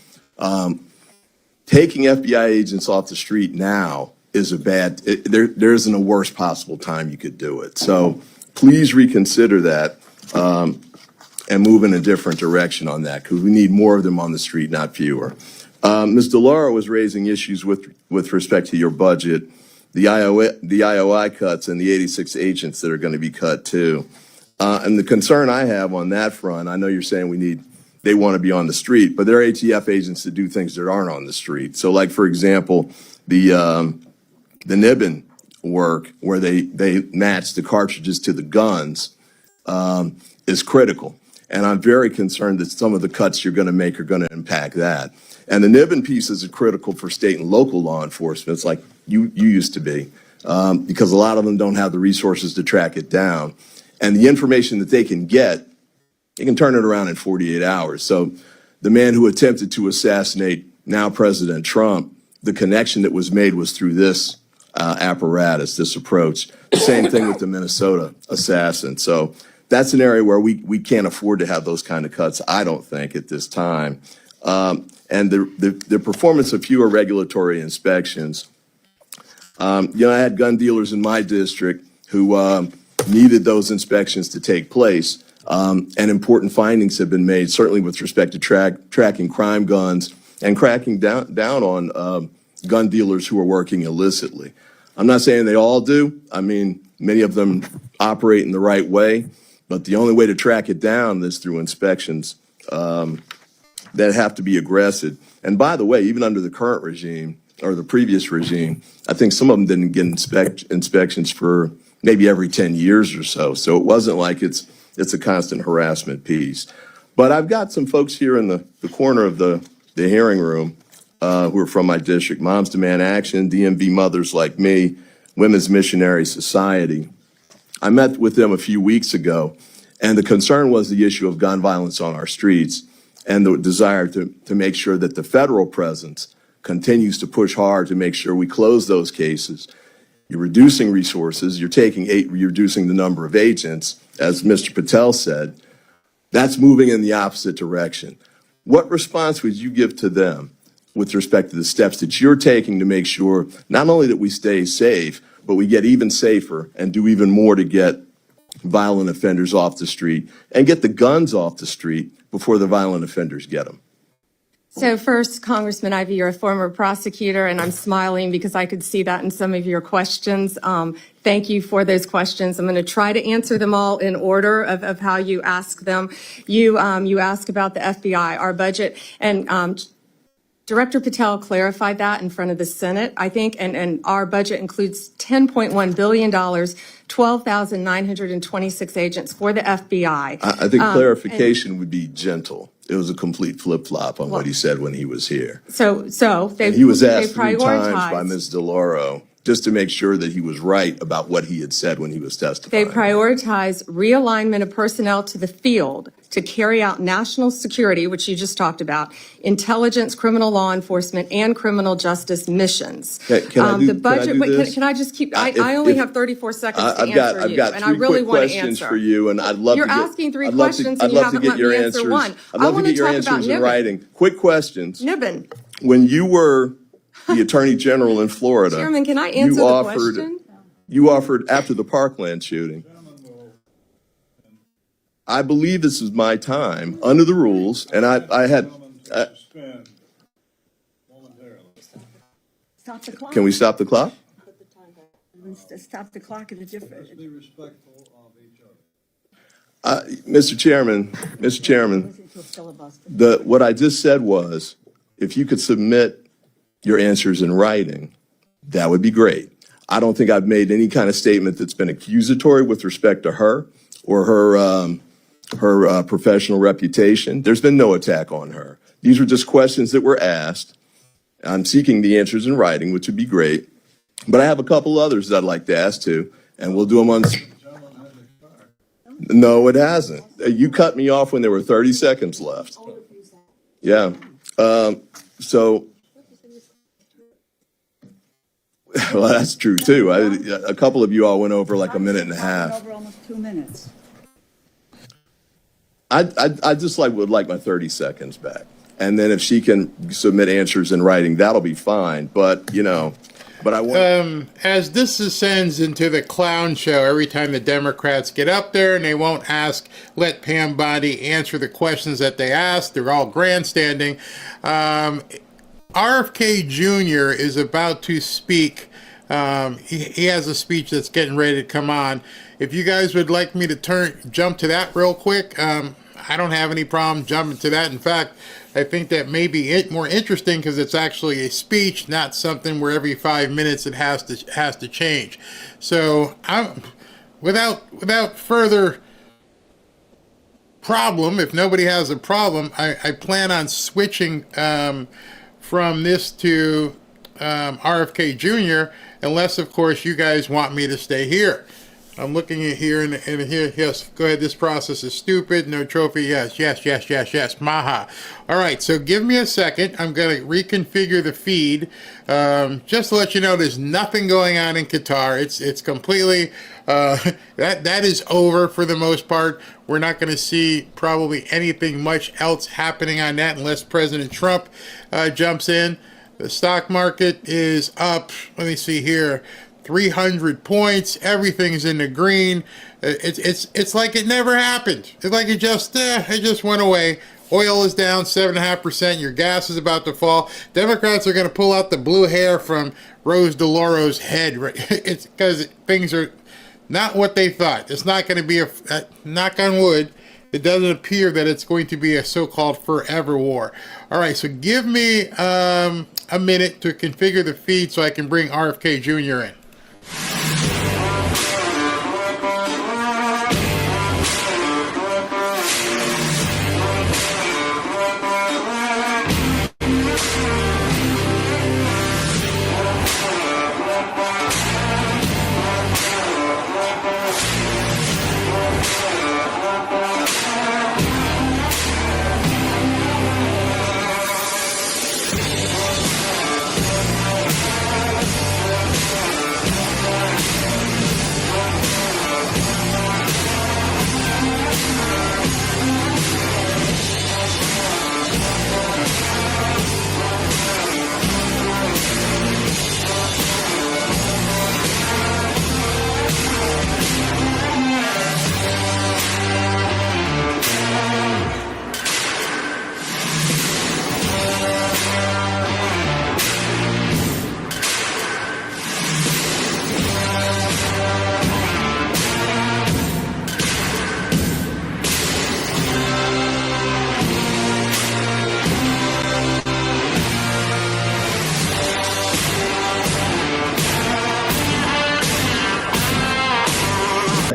Taking FBI agents off the street now is there isn't a worse possible time you could do it. So please reconsider that and move in a different direction on that, because we need more of them on the street, not fewer. Ms. DeLauro was raising issues with respect to your budget, the IOI cuts and the 86 agents that are going to be cut too. And the concern I have on that front, I know you're saying they want to be on the street, but they're ATF agents that do things that aren't on the street. So like, for example, the Nibbin work where they match the cartridges to the guns is critical. And I'm very concerned that some of the cuts you're going to make are going to impact that. And the Nibbin pieces are critical for state and local law enforcement. It's like you used to be, because a lot of them don't have the resources to track it down. And the information that they can get, they can turn it around in 48 hours. So the man who attempted to assassinate now President Trump, the connection that was made was through this apparatus, this approach. The same thing with the Minnesota assassin. So that's an area where we can't afford to have those kind of cuts, I don't think, at this time. And the performance of fewer regulatory inspections. I had gun dealers in my district who needed those inspections to take place. And important findings have been made, certainly with respect to tracking crime guns and cracking down on gun dealers who are working illicitly. I'm not saying they all do. I mean, many of them operate in the right way, but the only way to track it down is through inspections that have to be aggressive. And by the way, even under the current regime or the previous regime, I think some of them didn't get inspections for maybe every 10 years or so. So it wasn't like it's a constant harassment piece. But I've got some folks here in the corner of the hearing room who are from my district. Moms Demand Action, DMV Mothers Like Me, Women's Missionary Society. I met with them a few weeks ago, and the concern was the issue of gun violence on our streets and the desire to make sure that the federal presence continues to push hard to make sure we close those cases. You're reducing resources, you're reducing the number of agents, as Mr. Patel said. That's moving in the opposite direction. What response would you give to them with respect to the steps that you're taking to make sure not only that we stay safe, but we get even safer and do even more to get violent offenders off the street and get the guns off the street before the violent offenders get them? So first, Congressman Ivey, you're a former prosecutor, and I'm smiling because I could see that in some of your questions. Thank you for those questions. I'm going to try to answer them all in order of how you ask them. You asked about the FBI, our budget, and Director Patel clarified that in front of the Senate, I think, and our budget includes $10.1 billion, 12,926 agents for the FBI. I think clarification would be gentle. It was a complete flip-flop on what he said when he was here. So he was asked 3 times by Ms. DeLauro just to make sure that he was right about what he had said when he was testifying. They prioritize realignment of personnel to the field to carry out national security, which you just talked about, intelligence, criminal law enforcement, and criminal justice missions. Can I do this? Can I just keep? I only have 34 seconds to answer you, I've got and three I really quick want to questions answer. for you, and I'd love You're to get, asking 3 I'd love questions, to, and you I'd love haven't to get let your me answers. answer one. I'd love to get your talk about answers in Niven. writing. Quick questions. Niven. When you were the Attorney General in Florida, Chairman, can I answer the question? You offered after the Parkland shooting. I believe this is my time under the rules, and I had. Stop the clock. Can we stop the clock? Stop the clock at a different. Mr. Chairman, what I just said was, if you could submit your answers in writing, that would be great. I don't think I've made any kind of statement that's been accusatory with respect to her or her professional reputation. There's been no attack on her. These were just questions that were asked. I'm seeking the answers in writing, which would be great. But I have a couple others that I'd like to ask too, and we'll do them on. No, it hasn't. You cut me off when there were 30 seconds left. Yeah. So. Well, that's true too. A couple of you all went over like a minute and a half. Over almost 2 minutes. I just would like my 30 seconds back, and then if she can submit answers in writing, that'll be fine. But I want. As this ascends into the clown show, every time the Democrats get up there and they won't let Pam Bondi answer the questions that they ask, they're all grandstanding. RFK Jr. is about to speak. He has a speech that's getting ready to come on. If you guys would like me to jump to that real quick, I don't have any problem jumping to that. In fact, I think that may be more interesting because it's actually a speech, not something where every 5 minutes it has to change. So, without further problem, if nobody has a problem, I plan on switching from this to RFK Jr., unless, of course, you guys want me to stay here. I'm looking at here and here, yes, go ahead, this process is stupid, no trophy, yes, maha. All right, so give me a second. I'm going to reconfigure the feed. Just to let you know, there's nothing going on in Qatar. It's completely, that is over for the most part. We're not going to see probably anything much else happening on that unless President Trump jumps in. The stock market is up, let me see here, 300 points. Everything's in the green. It's like it never happened. It's like it just went away. Oil is down 7.5%. Your gas is about to fall. Democrats are going to pull out the blue hair from Rose DeLauro's head. It's because things are not what they thought. It's not going to be knock on wood. It doesn't appear that it's going to be a so-called forever war. All right, so give me a minute to configure the feed so I can bring RFK Jr. in.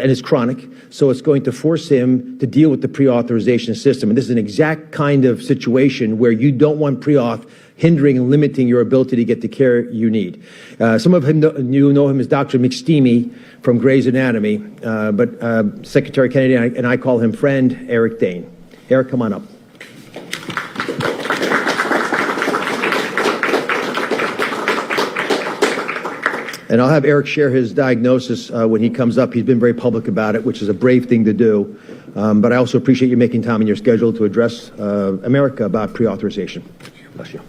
and it's chronic, so it's going to force him to deal with the pre-authorization system. And this is an exact kind of situation where you don't want pre-auth hindering and limiting your ability to get the care you need. Some of you know him as Dr. McSteamy from Grey's Anatomy, but Secretary Kennedy and I call him friend Eric Dane. Eric, come on up. And I'll have Eric share his diagnosis when he comes up. He's been very public about it, which is a brave thing to do. But I also appreciate you making time in your schedule to address America about pre-authorization. Bless you.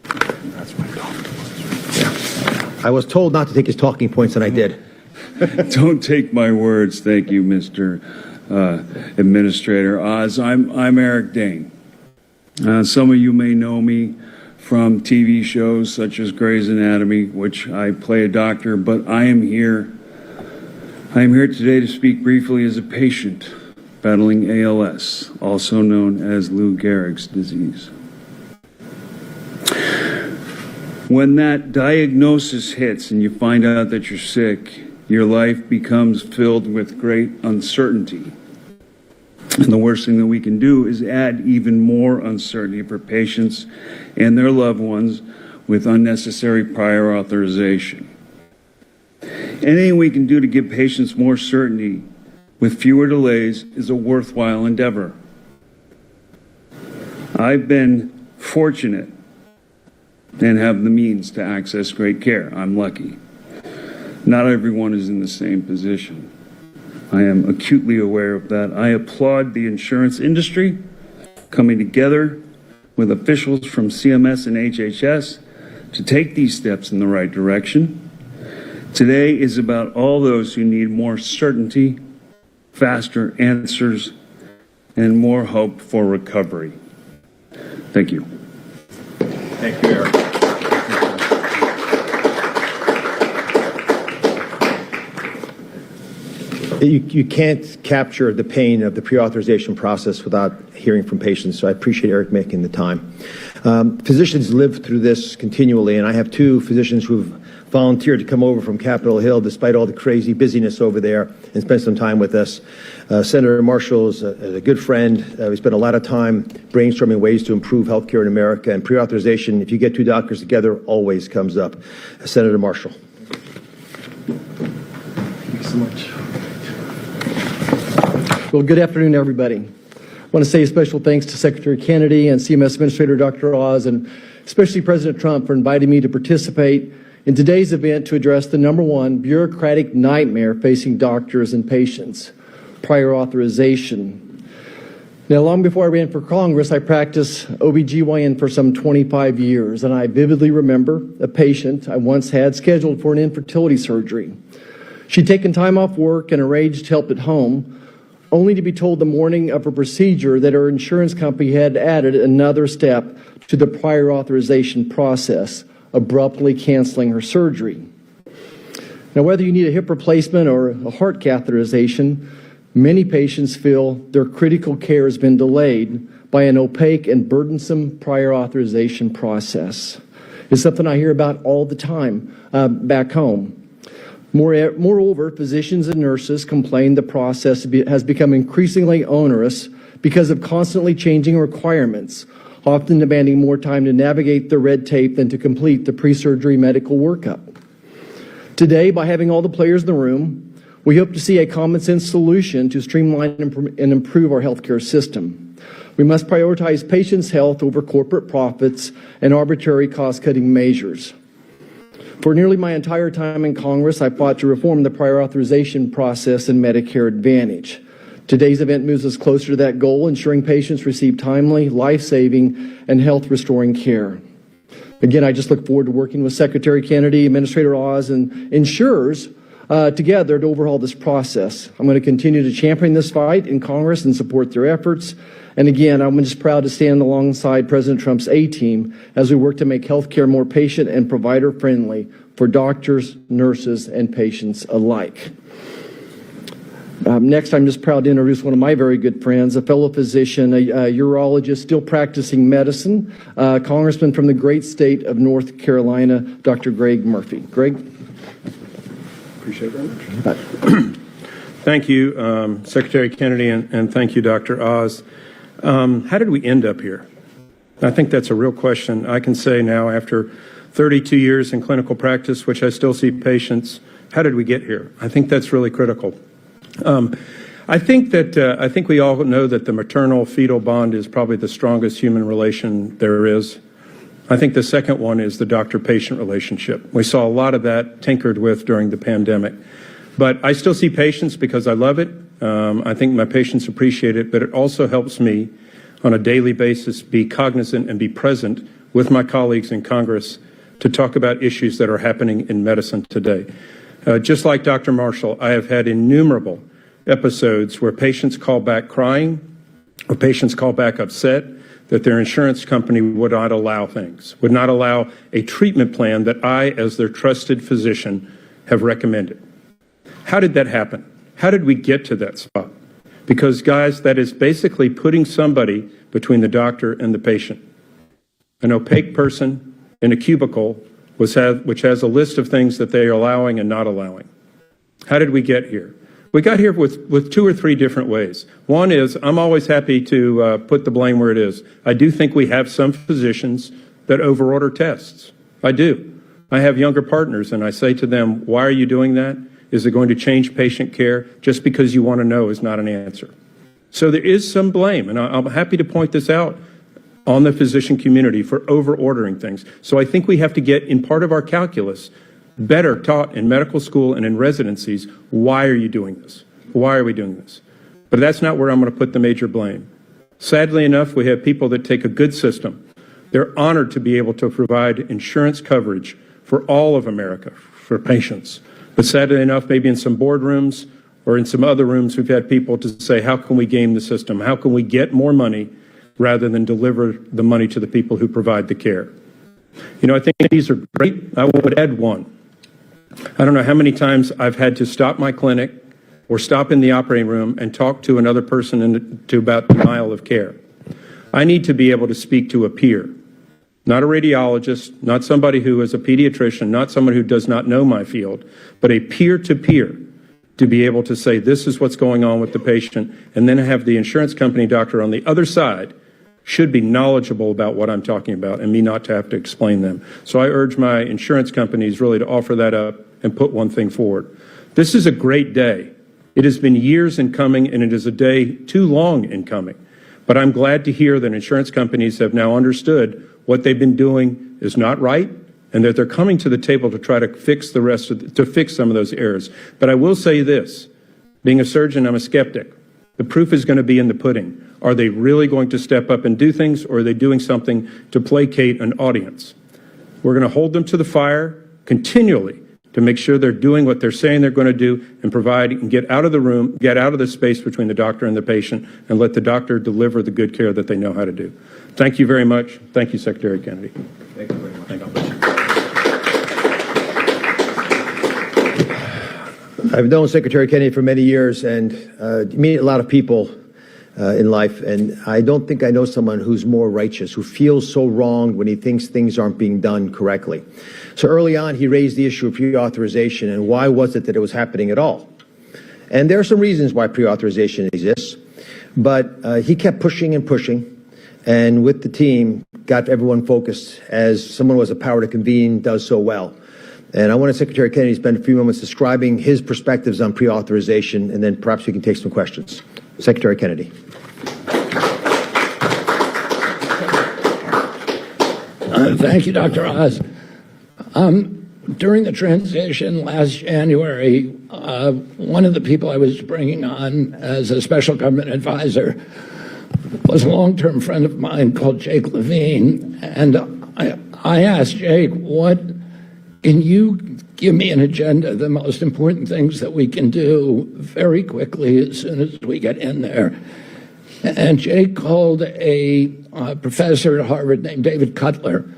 That's my dog. Yeah. I was told not to take his talking points, and I did. Don't take my words. Thank you, Mr. Administrator Oz. I'm Eric Dane. Some of you may know me from TV shows such as Grey's Anatomy, which I play a doctor, but I am here today to speak briefly as a patient battling ALS, also known as Lou Gehrig's disease. When that diagnosis hits and you find out that you're sick, your life becomes filled with great uncertainty. And the worst thing that we can do is add even more uncertainty for patients and their loved ones with unnecessary prior authorization. Anything we can do to give patients more certainty with fewer delays is a worthwhile endeavor. I've been fortunate and have the means to access great care. I'm lucky. Not everyone is in the same position. I am acutely aware of that. I applaud the insurance industry coming together with officials from CMS and HHS to take these steps in the right direction. Today is about all those who need more certainty, faster answers, and more hope for recovery. Thank you. Thank you, Eric. You can't capture the pain of the pre-authorization process without hearing from patients, so I appreciate Eric making the time. Physicians live through this continually, and I have two physicians who've volunteered to come over from Capitol Hill despite all the crazy busyness over there and spend some time with us. Senator Marshall is a good friend. We spent a lot of time brainstorming ways to improve healthcare in America, and pre-authorization, if you get two doctors together, always comes up. Senator Marshall. Thank you so much. Well, good afternoon, everybody. I want to say a special thanks to Secretary Kennedy and CMS Administrator Dr. Oz, and especially President Trump for inviting me to participate in today's event to address the #1 bureaucratic nightmare facing doctors and patients, prior authorization. Now, long before I ran for Congress, I practiced OBGYN for some 25 years, and I vividly remember a patient I once had scheduled for an infertility surgery. She'd taken time off work and arranged help at home, only to be told the morning of her procedure that her insurance company had added another step to the prior authorization process, abruptly canceling her surgery. Now, whether you need a hip replacement or a heart catheterization, many patients feel their critical care has been delayed by an opaque and burdensome prior authorization process. It's something I hear about all the time back home. Moreover, physicians and nurses complain the process has become increasingly onerous because of constantly changing requirements, often demanding more time to navigate the red tape than to complete the pre-surgery medical workup. Today, by having all the players in the room, we hope to see a common-sense solution to streamline and improve our healthcare system. We must prioritize patients' health over corporate profits and arbitrary cost-cutting measures. For nearly my entire time in Congress, I fought to reform the prior authorization process in Medicare Advantage. Today's event moves us closer to that goal, ensuring patients receive timely, life-saving, and health-restoring care. Again, I just look forward to working with Secretary Kennedy, Administrator Oz, and insurers together to overhaul this process. I'm going to continue to champion this fight in Congress and support their efforts. And again, I'm just proud to stand alongside President Trump's A-team as we work to make healthcare more patient and provider-friendly for doctors, nurses, and patients alike. Next, I'm just proud to introduce one of my very good friends, a fellow physician, a urologist still practicing medicine, Congressman from the great state of North Carolina, Dr. Greg Murphy. Greg? Appreciate it very much. Thank you, Secretary Kennedy, and thank you, Dr. Oz. How did we end up here? I think that's a real question. I can say now, after 32 years in clinical practice, which I still see patients, how did we get here? I think that's really critical. I think we all know that the maternal-fetal bond is probably the strongest human relation there is. I think the second one is the doctor-patient relationship. We saw a lot of that tinkered with during the pandemic. But I still see patients because I love it. I think my patients appreciate it, but it also helps me on a daily basis be cognizant and be present with my colleagues in Congress to talk about issues that are happening in medicine today. Just like Dr. Marshall, I have had innumerable episodes where patients call back crying or patients call back upset that their insurance company would not allow things, would not allow a treatment plan that I, as their trusted physician, have recommended. How did that happen? How did we get to that spot? Because, guys, that is basically putting somebody between the doctor and the patient. An opaque person in a cubicle which has a list of things that they are allowing and not allowing. How did we get here? We got here with 2 or 3 different ways. One is, I'm always happy to put the blame where it is. I do think we have some physicians that overorder tests. I do. I have younger partners, and I say to them, why are you doing that? Is it going to change patient care? Just because you want to know is not an answer. So there is some blame, and I'm happy to point this out on the physician community for over-ordering things. So I think we have to get, in part of our calculus, better taught in medical school and in residencies, why are you doing this? Why are we doing this? But that's not where I'm going to put the major blame. Sadly enough, we have people that take a good system. They're honored to be able to provide insurance coverage for all of America, for patients. But sadly enough, maybe in some boardrooms or in some other rooms, we've had people to say, how can we game the system? How can we get more money rather than deliver the money to the people who provide the care? You know, I think these are great. I would add one. I don't know how many times I've had to stop my clinic or stop in the operating room and talk to another person to about denial of care. I need to be able to speak to a peer, not a radiologist, not somebody who is a pediatrician, not someone who does not know my field, but a peer-to-peer to be able to say, this is what's going on with the patient, and then have the insurance company doctor on the other side should be knowledgeable about what I'm talking about and me not to have to explain them. So I urge my insurance companies really to offer that up and put one thing forward. This is a great day. It has been years in coming, and it is a day too long in coming. But I'm glad to hear that insurance companies have now understood what they've been doing is not right, and that they're coming to the table to try to fix fix some of those errors. But I will say this, being a surgeon, I'm a skeptic. The proof is going to be in the pudding. Are they really going to step up and do things, or are they doing something to placate an audience? We're going to hold them to the fire continually to make sure they're doing what they're saying they're going to do and provide and get out of the room, get out of the space between the doctor and the patient, and let the doctor deliver the good care that they know how to do. Thank you very much. Thank you, Secretary Kennedy. Thank you very much. Thank you. I've known Secretary Kennedy for many years, and you meet a lot of people in life, and I don't think I know someone who's more righteous, who feels so wronged when he thinks things aren't being done correctly. So early on, he raised the issue of pre-authorization, and why was it that it was happening at all? And there are some reasons why pre-authorization exists, but he kept pushing and pushing, and with the team, got everyone focused, as someone who has the power to convene does so well. And I wanted Secretary Kennedy to spend a few moments describing his perspectives on pre-authorization, and then perhaps we can take some questions. Secretary Kennedy. Thank you, Dr. Oz. During the transition last January, one of the people I was bringing on as a special government advisor was a long-term friend of mine called Jake Levine. And I asked Jake, can you give me an agenda, the most important things that we can do very quickly as soon as we get in there? And Jake called a professor at Harvard named David Cutler,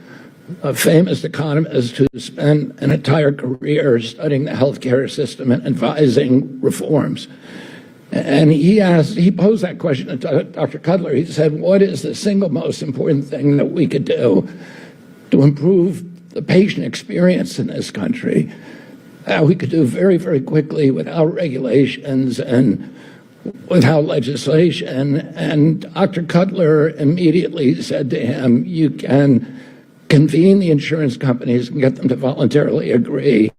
a famous economist who spent an entire career studying the healthcare system and advising reforms. And he posed that question to Dr. Cutler. He said, what is the single most important thing that we could do to improve the patient experience in this country? how we could do very, very quickly without regulations and without legislation. And Dr. Cutler immediately said to him, you can convene the insurance companies and get them to voluntarily agree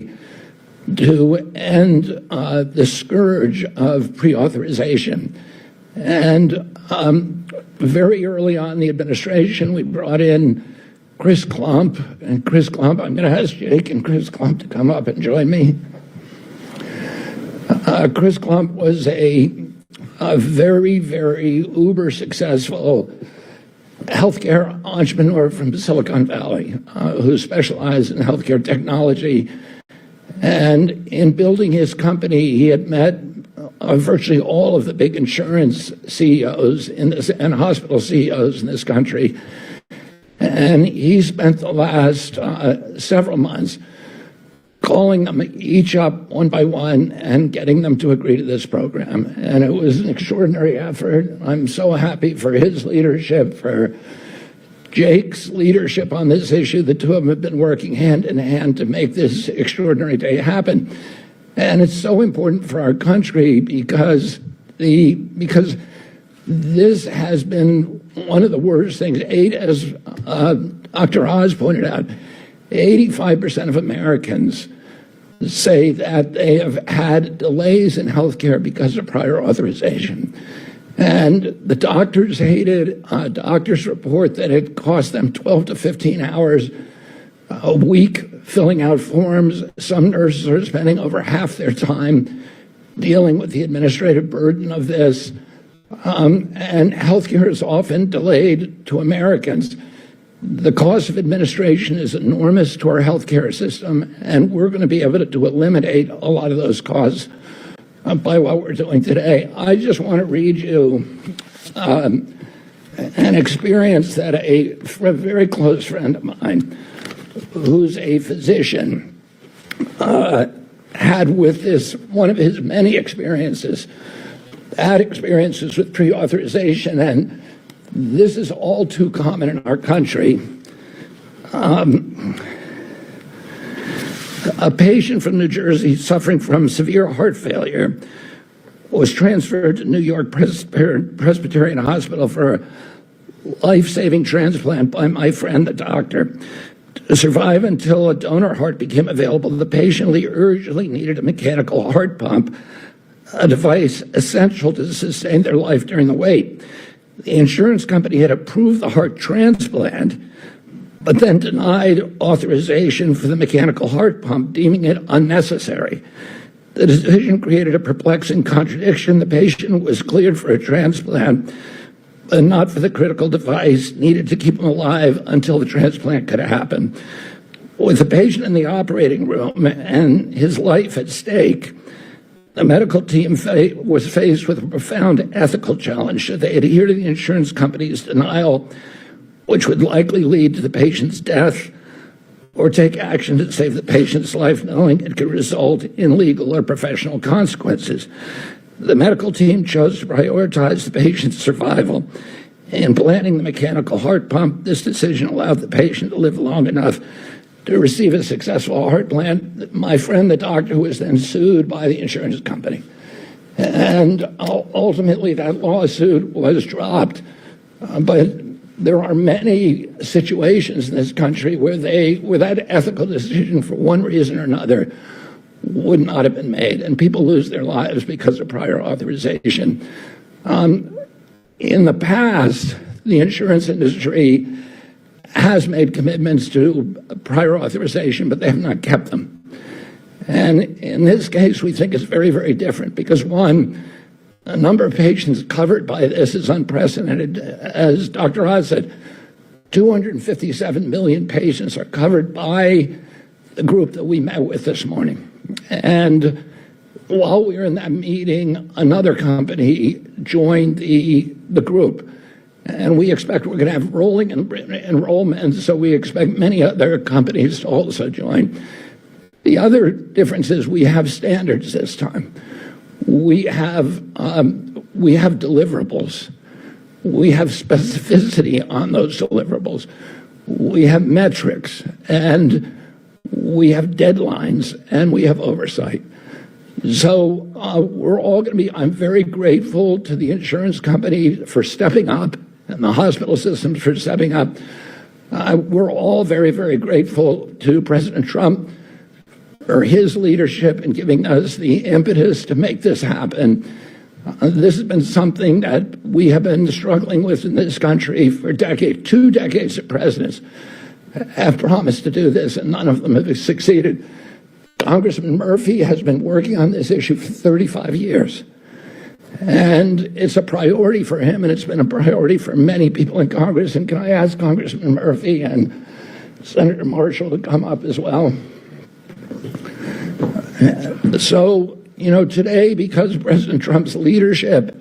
to end the scourge of pre-authorization. And very early on in the administration, we brought in Chris Klump. And Chris Klump, I'm going to ask Jake and Chris Klump to come up and join me. Chris Klump was a very, very uber successful healthcare entrepreneur from Silicon Valley who specialized in healthcare technology. And in building his company, he had met virtually all of the big insurance CEOs and hospital CEOs in this country. And he spent the last several months calling them each up one by one and getting them to agree to this program. And it was an extraordinary effort. I'm so happy for his leadership, for Jake's leadership on this issue. The two of them have been working hand in hand to make this extraordinary day happen. And it's so important for our country because this has been one of the worst things. As Dr. Oz pointed out, 85% of Americans say that they have had delays in healthcare because of prior authorization. And the doctors hate it. Doctors report that it costs them 12 to 15 hours a week filling out forms. Some nurses are spending over half their time dealing with the administrative burden of this. And healthcare is often delayed to Americans. The cost of administration is enormous to our healthcare system, and we're going to be able to eliminate a lot of those costs by what we're doing today. I just want to read you an experience that a very close friend of mine, who's a physician, had with this, one of his many experiences, had experiences with pre-authorization, and this is all too common in our country. A patient from New Jersey suffering from severe heart failure was transferred to New York Presbyterian Hospital for a life-saving transplant by my friend, the doctor. To survive until a donor heart became available, the patient urgently needed a mechanical heart pump, a device essential to sustain their life during the wait. The insurance company had approved the heart transplant, but then denied authorization for the mechanical heart pump, deeming it unnecessary. The decision created a perplexing contradiction. The patient was cleared for a transplant, but not for the critical device needed to keep him alive until the transplant could happen. With the patient in the operating room and his life at stake, the medical team was faced with a profound ethical challenge. Should they adhere to the insurance company's denial, which would likely lead to the patient's death, or take action to save the patient's life, knowing it could result in legal or professional consequences? The medical team chose to prioritize the patient's survival. In planning the mechanical heart pump, this decision allowed the patient to live long enough to receive a successful heart plan. My friend, the doctor, was then sued by the insurance company. And ultimately, that lawsuit was dropped. But there are many situations in this country where that ethical decision, for one reason or another, would not have been made, and people lose their lives because of prior authorization. In the past, the insurance industry has made commitments to prior authorization, but they have not kept them. And in this case, we think it's very, very different because, one, the number of patients covered by this is unprecedented. As Dr. Oz said, 257 million patients are covered by the group that we met with this morning. And while we were in that meeting, another company joined the group. And we expect we're going to have rolling enrollment, so we expect many other companies to also join. The other difference is we have standards this time. We have deliverables. We have specificity on those deliverables. We have metrics. And we have deadlines, and we have oversight. So we're all going to be, I'm very grateful to the insurance company for stepping up and the hospital systems for stepping up. We're all very, very grateful to President Trump for his leadership in giving us the impetus to make this happen. This has been something that we have been struggling with in this country for decades. 2 decades of presidents have promised to do this, and none of them have succeeded. Congressman Murphy has been working on this issue for 35 years. And it's a priority for him, and it's been a priority for many people in Congress. And can I ask Congressman Murphy and Senator Marshall to come up as well? So, you know, today, because of President Trump's leadership,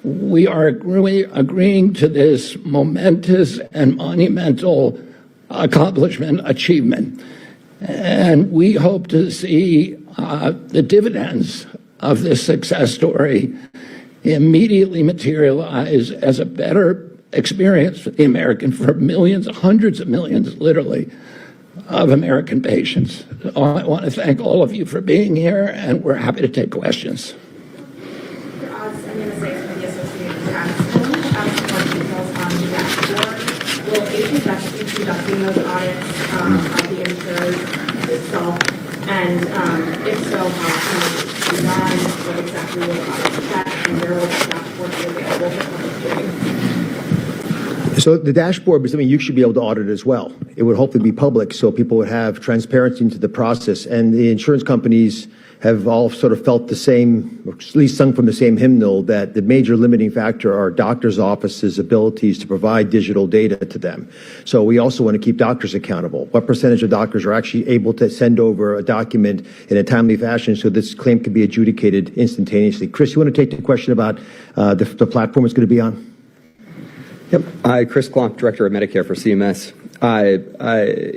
we are agreeing to this momentous and monumental achievement. And we hope to see the dividends of this success story immediately materialize as a better experience for the American, for millions, hundreds of millions, literally, of American patients. I want to thank all of you for being here, and we're happy to take questions. Will HHS be conducting those audits of the insurers itself? And if so, how can be done? What exactly will the audits check? And where will the dashboard be available for public viewing? So the dashboard is something you should be able to audit as well. It would hopefully be public so people would have transparency into the process. And the insurance companies have all sort of felt the same, or at least sung from the same hymnal, that the major limiting factor are doctors' offices' abilities to provide digital data to them. So we also want to keep doctors accountable. What percentage of doctors are actually able to send over a document in a timely fashion so this claim can be adjudicated instantaneously? Chris, you want to take the question about the platform it's going to be on? Yep. Chris Klomp, Director of Medicare for CMS.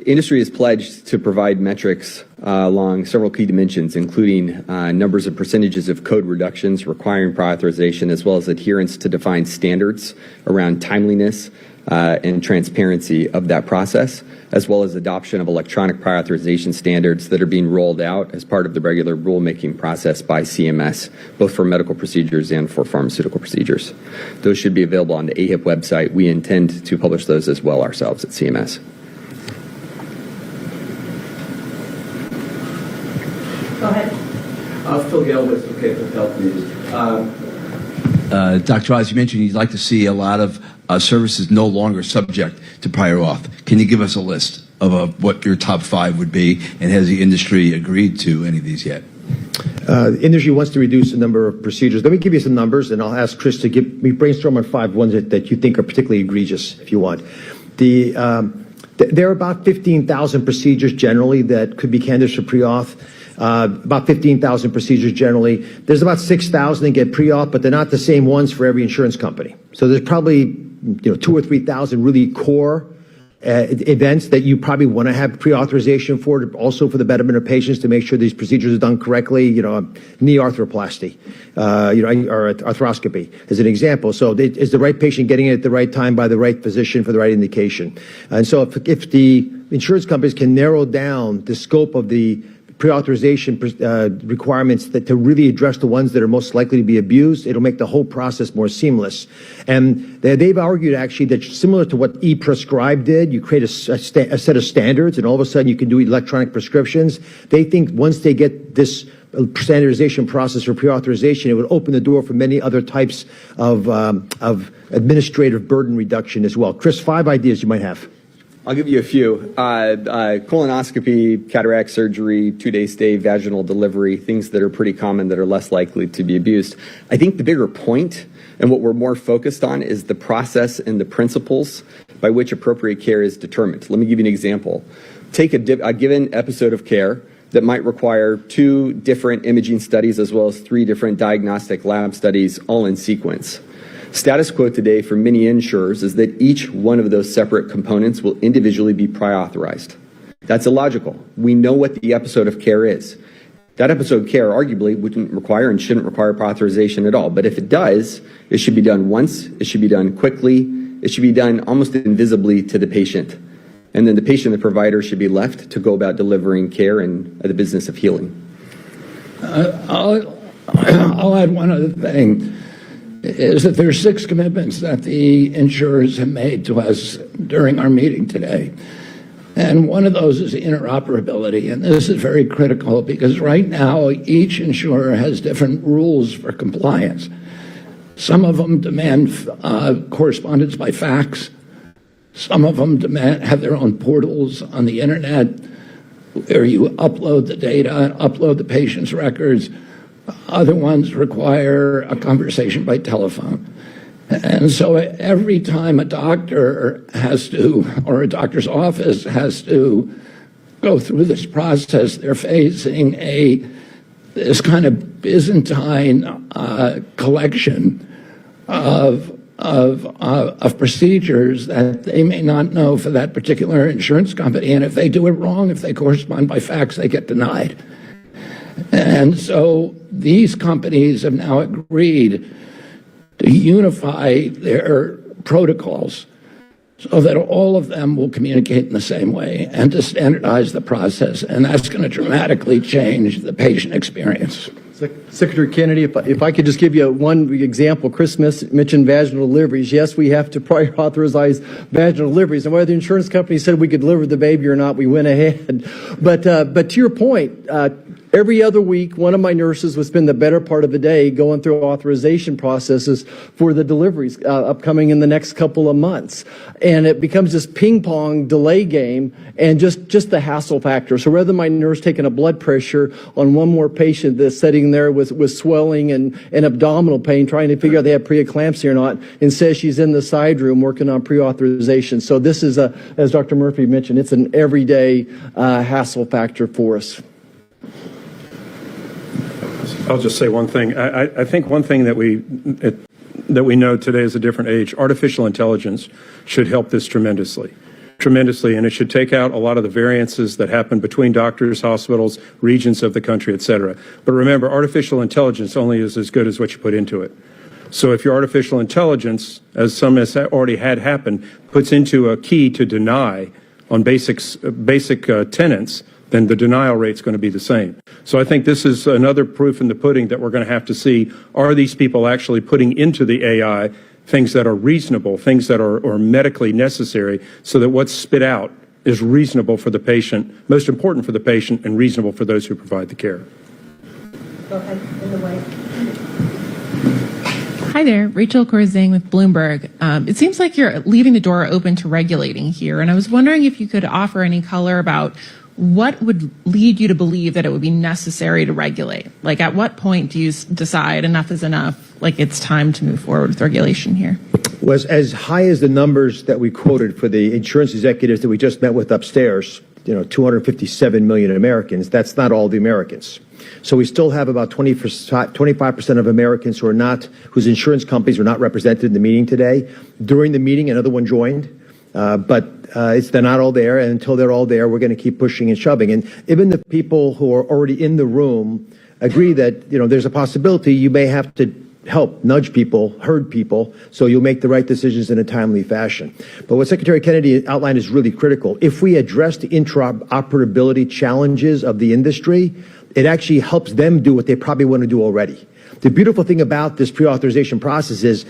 Industry is pledged to provide metrics along several key dimensions, including numbers and percentages of code reductions requiring prior authorization, as well as adherence to defined standards around timeliness and transparency of that process, as well as adoption of electronic prior authorization standards that are being rolled out as part of the regular rulemaking process by CMS, both for medical procedures and for pharmaceutical procedures. Those should be available on the AHIP website. We intend to publish those as well ourselves at CMS. Go ahead. Phil Gale with Health News. Dr. Oz, you mentioned you'd like to see a lot of services no longer subject to prior auth. Can you give us a list of what your top 5 would be, and has the industry agreed to any of these yet? The industry wants to reduce the number of procedures. Let me give you some numbers, and I'll ask Chris to give me brainstorm on 5 ones that you think are particularly egregious, if you want. There are about 15,000 procedures generally that could be candidates for pre-auth. About 15,000 procedures generally. There's about 6,000 that get pre-auth, but they're not the same ones for every insurance company. So there's probably 2,000 or 3,000 really core events that you probably want to have pre-authorization for, also for the betterment of patients to make sure these procedures are done correctly. Knee arthroplasty, or arthroscopy as an example. So is the right patient getting it at the right time by the right physician for the right indication? And so if the insurance companies can narrow down the scope of the pre-authorization requirements to really address the ones that are most likely to be abused, it'll make the whole process more seamless. And they've argued actually that similar to what e-prescribe did, you create a set of standards and all of a sudden you can do electronic prescriptions. They think once they get this standardization process for pre-authorization, it would open the door for many other types of administrative burden reduction as well. Chris, 5 ideas you might have. I'll give you a few. Colonoscopy, cataract surgery, 2-day stay, vaginal delivery, things that are pretty common that are less likely to be abused. I think the bigger point and what we're more focused on is the process and the principles by which appropriate care is determined. Let me give you an example. Take a given episode of care that might require 2 different imaging studies as well as 3 different diagnostic lab studies all in sequence. Status quo today for many insurers is that each one of those separate components will individually be prior authorized. That's illogical. We know what the episode of care is. That episode of care arguably wouldn't require and shouldn't require prior authorization at all. But if it does, it should be done once, it should be done quickly, it should be done almost invisibly to the patient. And then the patient and the provider should be left to go about delivering care and the business of healing. I'll add one other thing, is that there's 6 commitments that the insurers have made to us during our meeting today. And one of those is interoperability. And this is very critical because right now each insurer has different rules for compliance. Some of them demand correspondence by fax. Some of them have their own portals on the internet where you upload the data, upload the patient's records. Other ones require a conversation by telephone. And so every time a doctor has to, or a doctor's office has to go through this process, they're facing this kind of Byzantine collection of procedures that they may not know for that particular insurance company. And if they do it wrong, if they correspond by fax, they get denied. And so these companies have now agreed to unify their protocols so that all of them will communicate in the same way and to standardize the process. And that's going to dramatically change the patient experience. Secretary Kennedy, if I could just give you one example. Chris mentioned vaginal deliveries. Yes, we have to prior authorize vaginal deliveries. And whether the insurance company said we could deliver the baby or not, we went ahead. But to your point, every other week, one of my nurses would spend the better part of the day going through authorization processes for the deliveries upcoming in the next couple of months. And it becomes this ping pong delay game and just the hassle factor. So rather than my nurse taking a blood pressure on one more patient that's sitting there with swelling and abdominal pain, trying to figure out if they have preeclampsia or not, and says she's in the side room working on pre-authorization. So this is, as Dr. Murphy mentioned, it's an everyday hassle factor for us. I'll just say one thing. I think one thing that we know today is a different age. Artificial intelligence should help this tremendously, and it should take out a lot of the variances that happen between doctors, hospitals, regions of the country, et cetera. But remember, artificial intelligence only is as good as what you put into it. So if your artificial intelligence, as some has already had happen, puts into a key to deny on basic tenets, then the denial rate is going to be the same. So I think this is another proof in the pudding that we're going to have to see, are these people actually putting into the AI things that are reasonable, things that are medically necessary, so that what's spit out is reasonable for the patient, most important for the patient, and reasonable for those who provide the care. Go ahead, in the way. Hi there, Rachel Korzing with Bloomberg. It seems like you're leaving the door open to regulating here, and I was wondering if you could offer any color about what would lead you to believe that it would be necessary to regulate? Like, at what point do you decide enough is enough, like it's time to move forward with regulation here? Was as high as the numbers that we quoted for the insurance executives that we just met with upstairs, 257 million Americans, that's not all the Americans. So we still have about 25% of Americans whose insurance companies are not represented in the meeting today. During the meeting, another one joined. But they're not all there, and until they're all there, we're going to keep pushing and shoving. And even the people who are already in the room agree that there's a possibility you may have to help nudge people, herd people, so you'll make the right decisions in a timely fashion. But what Secretary Kennedy outlined is really critical. If we address the interoperability challenges of the industry, it actually helps them do what they probably want to do already. The beautiful thing about this pre-authorization process is,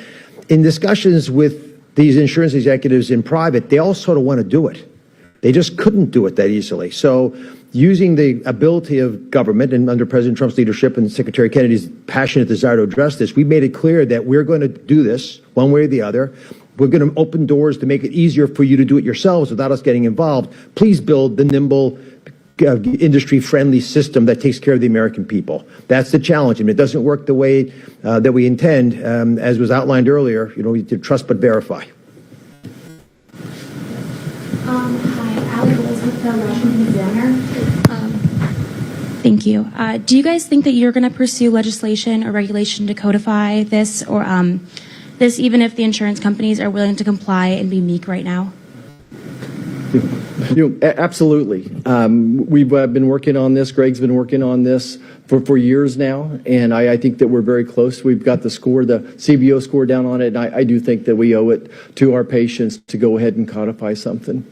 in discussions with these insurance executives in private, they all sort of want to do it. They just couldn't do it that easily. So using the ability of government, and under President Trump's leadership and Secretary Kennedy's passionate desire to address this, we made it clear that we're going to do this one way or the other. We're going to open doors to make it easier for you to do it yourselves without us getting involved. Please build the nimble, industry-friendly system that takes care of the American people. That's the challenge, and it doesn't work the way that we intend, as was outlined earlier. We did trust but verify. Hi, Allie Bowles with the Washington Examiner. Thank you. Do you guys think that you're going to pursue legislation or regulation to codify this, or this, even if the insurance companies are willing to comply and be meek right now? Absolutely. We've been working on this. Greg's been working on this for years now, and I think that we're very close. We've got the score, the CBO score down on it, and I do think that we owe it to our patients to go ahead and codify something.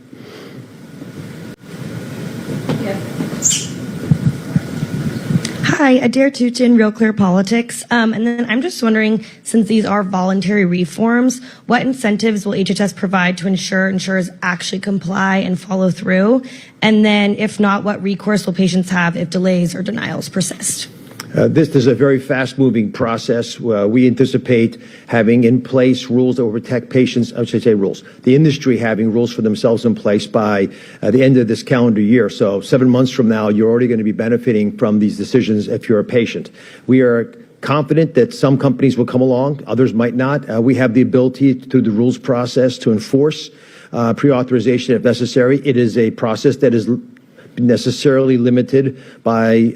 Hi, Adair Tuchin, Real Clear Politics. And then I'm just wondering, since these are voluntary reforms, what incentives will HHS provide to ensure insurers actually comply and follow through? And then if not, what recourse will patients have if delays or denials persist? This is a very fast-moving process. We anticipate having in place rules that will protect patients. I should say rules. The industry having rules for themselves in place by the end of this calendar year. So 7 months from now, you're already going to be benefiting from these decisions if you're a patient. We are confident that some companies will come along, others might not. We have the ability through the rules process to enforce pre-authorization if necessary. It is a process that is necessarily limited by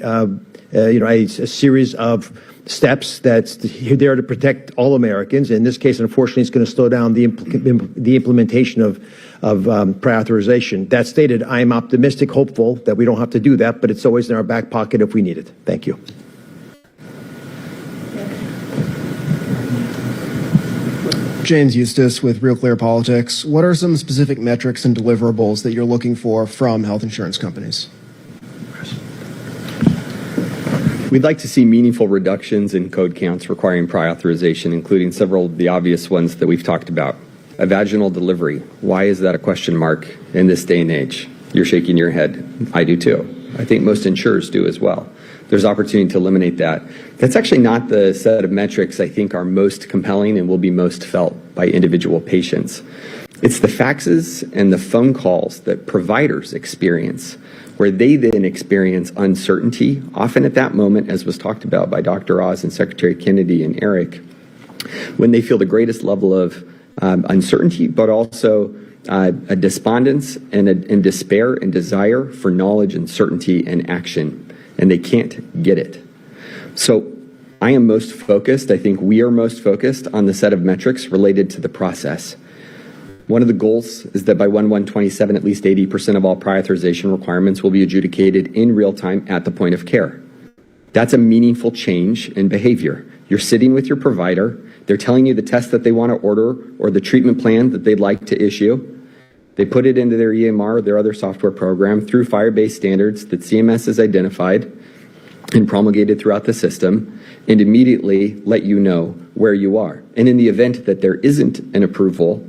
a series of steps that's there to protect all Americans. In this case, unfortunately, it's going to slow down the implementation of pre-authorization. That stated, I am optimistic, hopeful that we don't have to do that, but it's always in our back pocket if we need it. Thank you. James Eustace with Real Clear Politics. What are some specific metrics and deliverables that you're looking for from health insurance companies? We'd like to see meaningful reductions in code counts requiring prior authorization, including several of the obvious ones that we've talked about. A vaginal delivery. Why is that a question mark in this day and age? You're shaking your head. I do too. I think most insurers do as well. There's opportunity to eliminate that. That's actually not the set of metrics I think are most compelling and will be most felt by individual patients. It's the faxes and the phone calls that providers experience, where they then experience uncertainty, often at that moment, as was talked about by Dr. Oz and Secretary Kennedy and Eric, when they feel the greatest level of uncertainty, but also a despondence and despair and desire for knowledge and certainty and action, and they can't get it. So I am most focused, I think we are most focused on the set of metrics related to the process. One of the goals is that by 1/1/27, at least 80% of all prior authorization requirements will be adjudicated in real time at the point of care. That's a meaningful change in behavior. You're sitting with your provider. They're telling you the test that they want to order or the treatment plan that they'd like to issue. They put it into their EMR or their other software program through FHIR-based standards that CMS has identified and promulgated throughout the system, and immediately let you know where you are. And in the event that there isn't an approval,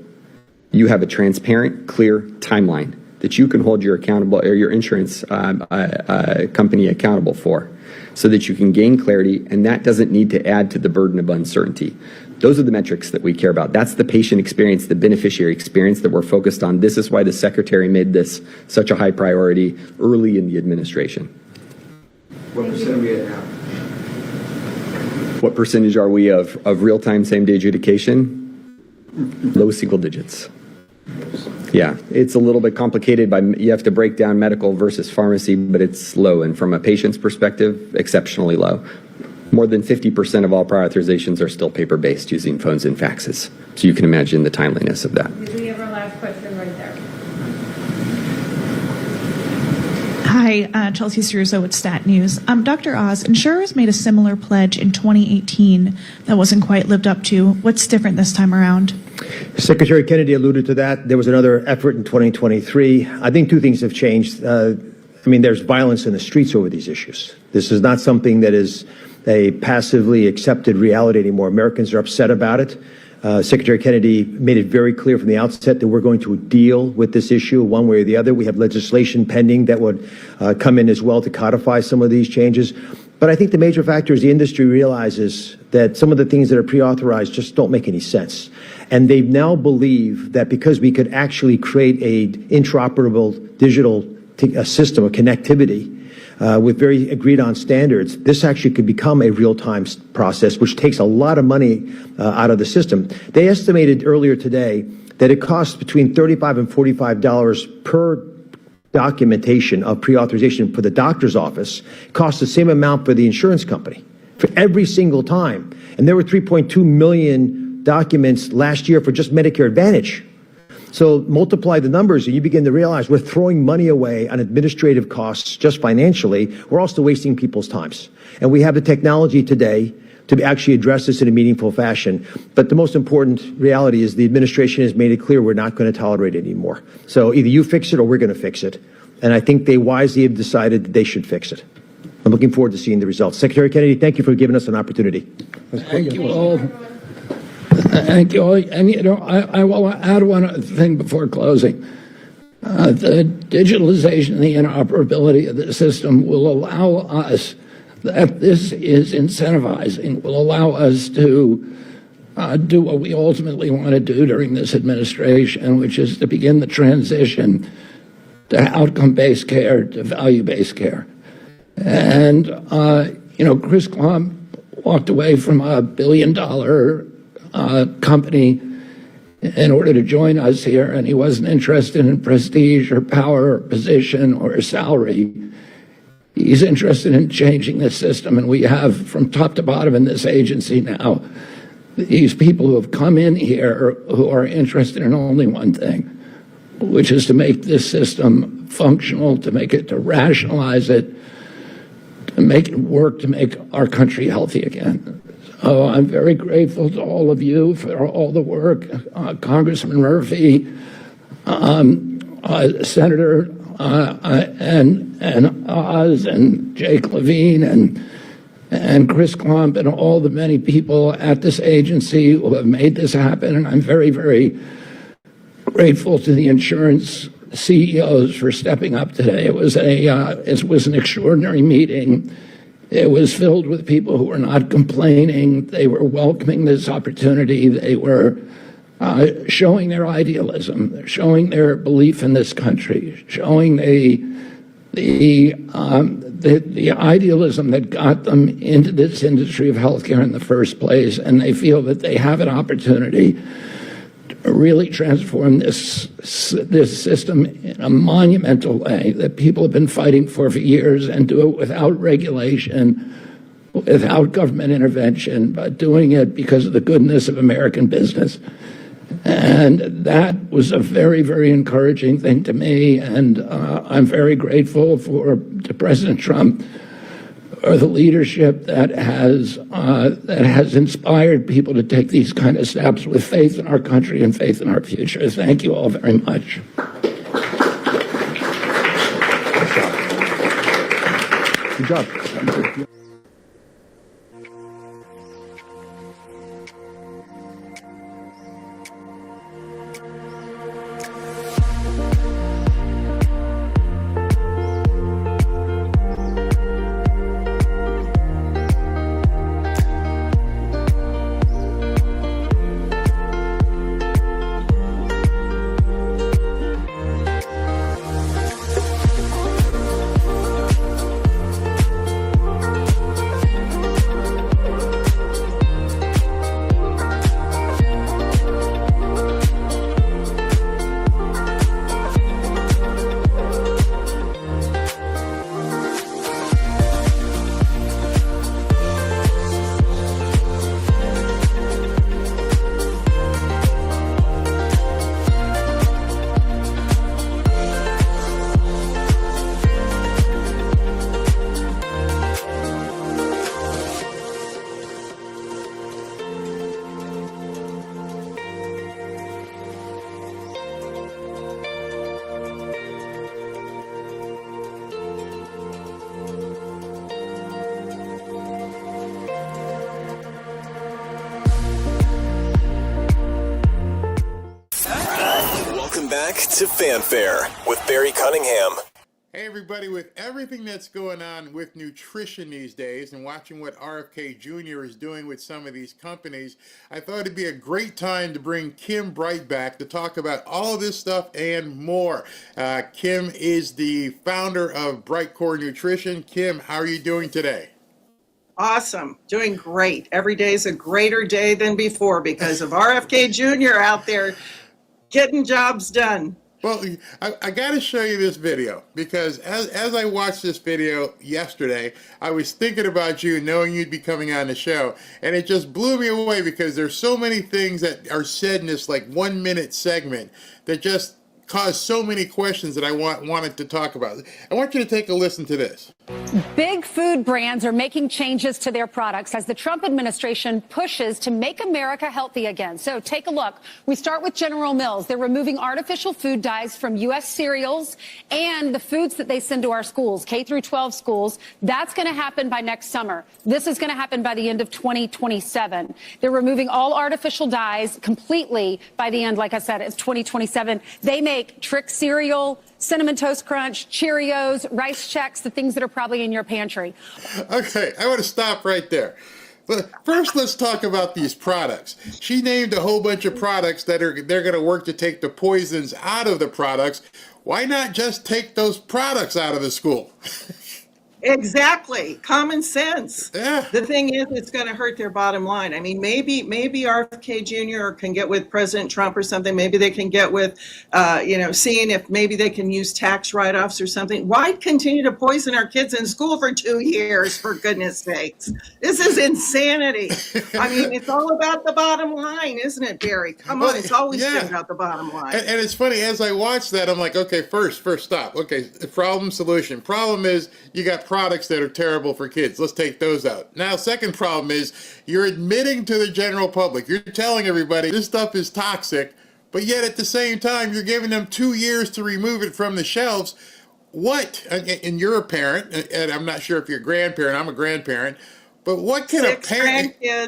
you have a transparent, clear timeline that you can hold your accountable or your insurance company accountable for, so that you can gain clarity, and that doesn't need to add to the burden of uncertainty. Those are the metrics that we care about. That's the patient experience, the beneficiary experience that we're focused on. This is why the Secretary made this such a high priority early in the administration. What percent are we at now? What percentage are we of real-time same-day adjudication? Low single digits. Yeah, it's a little bit complicated. You have to break down medical versus pharmacy, but it's low. And from a patient's perspective, exceptionally low. More than 50% of all prior authorizations are still paper-based using phones and faxes. So you can imagine the timeliness of that. We have our last question right there. Hi, Chelsea Ceruso with Stat News. Dr. Oz, insurers made a similar pledge in 2018 that wasn't quite lived up to. What's different this time around? Secretary Kennedy alluded to that. There was another effort in 2023. I think two things have changed. There's violence in the streets over these issues. This is not something that is a passively accepted reality anymore. Americans are upset about it. Secretary Kennedy made it very clear from the outset that we're going to deal with this issue one way or the other. We have legislation pending that would come in as well to codify some of these changes. But I think the major factor is the industry realizes that some of the things that are pre-authorized just don't make any sense. And they now believe that because we could actually create a interoperable digital system of connectivity with very agreed on standards, this actually could become a real-time process, which takes a lot of money out of the system. They estimated earlier today that it costs between $35 and $45 per documentation of pre-authorization for the doctor's office. It costs the same amount for the insurance company for every single time. And there were 3.2 million documents last year for just Medicare Advantage. So multiply the numbers and you begin to realize we're throwing money away on administrative costs just financially. We're also wasting people's times. And we have the technology today to actually address this in a meaningful fashion. But the most important reality is the administration has made it clear we're not going to tolerate it anymore. So either you fix it or we're going to fix it. and I think they wisely have decided that they should fix it. I'm looking forward to seeing the results. Secretary Kennedy, thank you for giving us an opportunity. Thank you all. Thank you all. And, I will add one other thing before closing. The digitalization and the interoperability of the system will allow us, that this is incentivizing, will allow us to do what we ultimately want to do during this administration, which is to begin the transition to outcome-based care, to value-based care. And, Chris Klump walked away from a billion-dollar company in order to join us here, and he wasn't interested in prestige or power or position or salary. He's interested in changing this system, and we have, from top to bottom in this agency now, these people who have come in here who are interested in only one thing, which is to make this system functional, to rationalize it, to make it work, to make our country healthy again. So I'm very grateful to all of you for all the work, Congressman Murphy, Senator and Oz and Jake Levine and Chris Klump and all the many people at this agency who have made this happen. And I'm very, very grateful to the insurance CEOs for stepping up today. It was an extraordinary meeting. It was filled with people who were not complaining. They were welcoming this opportunity. They were showing their idealism, showing their belief in this country, showing the idealism that got them into this industry of healthcare in the first place, and they feel that they have an opportunity to really transform this system in a monumental way that people have been fighting for years, and do it without regulation, without government intervention, but doing it because of the goodness of American business. And that was a very, very encouraging thing to me, and I'm very grateful to President Trump for the leadership that has inspired people to take these kind of steps with faith in our country and faith in our future. Thank you all very much. Good job. Back to Fanfare with Barry Cunningham. Hey everybody, with everything that's going on with nutrition these days and watching what RFK Jr. is doing with some of these companies, I thought it'd be a great time to bring Kim Bright back to talk about all of this stuff and more. Kim is the founder of Brightcore Nutrition. Kim, how are you doing today? Awesome. Doing great. Every day is a greater day than before because of RFK Jr. out there getting jobs done. Well, I got to show you this video because as I watched this video yesterday, I was thinking about you, knowing you'd be coming on the show, and it just blew me away because there's so many things that are said in this 1 minute segment that just caused so many questions that I wanted to talk about. I want you to take a listen to this. Big food brands are making changes to their products as the Trump administration pushes to make America healthy again. So take a look. We start with General Mills. They're removing artificial food dyes from U.S. cereals and the foods that they send to our schools, K through 12 schools. That's going to happen by next summer. This is going to happen by the end of 2027. They're removing all artificial dyes completely by the end, like I said, it's 2027. They make Trick cereal, Cinnamon Toast Crunch, Cheerios, Rice Chex, the things that are probably in your pantry. Okay, I want to stop right there. But first, let's talk about these products. She named a whole bunch of products that they're going to work to take the poisons out of the products. Why not just take those products out of the school? Exactly. Common sense. Yeah. The thing is, it's going to hurt their bottom line. I mean, maybe RFK Jr. can get with President Trump or something. Maybe they can get with, seeing if maybe they can use tax write-offs or something. Why continue to poison our kids in school for 2 years, for goodness sakes? This is insanity. I mean, it's all about the bottom line, isn't it, Barry? Come on, it's always been about the bottom line. And it's funny, as I watch that, I'm like, okay, first stop. Okay, problem, solution. Problem is you got products that are terrible for kids. Let's take those out. Now, second problem is you're admitting to the general public, you're telling everybody this stuff is toxic, but yet at the same time, you're giving them 2 years to remove it from the shelves. What? And you're a parent, and I'm not sure if you're a grandparent. I'm a grandparent. But what can a parent... Grandkids.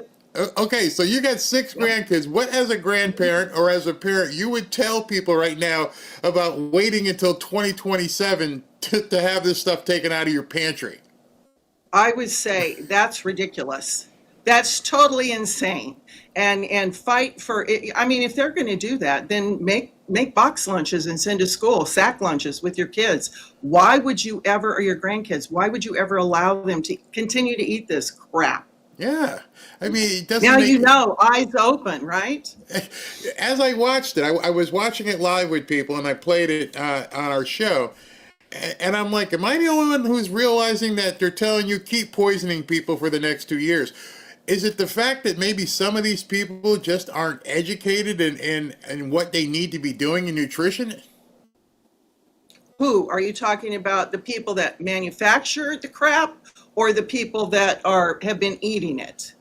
Okay, so you got 6 grandkids. What, as a grandparent or as a parent, you would tell people right now about waiting until 2027 to have this stuff taken out of your pantry? I would say that's ridiculous. That's totally insane. And fight for it. I mean, if they're going to do that, then make box lunches and send to school, sack lunches with your kids. Why would you ever, or your grandkids, why would you ever allow them to continue to eat this crap? Yeah. I mean, it doesn't Now make... eyes open, right? As I watched it, I was watching it live with people, and I played it on our show. And I'm like, am I the only one who's realizing that they're telling you keep poisoning people for the next 2 years? Is it the fact that maybe some of these people just aren't educated in what they need to be doing in nutrition? Who are you talking about? The people that manufacture the crap, or the people that have been eating it?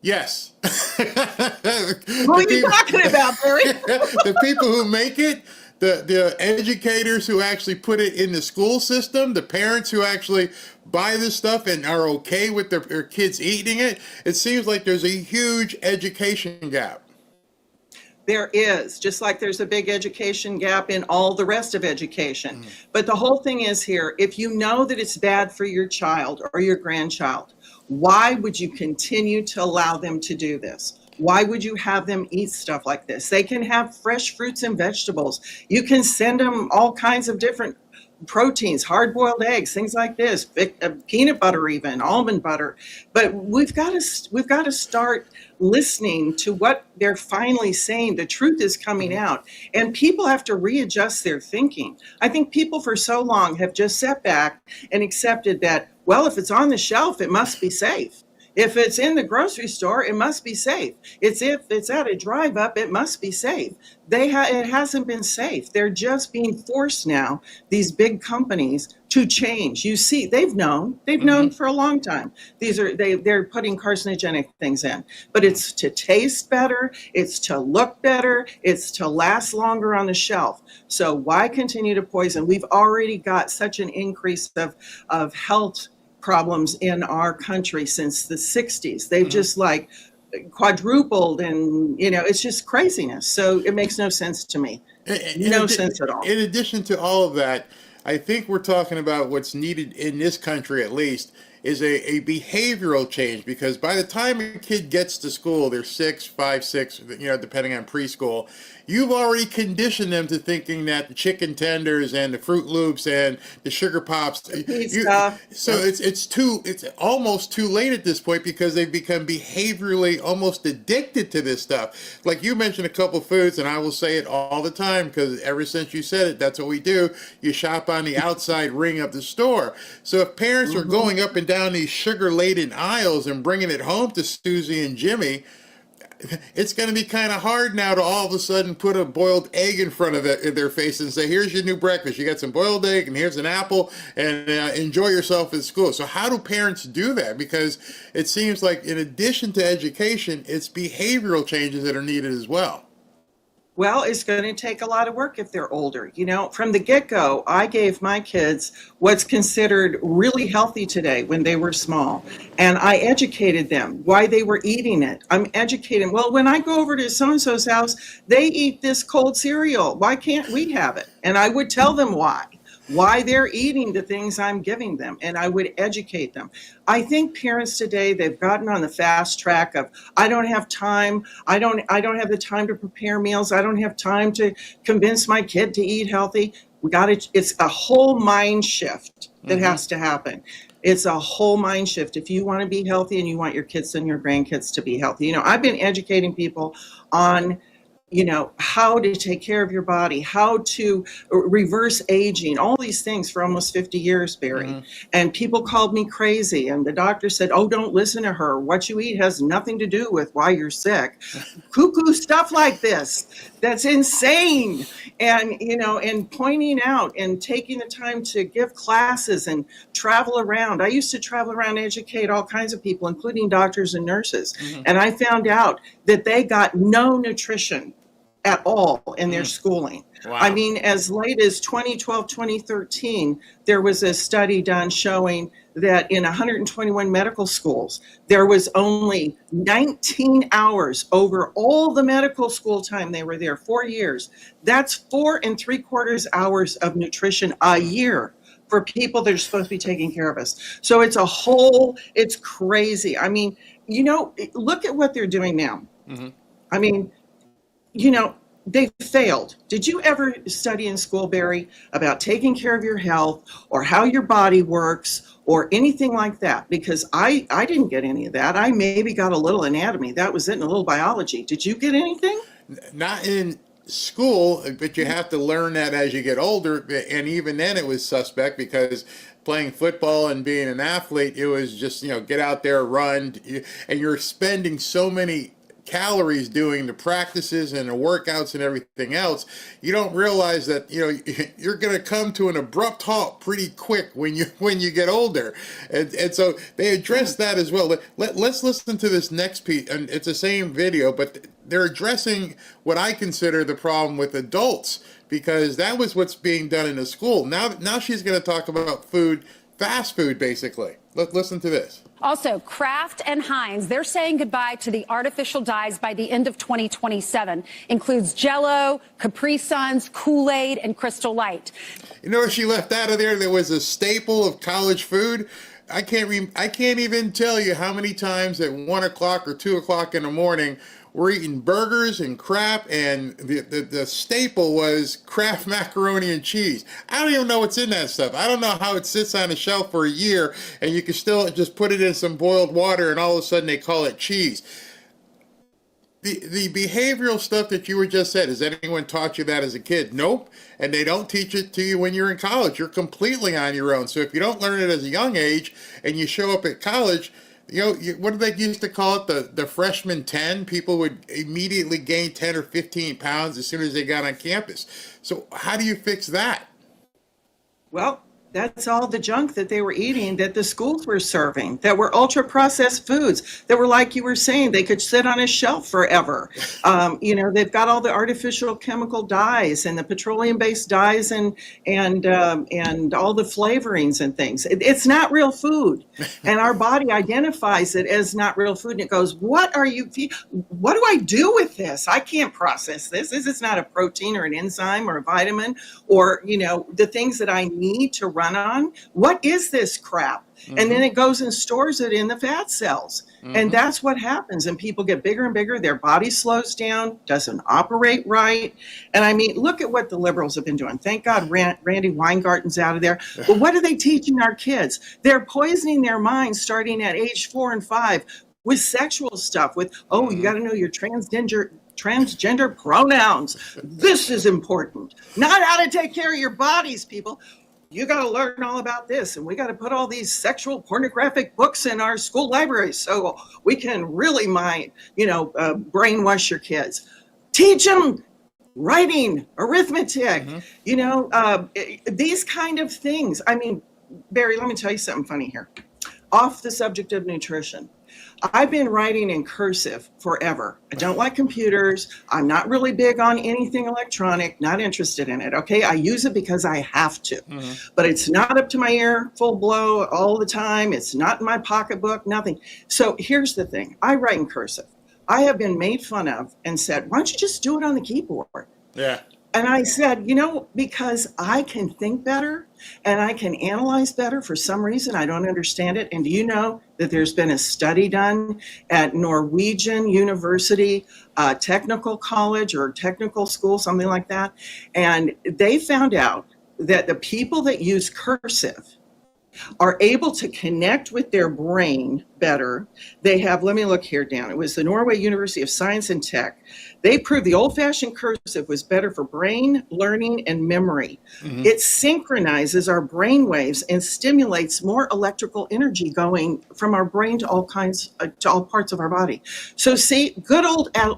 Yes. Who are you talking about, Barry? The people who make it, the educators who actually put it in the school system, the parents who actually buy this stuff and are okay with their kids eating it. It seems like there's a huge education gap. There is, just like there's a big education gap in all the rest of education. But the whole thing is here, if you know that it's bad for your child or your grandchild, why would you continue to allow them to do this? Why would you have them eat stuff like this? They can have fresh fruits and vegetables. You can send them all kinds of different proteins, hard-boiled eggs, things like this, peanut butter, even almond butter. But we've got to start listening to what they're finally saying. The truth is coming out, and people have to readjust their thinking. I think people for so long have just sat back and accepted that, well, if it's on the shelf, it must be safe. If it's in the grocery store, it must be safe. If it's at a drive up, it must be safe. It hasn't been safe. They're just being forced now, these big companies, to change. You see, they've known for a long time. They're putting carcinogenic things in, but it's to taste better, it's to look better, it's to last longer on the shelf. So why continue to poison? We've already got such an increase of health problems in our country since the 60s. They've just like quadrupled, and it's just craziness. So it makes no sense to me. No sense at all. In addition to all of that, I think we're talking about what's needed in this country, at least, is a behavioral change, because by the time a kid gets to school, they're 5, 6, depending on preschool, you've already conditioned them to thinking that the chicken tenders and the Fruit Loops and the Sugar Pops, it's almost too late at this point, because they've become behaviorally almost addicted to this stuff. Like you mentioned a couple foods, and I will say it all the time, because ever since you said it, that's what we do. You shop on the outside ring of the store. So if parents are going up and down these sugar-laden aisles and bringing it home to Susie and Jimmy, it's going to be kind of hard now to all of a sudden put a boiled egg in front of their face and say, here's your new breakfast. You got some boiled egg and here's an apple, and enjoy yourself at school. So how do parents do that? Because it seems like in addition to education, it's behavioral changes that are needed as well. Well, it's going to take a lot of work if they're older. You know, from the get-go, I gave my kids what's considered really healthy today when they were small. And I educated them why they were eating it. I'm educating. Well, when I go over to so-and-so's house, they eat this cold cereal. Why can't we have it? And I would tell them why they're eating the things I'm giving them, and I would educate them. I think parents today, they've gotten on the fast track of, I don't have time, I don't have the time to prepare meals, I don't have time to convince my kid to eat healthy. It's a whole mind shift that has to happen. It's a whole mind shift. If you want to be healthy and you want your kids and your grandkids to be healthy. You know, I've been educating people on how to take care of your body, how to reverse aging, all these things for almost 50 years, Barry. And people called me crazy. And the doctor said, oh, don't listen to her. What you eat has nothing to do with why you're sick. Cuckoo stuff like this. That's insane. And, and pointing out and taking the time to give classes and travel around. I used to travel around and educate all kinds of people, including doctors and nurses. And I found out that they got no nutrition at all in their schooling. Wow. I mean, as late as 2012, 2013, there was a study done showing that in 121 medical schools, there was only 19 hours over all the medical school time they were there, 4 years. That's 4 3/4 hours of nutrition a year for people that are supposed to be taking care of us. So it's crazy. I mean, look at what they're doing now. I mean, they failed. Did you ever study in school, Barry, about taking care of your health or how your body works or anything like that? Because I didn't get any of that. I maybe got a little anatomy. That was it, and a little biology. Did you get anything? Not in school, but you have to learn that as you get older. And even then it was suspect because playing football and being an athlete, it was just, get out there, run, and you're spending so many calories doing the practices and the workouts and everything else, you don't realize that you're going to come to an abrupt halt pretty quick when you get older, and so they address that as well. Let's listen to this next piece, and it's the same video, but they're addressing what I consider the problem with adults, because that was what's being done in the school. Now she's going to talk about food, fast food, basically. Listen to this. Also, Kraft and Heinz, they're saying goodbye to the artificial dyes by the end of 2027. Includes Jell-O, Capri Suns, Kool-Aid, and Crystal Light. You know what she left out of there that was a staple of college food? I can't even tell you how many times at 1 o'clock or 2 o'clock in the morning we're eating burgers and crap, and the staple was Kraft macaroni and cheese. I don't even know what's in that stuff. I don't know how it sits on a shelf for a year, and you can still just put it in some boiled water, and all of a sudden they call it cheese. The behavioral stuff that you were just said, has anyone taught you that as a kid? Nope. And they don't teach it to you when you're in college. You're completely on your own. So if you don't learn it as a young age and you show up at college, what do they used to call it? The freshman 10? People would immediately gain 10 or 15 pounds as soon as they got on campus. So how do you fix that? Well, that's all the junk that they were eating that the schools were serving, that were ultra-processed foods, that were, like you were saying, they could sit on a shelf forever. They've got all the artificial chemical dyes and the petroleum-based dyes and all the flavorings and things. It's not real food. And our body identifies it as not real food. And it goes, what do I do with this? I can't process this. This is not a protein or an enzyme or a vitamin or, the things that I need to run on. What is this crap? And then it goes and stores it in the fat cells. And that's what happens. And people get bigger and bigger. Their body slows down, doesn't operate right. And I mean, look at what the liberals have been doing. Thank God Randy Weingarten's out of there. But what are they teaching our kids? They're poisoning their minds starting at age 4 and 5 with sexual stuff, with, you got to know your transgender pronouns. This is important. Not how to take care of your bodies, people. you got to learn all about this, and we got to put all these sexual pornographic books in our school libraries so we can really brainwash your kids. Teach them writing, arithmetic, these kind of things. I mean, Barry, let me tell you something funny here. Off the subject of nutrition, I've been writing in cursive forever. I don't like computers. I'm not really big on anything electronic, not interested in it, okay? I use it because I have to. But it's not up to my ear, full blow all the time. It's not in my pocketbook, nothing. So here's the thing. I write in cursive. I have been made fun of and said, why don't you just do it on the keyboard? Yeah. And I said, because I can think better and I can analyze better for some reason. I don't understand it. And do you know that there's been a study done at Norwegian University, Technical College or Technical School, something like that. And they found out that the people that use cursive are able to connect with their brain better. They have, let me look here down. It was the Norway University of Science and Tech. They proved the old-fashioned cursive was better for brain learning and memory. It synchronizes our brain waves and stimulates more electrical energy going from our brain to all parts of our body. So see, good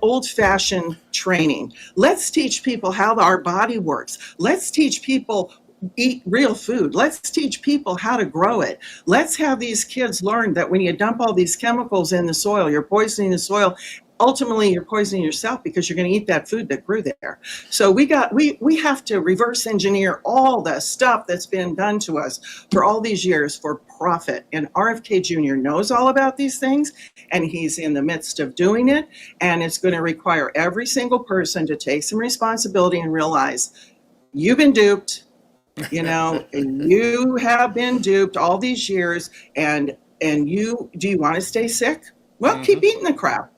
old-fashioned training. Let's teach people how our body works. Let's teach people eat real food. Let's teach people how to grow it. Let's have these kids learn that when you dump all these chemicals in the soil, you're poisoning the soil. Ultimately, you're poisoning yourself because you're going to eat that food that grew there. So we have to reverse engineer all the stuff that's been done to us for all these years for profit. And RFK Jr. knows all about these things, and he's in the midst of doing it. And it's going to require every single person to take some responsibility and realize you've been duped. You have been duped all these years, and do you want to stay sick? Well, keep eating the crap.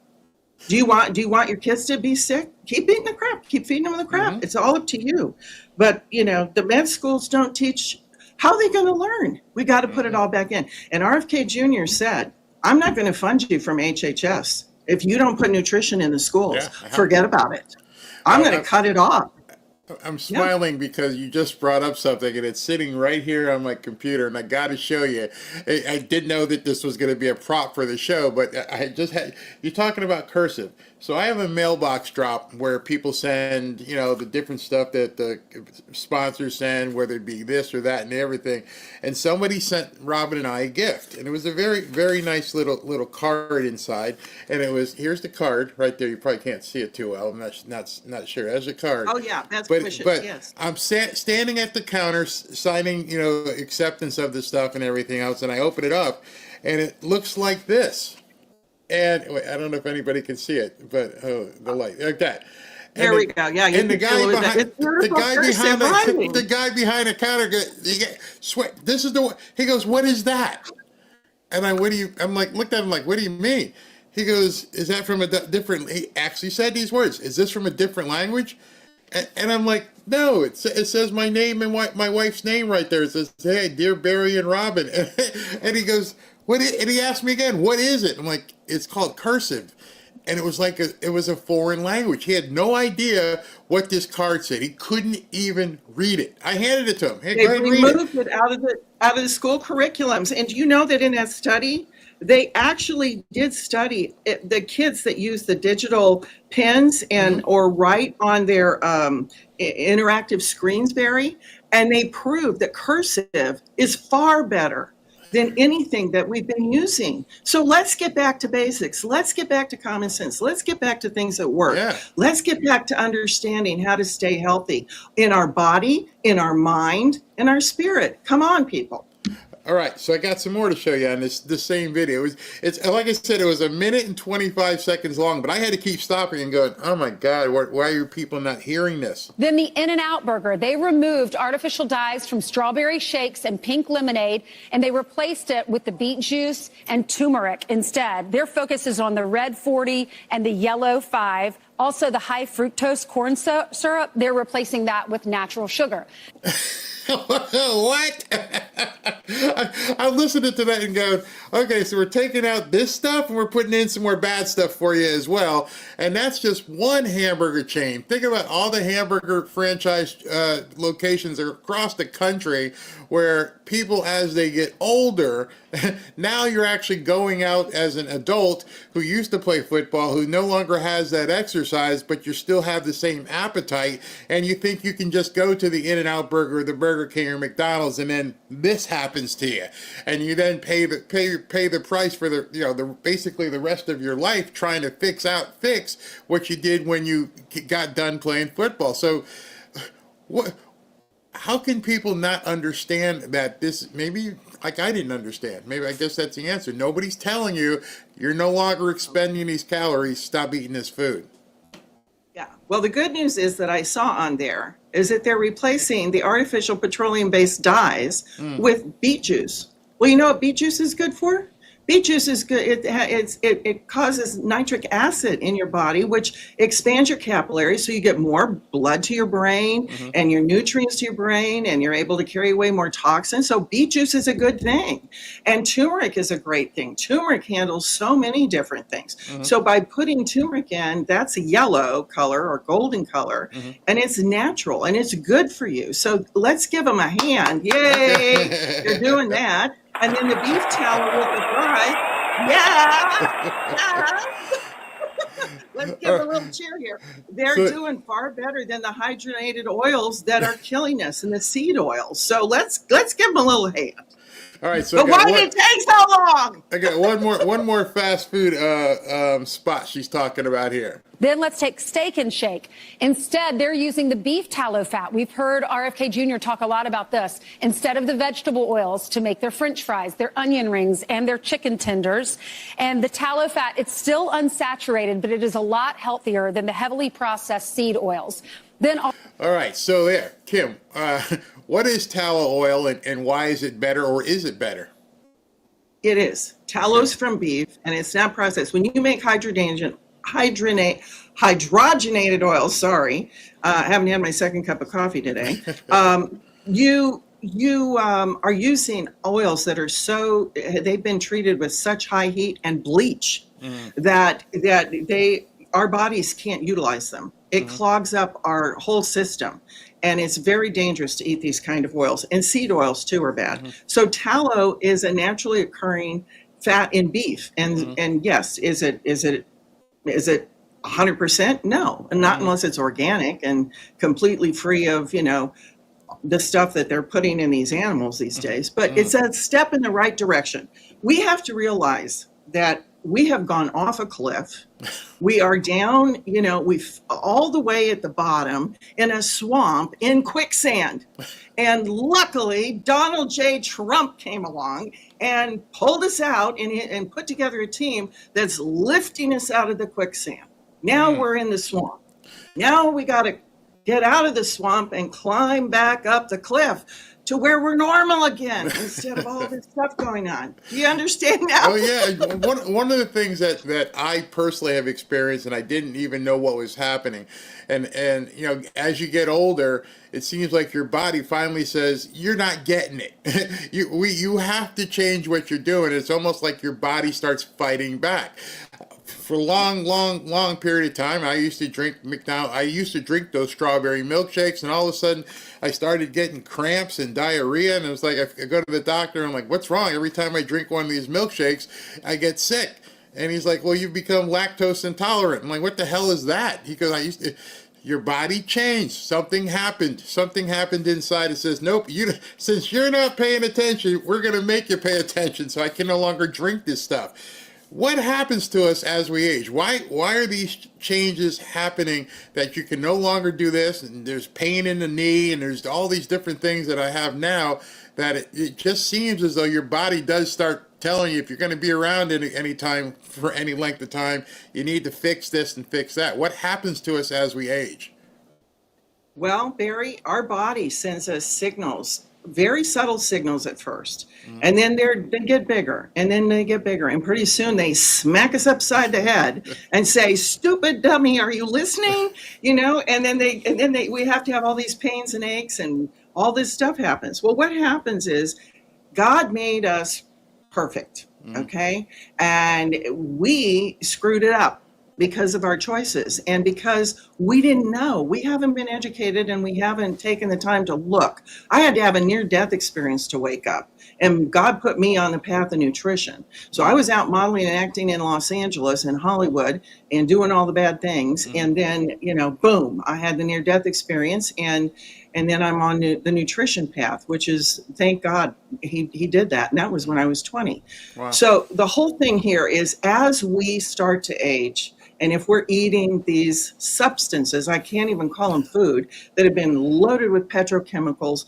Do you want your kids to be sick? Keep eating the crap. Keep feeding them the crap. It's all up to you. But the med schools don't teach. How are they going to learn? We got to put it all back in. And RFK Jr. said, "I'm not going to fund you from HHS if you don't put nutrition in the schools. Forget about it. I'm going to cut it off." I'm smiling because you just brought up something, and it's sitting right here on my computer, and I got to show you. I didn't know that this was going to be a prop for the show, but you're talking about cursive. So I have a mailbox drop where people send, the different stuff that the sponsors send, whether it be this or that and everything. And somebody sent Robin and I a gift, and it was a very, very nice little card inside. And it was, here's the card right there. You probably can't see it too well. I'm not sure. There's a card. Oh yeah, that's but yes. I'm standing at the counter signing, acceptance of the stuff and everything else, and I open it up, and it looks like this. And wait, I don't know if anybody can see it, but the light like that. There we go. Yeah, and the guy behind the counter, sweat. This is the one. He goes, "What is that?" And I'm like, looked at him like, "What do you mean?" He goes, "Is that from a different?" He actually said these words. "Is this from a different language?" And I'm like, "No, it says my name and my wife's name right there. It says, 'Hey, dear Barry and Robin.'" And he goes, and he asked me again, "What is it?" I'm like, "It's called cursive." And it was like it was a foreign language. He had no idea what this card said. He couldn't even read it. I handed it to him. Hey, they go ahead and read removed it out of the school curriculums. And do you know that in that study, they actually did study the kids that use the digital pens and or write on their interactive screens, Barry, and they proved that cursive is far better than anything that we've been using. So let's get back to basics. Let's get back to common sense. Let's get back to things that work. Yeah. Let's get back to understanding how to stay healthy in our body, in our mind, in our spirit. Come on, people. All right, so I got some more to show you on this same video. It's like I said, it was 1 minute and 25 seconds long, but I had to keep stopping and going, "Oh my God, why are people not hearing this?" Then the In-N-Out burger, they removed artificial dyes from strawberry shakes and pink lemonade, and they replaced it with the beet juice and turmeric instead. Their focus is on the red 40 and the yellow 5. Also, the high fructose corn syrup, they're replacing that with natural sugar. What? I'm listening to that and going, okay, so we're taking out this stuff and we're putting in some more bad stuff for you as well. And that's just one hamburger chain. Think about all the hamburger franchise locations across the country where people, as they get older, now you're actually going out as an adult who used to play football, who no longer has that exercise, but you still have the same appetite, and you think you can just go to the In-N-Out Burger or the Burger King or McDonald's, and then this happens to you, and you then pay the price for the basically the rest of your life trying to fix what you did when you got done playing football. So, what? How can people not understand that this, maybe, like I didn't understand, maybe I guess that's the answer. Nobody's telling you you're no longer expending these calories, stop eating this food. Yeah. Well, the good news is that I saw on there is that they're replacing the artificial petroleum-based dyes with beet juice. Well, you know what beet juice is good for? Beet juice is good. It causes nitric acid in your body, which expands your capillaries, so you get more blood to your brain and your nutrients to your brain, and you're able to carry away more toxins. So beet juice is a good thing. And turmeric is a great thing. Turmeric handles so many different things. So by putting turmeric in, that's a yellow color or golden color, and it's natural, and it's good for you. So let's give them a hand. Yay! You're doing that. And then the beef tallow with the fry. Yeah. Let's give a little cheer here. They're doing far better than the hydrogenated oils that are killing us and the seed oils. So let's give them a little hand. All right, so but why did it take so long? I got one more fast food spot she's talking about here. Then let's take Steak and Shake. Instead, they're using the beef tallow fat. We've heard RFK Jr. talk a lot about this. Instead of the vegetable oils to make their French fries, their onion rings, and their chicken tenders. And the tallow fat, it's still unsaturated, but it is a lot healthier than the heavily processed seed oils. All right, so there, Kim, what is tallow oil and why is it better, or is it better? It is. Tallow's from beef, and it's not processed. When you make hydrogenated oils, I haven't had my second cup of coffee today, you are using oils that are they've been treated with such high heat and bleach that our bodies can't utilize them. It clogs up our whole system, and it's very dangerous to eat these kind of oils. And seed oils too are bad. So tallow is a naturally occurring fat in beef, and yes, is it 100%? No, and not unless it's organic and completely free of the stuff that they're putting in these animals these days. But it's a step in the right direction. We have to realize that we have gone off a cliff. We are down, we've all the way at the bottom in a swamp in quicksand. And luckily, Donald J. Trump came along and pulled us out and put together a team that's lifting us out of the quicksand. Now we're in the swamp. Now we got to get out of the swamp and climb back up the cliff to where we're normal again instead of all this stuff going on. Do you understand now? Oh yeah, one of the things that I personally have experienced, and I didn't even know what was happening, and as you get older, it seems like your body finally says you're not getting it. You have to change what you're doing. It's almost like your body starts fighting back. For a long period of time, I used to drink those strawberry milkshakes, and all of a sudden I started getting cramps and diarrhea, and it was like I go to the doctor, and I'm like, what's wrong? Every time I drink one of these milkshakes, I get sick. And he's like, well, you've become lactose intolerant. I'm like, what the hell is that? He goes, your body changed. Something happened. Something happened inside. It says, nope, since you're not paying attention, we're going to make you pay attention, so I can no longer drink this stuff. What happens to us as we age? Why are these changes happening that you can no longer do this, and there's pain in the knee, and there's all these different things that I have now, that it just seems as though your body does start telling you, if you're going to be around any time for any length of time, you need to fix this and fix that. What happens to us as we age? Well, Barry, our body sends us signals very subtle signals at first, and then they get bigger, and then they get bigger, and pretty soon they smack us upside the head and say, "Stupid dummy, are you listening?" And then we have to have all these pains and aches, and all this stuff happens. Well, what happens is God made us perfect, okay, and we screwed it up because of our choices and because we didn't know. We haven't been educated and we haven't taken the time to look. I had to have a near-death experience to wake up, and God put me on the path of nutrition. So I was out modeling and acting in Los Angeles and Hollywood and doing all the bad things, and then, boom, I had the near-death experience, and then I'm on the nutrition path, which is, thank God he did that, and that was when I was 20. Wow. So the whole thing here is, as we start to age, and if we're eating these substances, I can't even call them food, that have been loaded with petrochemicals,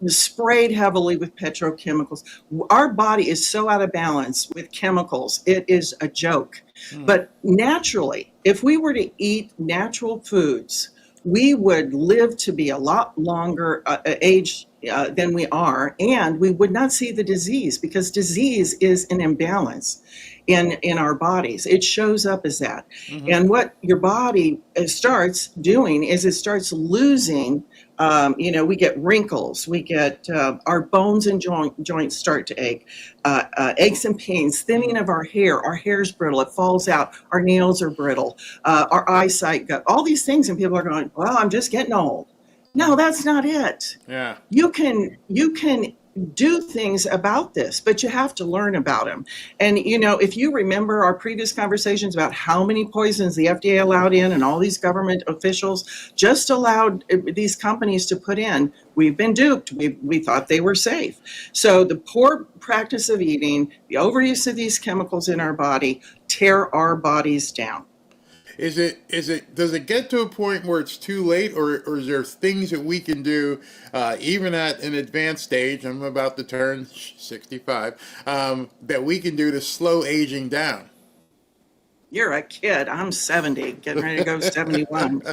sprayed heavily with petrochemicals, our body is so out of balance with chemicals, it is a joke. But naturally, if we were to eat natural foods, we would live to be a lot longer age than we are, and we would not see the disease, because disease is an imbalance in our bodies. It shows up as that. And what your body starts doing is it starts losing, we get wrinkles, we get our bones and joints start to ache, aches and pains, thinning of our hair's brittle, it falls out, our nails are brittle, our eyesight, all these things, and people are going, well, I'm just getting old. No, that's not it. Yeah. You can do things about this, but you have to learn about them. And, if you remember our previous conversations about how many poisons the FDA allowed in and all these government officials just allowed these companies to put in, we've been duped. We thought they were safe. So the poor practice of eating, the overuse of these chemicals in our body tear our bodies down. Does it get to a point where it's too late, or is there things that we can do, even at an advanced stage, I'm about to turn 65, that we can do to slow aging down? You're a kid. I'm 70, getting ready to go 71.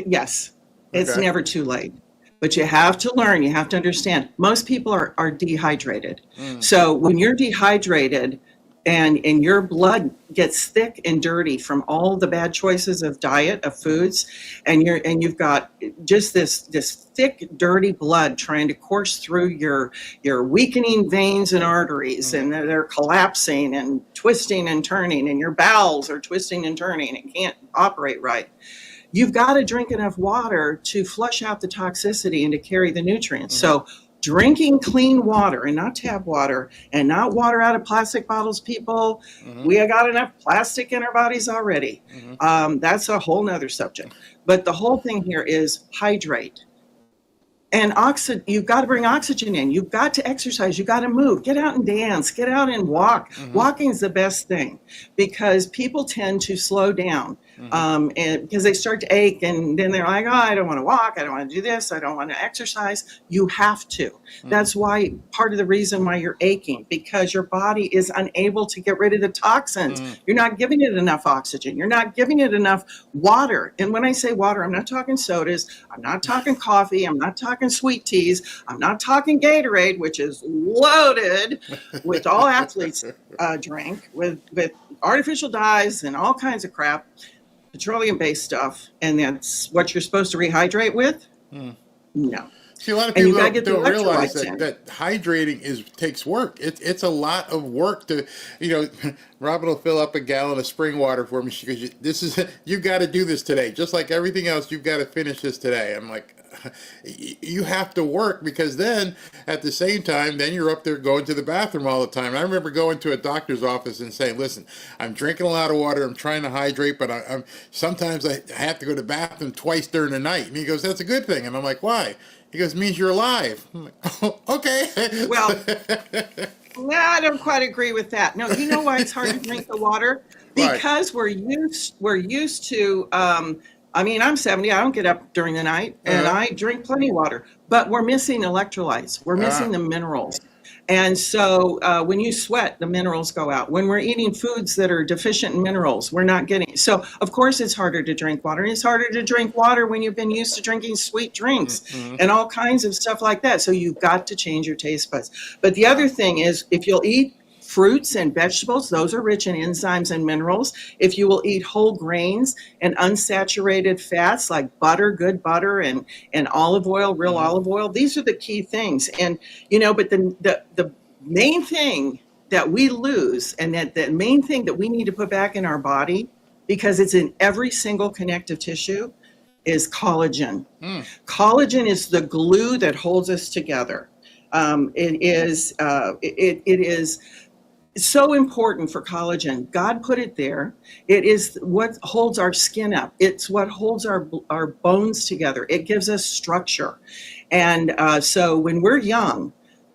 Yes, it's Okay. never too late. But you have to learn, you have to understand. Most people are dehydrated. So when you're dehydrated, and your blood gets thick and dirty from all the bad choices of diet, of foods, and you've got just this thick, dirty blood trying to course through your weakening veins and arteries, and they're collapsing and twisting and turning, and your bowels are twisting and turning and can't operate right. You've got to drink enough water to flush out the toxicity and to carry the nutrients. So drinking clean water, and not tap water, and not water out of plastic bottles, people, we have got enough plastic in our bodies already. That's a whole nother subject. But the whole thing here is hydrate. And you've got to bring oxygen in. You've got to exercise. You've got to move. Get out and dance. Get out and walk. Walking is the best thing, because people tend to slow down and because they start to ache, and then they're like, oh, I don't want to walk. I don't want to do this. I don't want to exercise. You have to. That's why part of the reason why you're aching, because your body is unable to get rid of the toxins. You're not giving it enough oxygen. You're not giving it enough water. And when I say water, I'm not talking sodas. I'm not talking coffee. I'm not talking sweet teas. I'm not talking Gatorade, which is loaded, which all athletes drink, with artificial dyes and all kinds of crap, petroleum-based stuff, and that's what you're supposed to rehydrate with? No. See, a lot of And you people gotta get the don't realize electrolytes in. that hydrating takes work. It's a lot of work to, Robin will fill up a gallon of spring water for me. She goes, you got to do this today. Just like everything else, you've got to finish this today. I'm like, you have to work, because then at the same time, then you're up there going to the bathroom all the time. And I remember going to a doctor's office and saying, listen, I'm drinking a lot of water. I'm trying to hydrate, but I'm sometimes I have to go to the bathroom twice during the night. And he goes, that's a good thing. And I'm like, why? He goes, means you're alive. I'm like, oh, okay. Well, I don't quite agree with that. No, you know why it's hard to drink the water? Because we're used to, I'm 70, I don't get up during the night, and I drink plenty of water, but we're missing electrolytes. We're missing the minerals. And so when you sweat, the minerals go out. When we're eating foods that are deficient in minerals, we're not getting. So, of course, it's harder to drink water. And it's harder to drink water when you've been used to drinking sweet drinks and all kinds of stuff like that. So you've got to change your taste buds. But the other thing is, if you'll eat fruits and vegetables, those are rich in enzymes and minerals. If you will eat whole grains and unsaturated fats like butter, good butter, and olive oil, real olive oil, these are the key things. And, but the main thing that we lose, and that the main thing that we need to put back in our body, because it's in every single connective tissue, is collagen. Collagen is the glue that holds us together. It is so important for collagen. God put it there. It is what holds our skin up. It's what holds our bones together. It gives us structure. And so when we're young,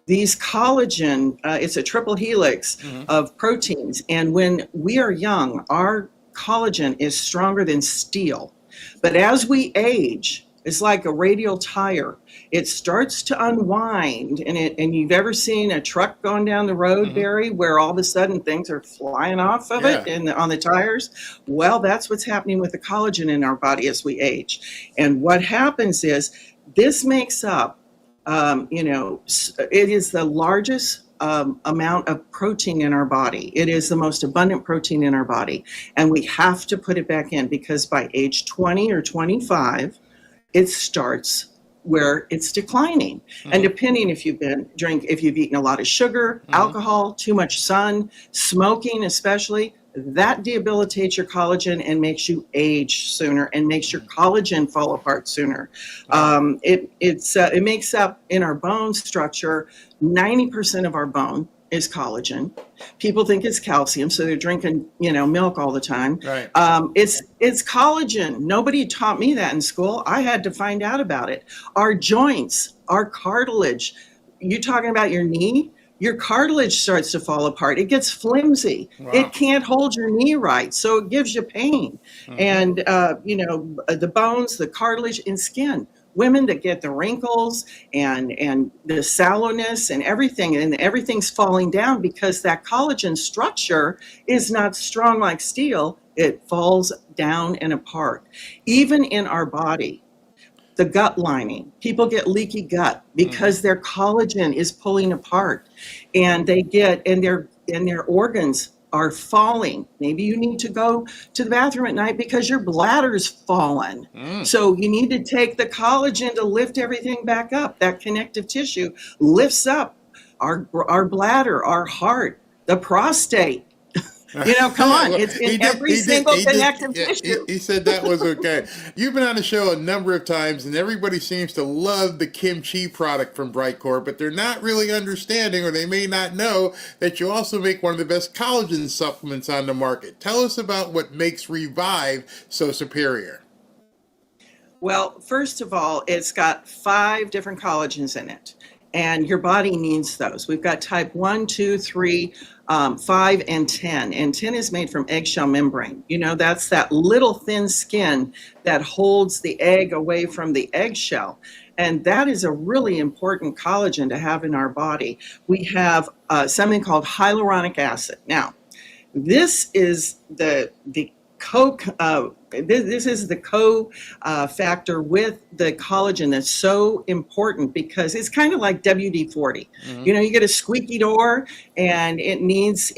these collagen, it's a triple helix of proteins. And when we are young, our collagen is stronger than steel. But as we age, it's like a radial tire. It starts to unwind, and you've ever seen a truck going down the road, Barry, where all of a sudden things are flying off of it and on the tires? Well, that's what's happening with the collagen in our body as we age. And what happens is this makes up, it is the largest amount of protein in our body. It is the most abundant protein in our body. And we have to put it back in, because by age 20 or 25, it starts where it's declining. And depending if you've eaten a lot of sugar, alcohol, too much sun, smoking especially, that debilitates your collagen and makes you age sooner and makes your collagen fall apart sooner. It makes up, in our bone structure, 90% of our bone is collagen. People think it's calcium, so they're drinking, milk all the time. Right. It's collagen. Nobody taught me that in school. I had to find out about it. Our joints, our cartilage. You talking about your knee? Your cartilage starts to fall apart. It gets flimsy. Wow. It can't hold your knee right, so it gives you pain. And the bones, the cartilage, and skin. Women that get the wrinkles and the sallowness and everything's falling down because that collagen structure is not strong like steel. It falls down and apart. Even in our body, the gut lining, people get leaky gut because their collagen is pulling apart, and their organs are falling. Maybe you need to go to the bathroom at night because your bladder's fallen. So you need to take the collagen to lift everything back up. That connective tissue lifts up our bladder, our heart, the prostate. Come on. It's in every single connective tissue. He said that was okay. You've been on the show a number of times, and everybody seems to love the kimchi product from Brightcore, but they're not really understanding, or they may not know, that you also make one of the best collagen supplements on the market. Tell us about what makes Revive so superior. Well, first of all, it's got 5 different collagens in it, and your body needs those. We've got type 1, 2, 3, 5, and 10. And 10 is made from eggshell membrane. That's that little thin skin that holds the egg away from the eggshell. And that is a really important collagen to have in our body. We have something called hyaluronic acid. Now, this is the factor with the collagen that's so important, because it's kind of like WD-40. You get a squeaky door and it needs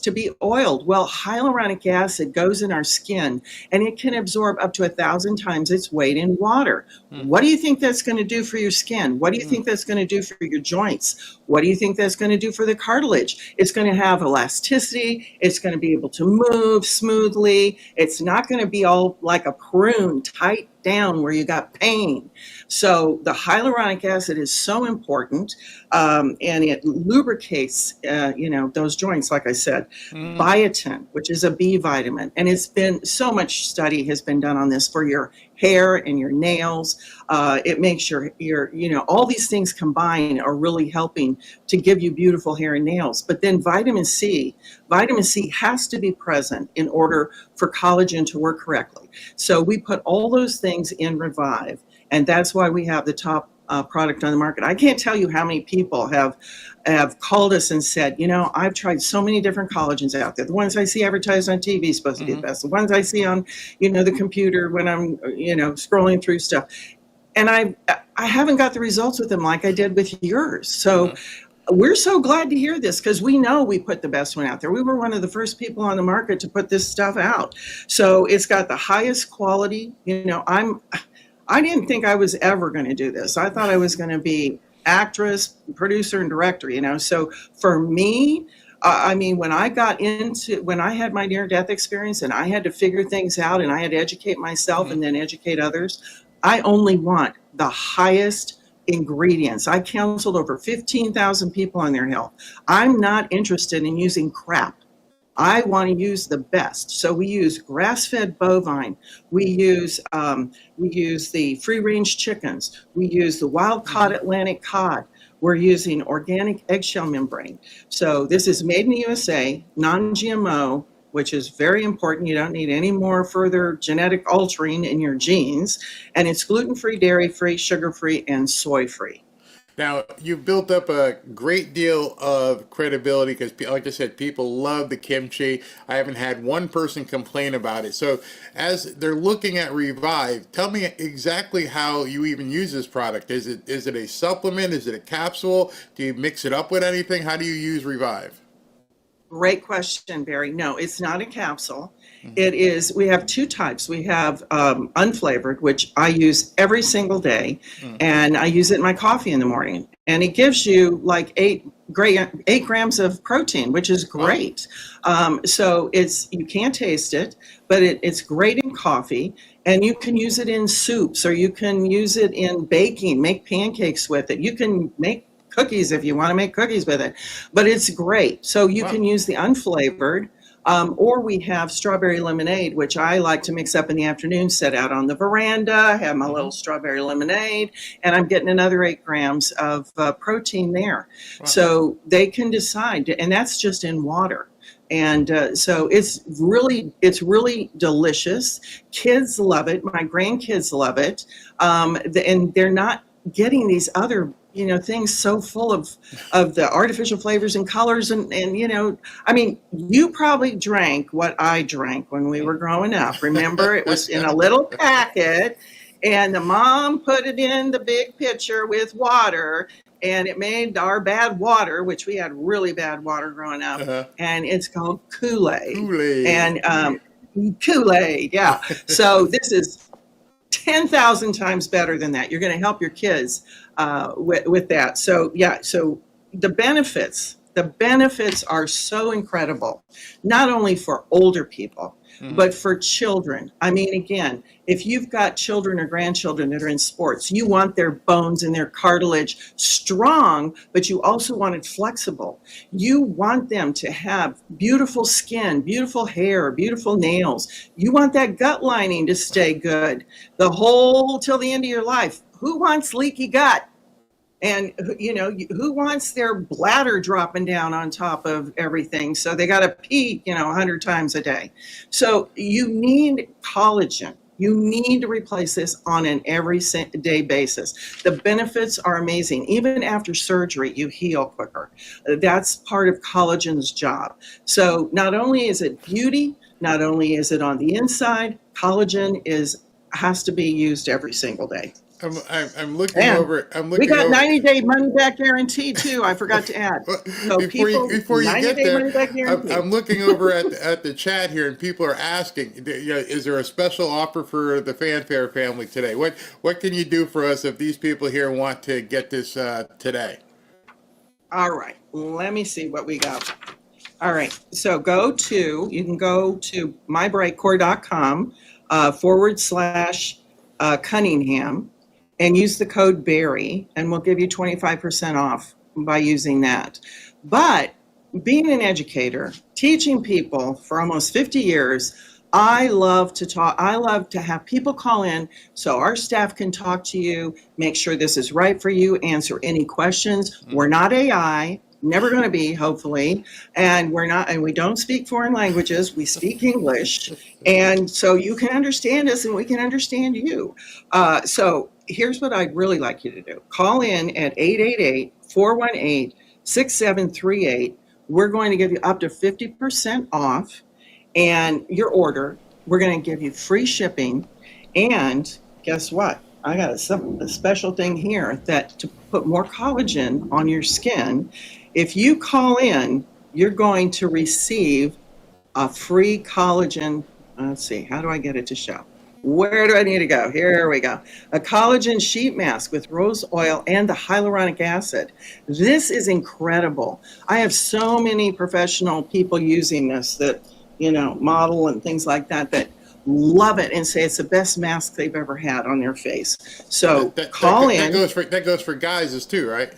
to be oiled. Well, hyaluronic acid goes in our skin and it can absorb up to 1,000 times its weight in water. What do you think that's going to do for your skin? What do you think that's going to do for your joints? What do you think that's going to do for the cartilage? It's going to have elasticity. It's going to be able to move smoothly. It's not going to be all like a prune, tight down where you got pain. So the hyaluronic acid is so important, and it lubricates, those joints, like I said. Biotin, which is a B vitamin, and it's been so much study has been done on this for your hair and your nails. It makes your all these things combined are really helping to give you beautiful hair and nails. But then vitamin C has to be present in order for collagen to work correctly. So we put all those things in Revive, and that's why we have the top product on the market. I can't tell you how many people have called us and said, I've tried so many different collagens out there. The ones I see advertised on TV supposed to be the best. The ones I see on, the computer when I'm, scrolling through stuff. And I haven't got the results with them like I did with yours. So we're so glad to hear this because we know we put the best one out there. We were one of the first people on the market to put this stuff out. So it's got the highest quality. I didn't think I was ever going to do this. I thought I was going to be actress, producer, and director, So for me, when I had my near-death experience and I had to figure things out and I had to educate myself and then educate others, I only want the highest ingredients. I counseled over 15,000 people on their health. I'm not interested in using crap. I want to use the best. So we use grass-fed bovine. We use the free-range chickens. We use the wild-caught Atlantic cod. We're using organic eggshell membrane. So this is made in the USA, non-GMO, which is very important. You don't need any more further genetic altering in your genes. And it's gluten-free, dairy-free, sugar-free, and soy-free. Now, you've built up a great deal of credibility because, like I said, people love the kimchi. I haven't had one person complain about it. So as they're looking at Revive, tell me exactly how you even use this product. Is it a supplement? Is it a capsule? Do you mix it up with anything? How do you use Revive? Great question, Barry. No, it's not a capsule. It is, we have two types. We have unflavored, which I use every single day, and I use it in my coffee in the morning. And it gives you like 8 grams of protein, which is great. So you can't taste it, but it's great in coffee. And you can use it in soups, or you can use it in baking, make pancakes with it. You can make cookies if you want to make cookies with it, but it's great. So you can use the unflavored, or we have strawberry lemonade, which I like to mix up in the afternoon, set out on the veranda, have my little strawberry lemonade, and I'm getting another 8 grams of protein there. So they can decide, and that's just in water. And so it's really delicious. Kids love it. My grandkids love it. And they're not getting these other things so full of the artificial flavors and colors and you probably drank what I drank when we were growing up. Remember, it was in a little packet and the mom put it in the big pitcher with water and it made our bad water, which we had really bad water growing up, and it's called Kool-Aid. Kool-Aid. And Kool-Aid, yeah. So this is 10,000 times better than that. You're going to help your kids with that. So so the benefits are so incredible, not only for older people, but for children. Again, if you've got children or grandchildren that are in sports, you want their bones and their cartilage strong, but you also want it flexible. You want them to have beautiful skin, beautiful hair, beautiful nails. You want that gut lining to stay good till the end of your life. Who wants leaky gut? And, who wants their bladder dropping down on top of everything? So they got to pee, 100 times a day. So you need collagen. You need to replace this on an everyday basis. The benefits are amazing. Even after surgery, you heal quicker. That's part of collagen's job. So not only is it beauty, not only is it on the inside, collagen has to be used every single day. I'm looking over. We got 90-day money-back guarantee too. I forgot to add. So before you get there, I'm looking over at the chat here, and people are asking, is there a special offer for the Fanfare family today? What can you do for us if these people here want to get this today? All right, let me see what we got. All right, so you can go to mybrightcore.com / Cunningham. And use the code Barry, and we'll give you 25% off by using that. But being an educator, teaching people for almost 50 years, I love to talk. I love to have people call in so our staff can talk to you, make sure this is right for you, answer any questions. We're not AI. Never going to be, hopefully, and we don't speak foreign languages. We speak English, and so you can understand us, and we can understand you. So here's what I'd really like you to do. Call in at 888-418-6738. We're going to give you up to 50% off and your order. We're going to give you free shipping. And guess what? I got a special thing here that to put more collagen on your skin. If you call in, you're going to receive a free collagen. Let's see, how do I get it to show? Where do I need to go? Here we go. A collagen sheet mask with rose oil and the hyaluronic acid. This is incredible. I have so many professional people using this that, model and things like that love it and say it's the best mask they've ever had on their face. So call in. That goes for guys too, right?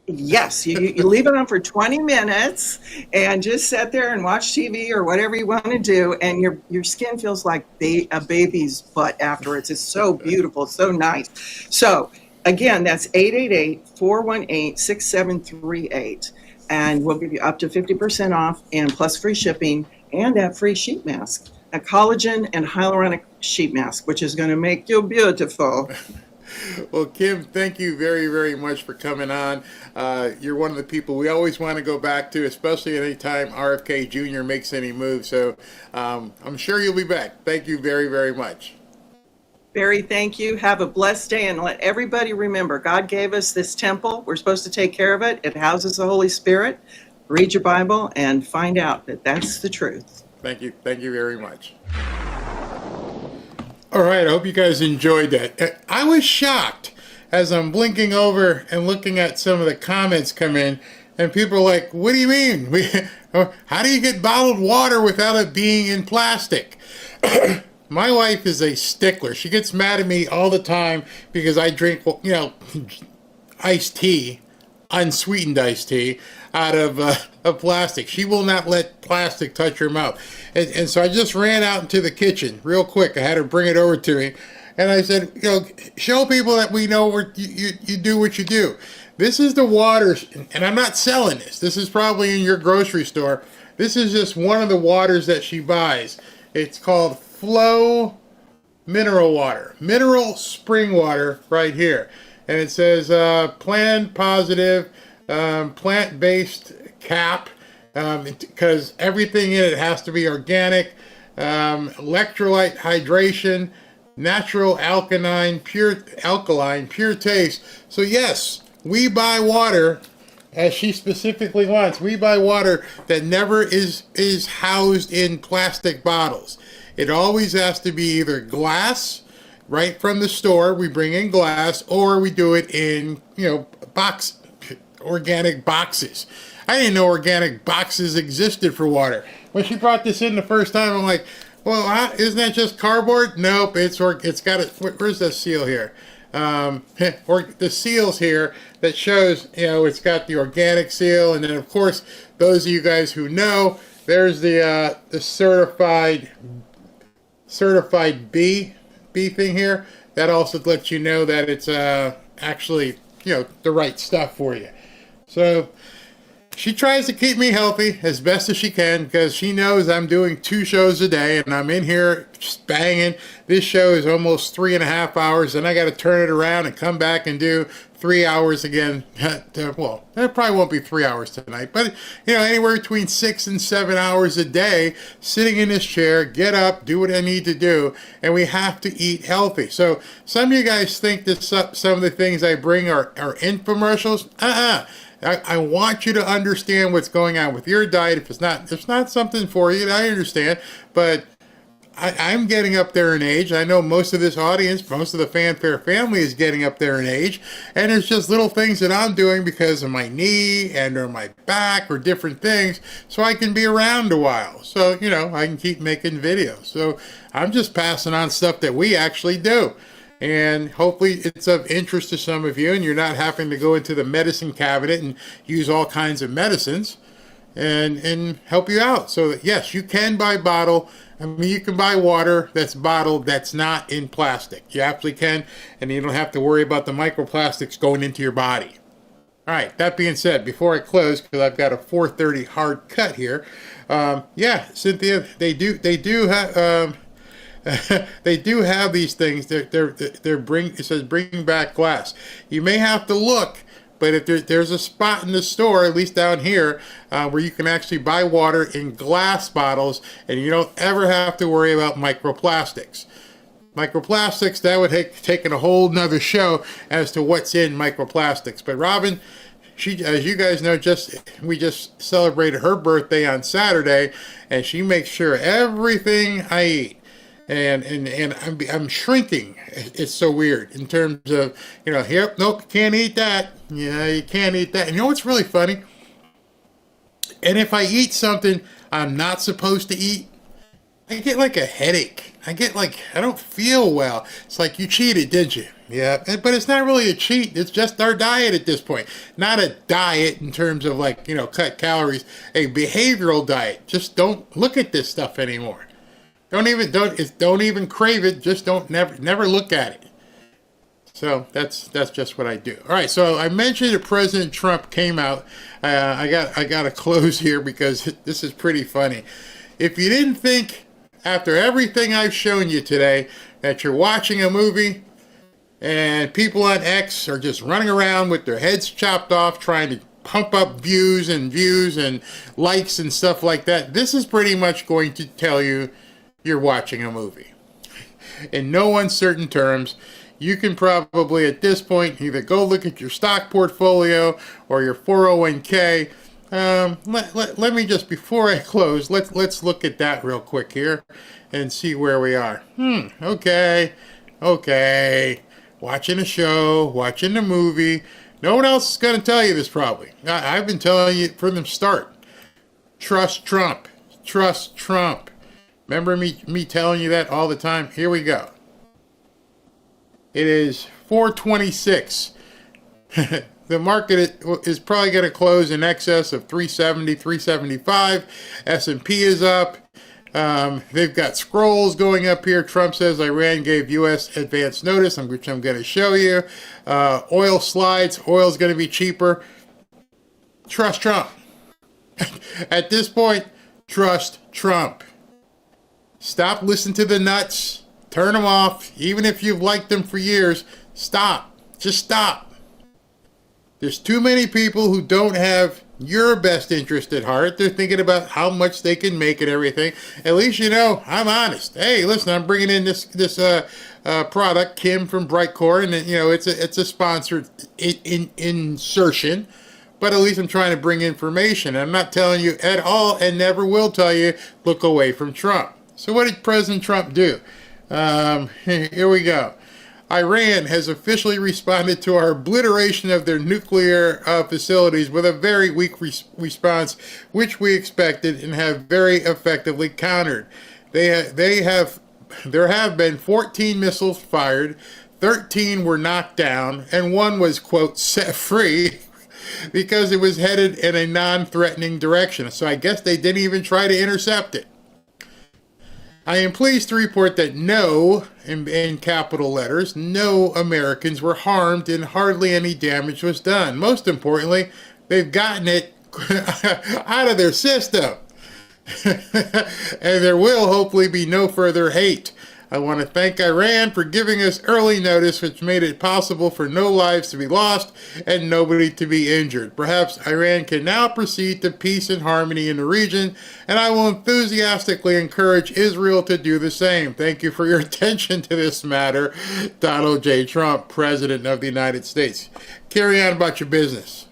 Yes, you leave it on for 20 minutes and just sit there and watch TV or whatever you want to do, and your skin feels like a baby's butt afterwards. It's so beautiful, so nice. So again, that's 888-418-6738, and we'll give you up to 50% off and plus free shipping and that free sheet mask, a collagen and hyaluronic sheet mask, which is going to make you beautiful. Well, Kim, thank you very, very much for coming on. You're one of the people we always want to go back to, especially anytime RFK Jr. makes any moves. So I'm sure you'll be back. Thank you very, very much. Barry, thank you. Have a blessed day, and let everybody remember, God gave us this temple. We're supposed to take care of it. It houses the Holy Spirit. Read your Bible and find out that that's the truth. Thank you. Thank you very much. All right, I hope you guys enjoyed that. I was shocked as I'm blinking over and looking at some of the comments come in, and people are like, what do you mean? How do you get bottled water without it being in plastic? My wife is a stickler. She gets mad at me all the time because I drink, iced tea, unsweetened iced tea, out of plastic. She will not let plastic touch her mouth. And so I just ran out into the kitchen real quick. I had her bring it over to me. And I said, show people that we know where you do what you do. This is the water, and I'm not selling this. This is probably in your grocery store. This is just one of the waters that she buys. It's called Flow Mineral Water. Mineral spring water right here. And it says plant positive, plant-based cap, because everything in it has to be organic, electrolyte hydration, natural alkaline, pure taste. So yes, we buy water, as she specifically wants. We buy water that never is housed in plastic bottles. It always has to be either glass, right from the store. We bring in glass, or we do it in organic boxes. I didn't know organic boxes existed for water. When she brought this in the first time, I'm like, well, isn't that just cardboard? Nope, it's got a, where's the seal here? Or the seals here that shows, it's got the organic seal, and then of course, those of you guys who know, there's the certified B thing here. That also lets you know that it's actually the right stuff for you. So she tries to keep me healthy as best as she can, because she knows I'm doing 2 shows a day and I'm in here just banging. This show is almost 3.5 hours, and I got to turn it around and come back and do 3 hours again. Well, that probably won't be 3 hours tonight, but anywhere between 6 and 7 hours a day sitting in this chair, get up, do what I need to do, and we have to eat healthy. So some of you guys think that some of the things I bring are infomercials. I want you to understand what's going on with your diet. If it's not something for you, I understand, but I'm getting up there in age. I know most of this audience, most of the Fanfare family is getting up there in age, and it's just little things that I'm doing because of my knee and or my back or different things, so I can be around a while. So, I can keep making videos. So I'm just passing on stuff that we actually do. And hopefully it's of interest to some of you, and you're not having to go into the medicine cabinet and use all kinds of medicines and help you out. So that, yes, you can buy bottle. I mean, you can buy water that's bottled that's not in plastic. You absolutely can, and you don't have to worry about the microplastics going into your body. All right, that being said, before I close, because I've got a 4:30 hard cut here, Cynthia, they do have... they do have these things. It says bring back glass. You may have to look, but if there's a spot in the store, at least down here, where you can actually buy water in glass bottles, and you don't ever have to worry about microplastics. Microplastics, that would take a whole nother show as to what's in microplastics. But Robin, she, as you guys know, we just celebrated her birthday on Saturday, and she makes sure everything I eat, and I'm shrinking. It's so weird in terms of, yep, nope, can't eat that. Yeah, you can't eat that. And you know what's really funny? And if I eat something I'm not supposed to eat, I get like a headache. I don't feel well. It's like, you cheated, didn't you? Yeah, but it's not really a cheat. It's just our diet at this point. Not a diet in terms of cut calories. A behavioral diet. Just don't look at this stuff anymore. Don't even crave it. Just never look at it. So that's just what I do. All right. So I mentioned that President Trump came out. I got to close here because this is pretty funny. If you didn't think, after everything I've shown you today, that you're watching a movie and people on X are just running around with their heads chopped off trying to pump up views and likes and stuff like that, this is pretty much going to tell you you're watching a movie. In no uncertain terms, you can probably at this point either go look at your stock portfolio or your 401k. Let me just, before I close, let's look at that real quick here and see where we are. Okay. Watching a show, watching the movie. No one else is going to tell you this probably. I've been telling you from the start. Trust Trump. Trust Trump. Remember me telling you that all the time? Here we go. It is 426. The market is probably going to close in excess of 370, 375. S&P is up. They've got scrolls going up here. Trump says Iran gave U.S. advance notice, which I'm going to show you. Oil slides. Oil's going to be cheaper. Trust Trump. At this point, trust Trump. Stop listening to the nuts. Turn them off. Even if you've liked them for years, stop. Just stop. There's too many people who don't have your best interest at heart. They're thinking about how much they can make and everything. At least I'm honest. Hey, listen, I'm bringing in this product, Kim from Brightcore, and it's a sponsored insertion. But at least I'm trying to bring information. I'm not telling you at all, and never will tell you, look away from Trump. So what did President Trump do? Here we go. Iran has officially responded to our obliteration of their nuclear facilities with a very weak response, which we expected and have very effectively countered. There have been 14 missiles fired, 13 were knocked down, and one was, quote, set free because it was headed in a non-threatening direction. So I guess they didn't even try to intercept it. I am pleased to report that no, in capital letters, no Americans were harmed and hardly any damage was done. Most importantly, they've gotten it out of their system. And there will hopefully be no further hate. I want to thank Iran for giving us early notice, which made it possible for no lives to be lost and nobody to be injured. Perhaps Iran can now proceed to peace and harmony in the region, and I will enthusiastically encourage Israel to do the same. Thank you for your attention to this matter. Donald J. Trump, President of the United States. Carry on about your business.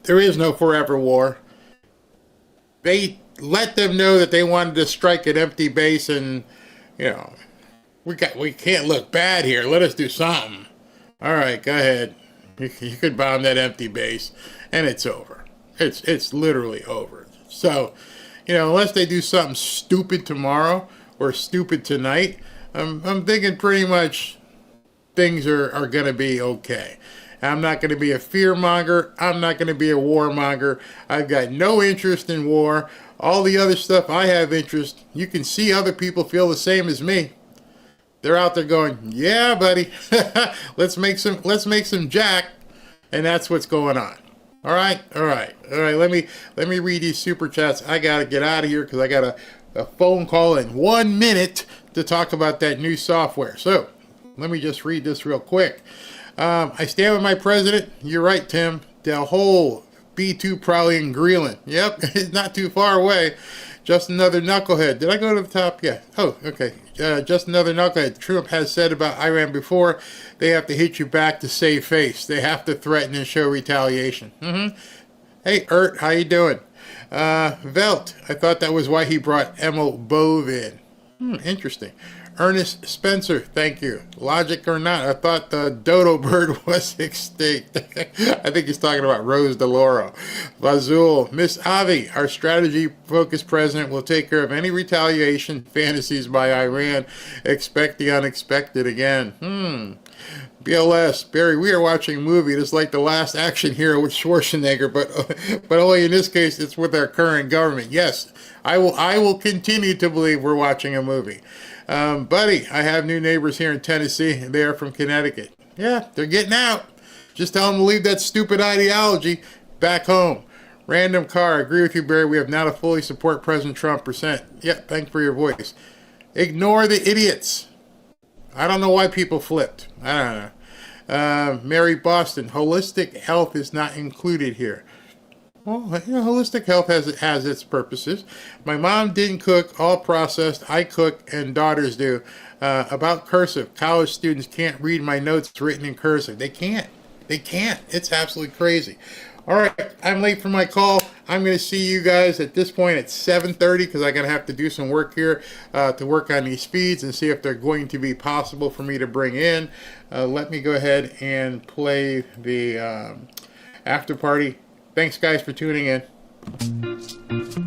There is no forever war. They let them know that they wanted to strike an empty base, and we can't look bad here. Let us do something. All right, go ahead. You could bomb that empty base, and it's over. It's literally over. So, unless they do something stupid tomorrow or stupid tonight, I'm thinking pretty much things are going to be okay. I'm not going to be a fear monger. I'm not going to be a warmonger. I've got no interest in war. All the other stuff I have interest. You can see other people feel the same as me. They're out there going, yeah, buddy, let's make some jack, and that's what's going on. All right. Let me read these super chats. I gotta get out of here because I gotta a phone call in 1 minute to talk about that new software. So let me just read this real quick. I stand with my president. You're right, Tim. The whole B2 probably in Greenland. Yep, it's not too far away. Just another knucklehead. Did I go to the top? Yeah. Oh, okay. Just another knucklehead. Trump has said about Iran before, they have to hit you back to save face. They have to threaten and show retaliation. Hey, Ert, how you doing? Velt, I thought that was why he brought Emil Bove in. Interesting. Ernest Spencer, thank you. Logic or not, I thought the dodo bird was extinct. I think he's talking about Rose DeLauro. Vazul, Miss Avi, our strategy-focused president will take care of any retaliation fantasies by Iran. Expect the unexpected again. BLS, Barry, we are watching a movie. It is like The Last Action Hero with Schwarzenegger, but only in this case, it's with our current government. Yes, I will continue to believe we're watching a movie. Buddy, I have new neighbors here in Tennessee, and they are from Connecticut. Yeah, they're getting out. Just tell them to leave that stupid ideology back home. Random car, I agree with you, Barry. We have now to fully support President Trump %. Yeah, thanks for your voice. Ignore the idiots. I don't know why people flipped. I don't know. Mary Boston, holistic health is not included here. Well, holistic health has its purposes. My mom didn't cook, all processed. I cook, and daughters do. About cursive, college students can't read my notes written in cursive. They can't. It's absolutely crazy. All right, I'm late for my call. I'm going to see you guys at this point at 7:30 because I'm going to have to do some work here to work on these feeds and see if they're going to be possible for me to bring in. Let me go ahead and play the after party. Thanks, guys, for tuning in.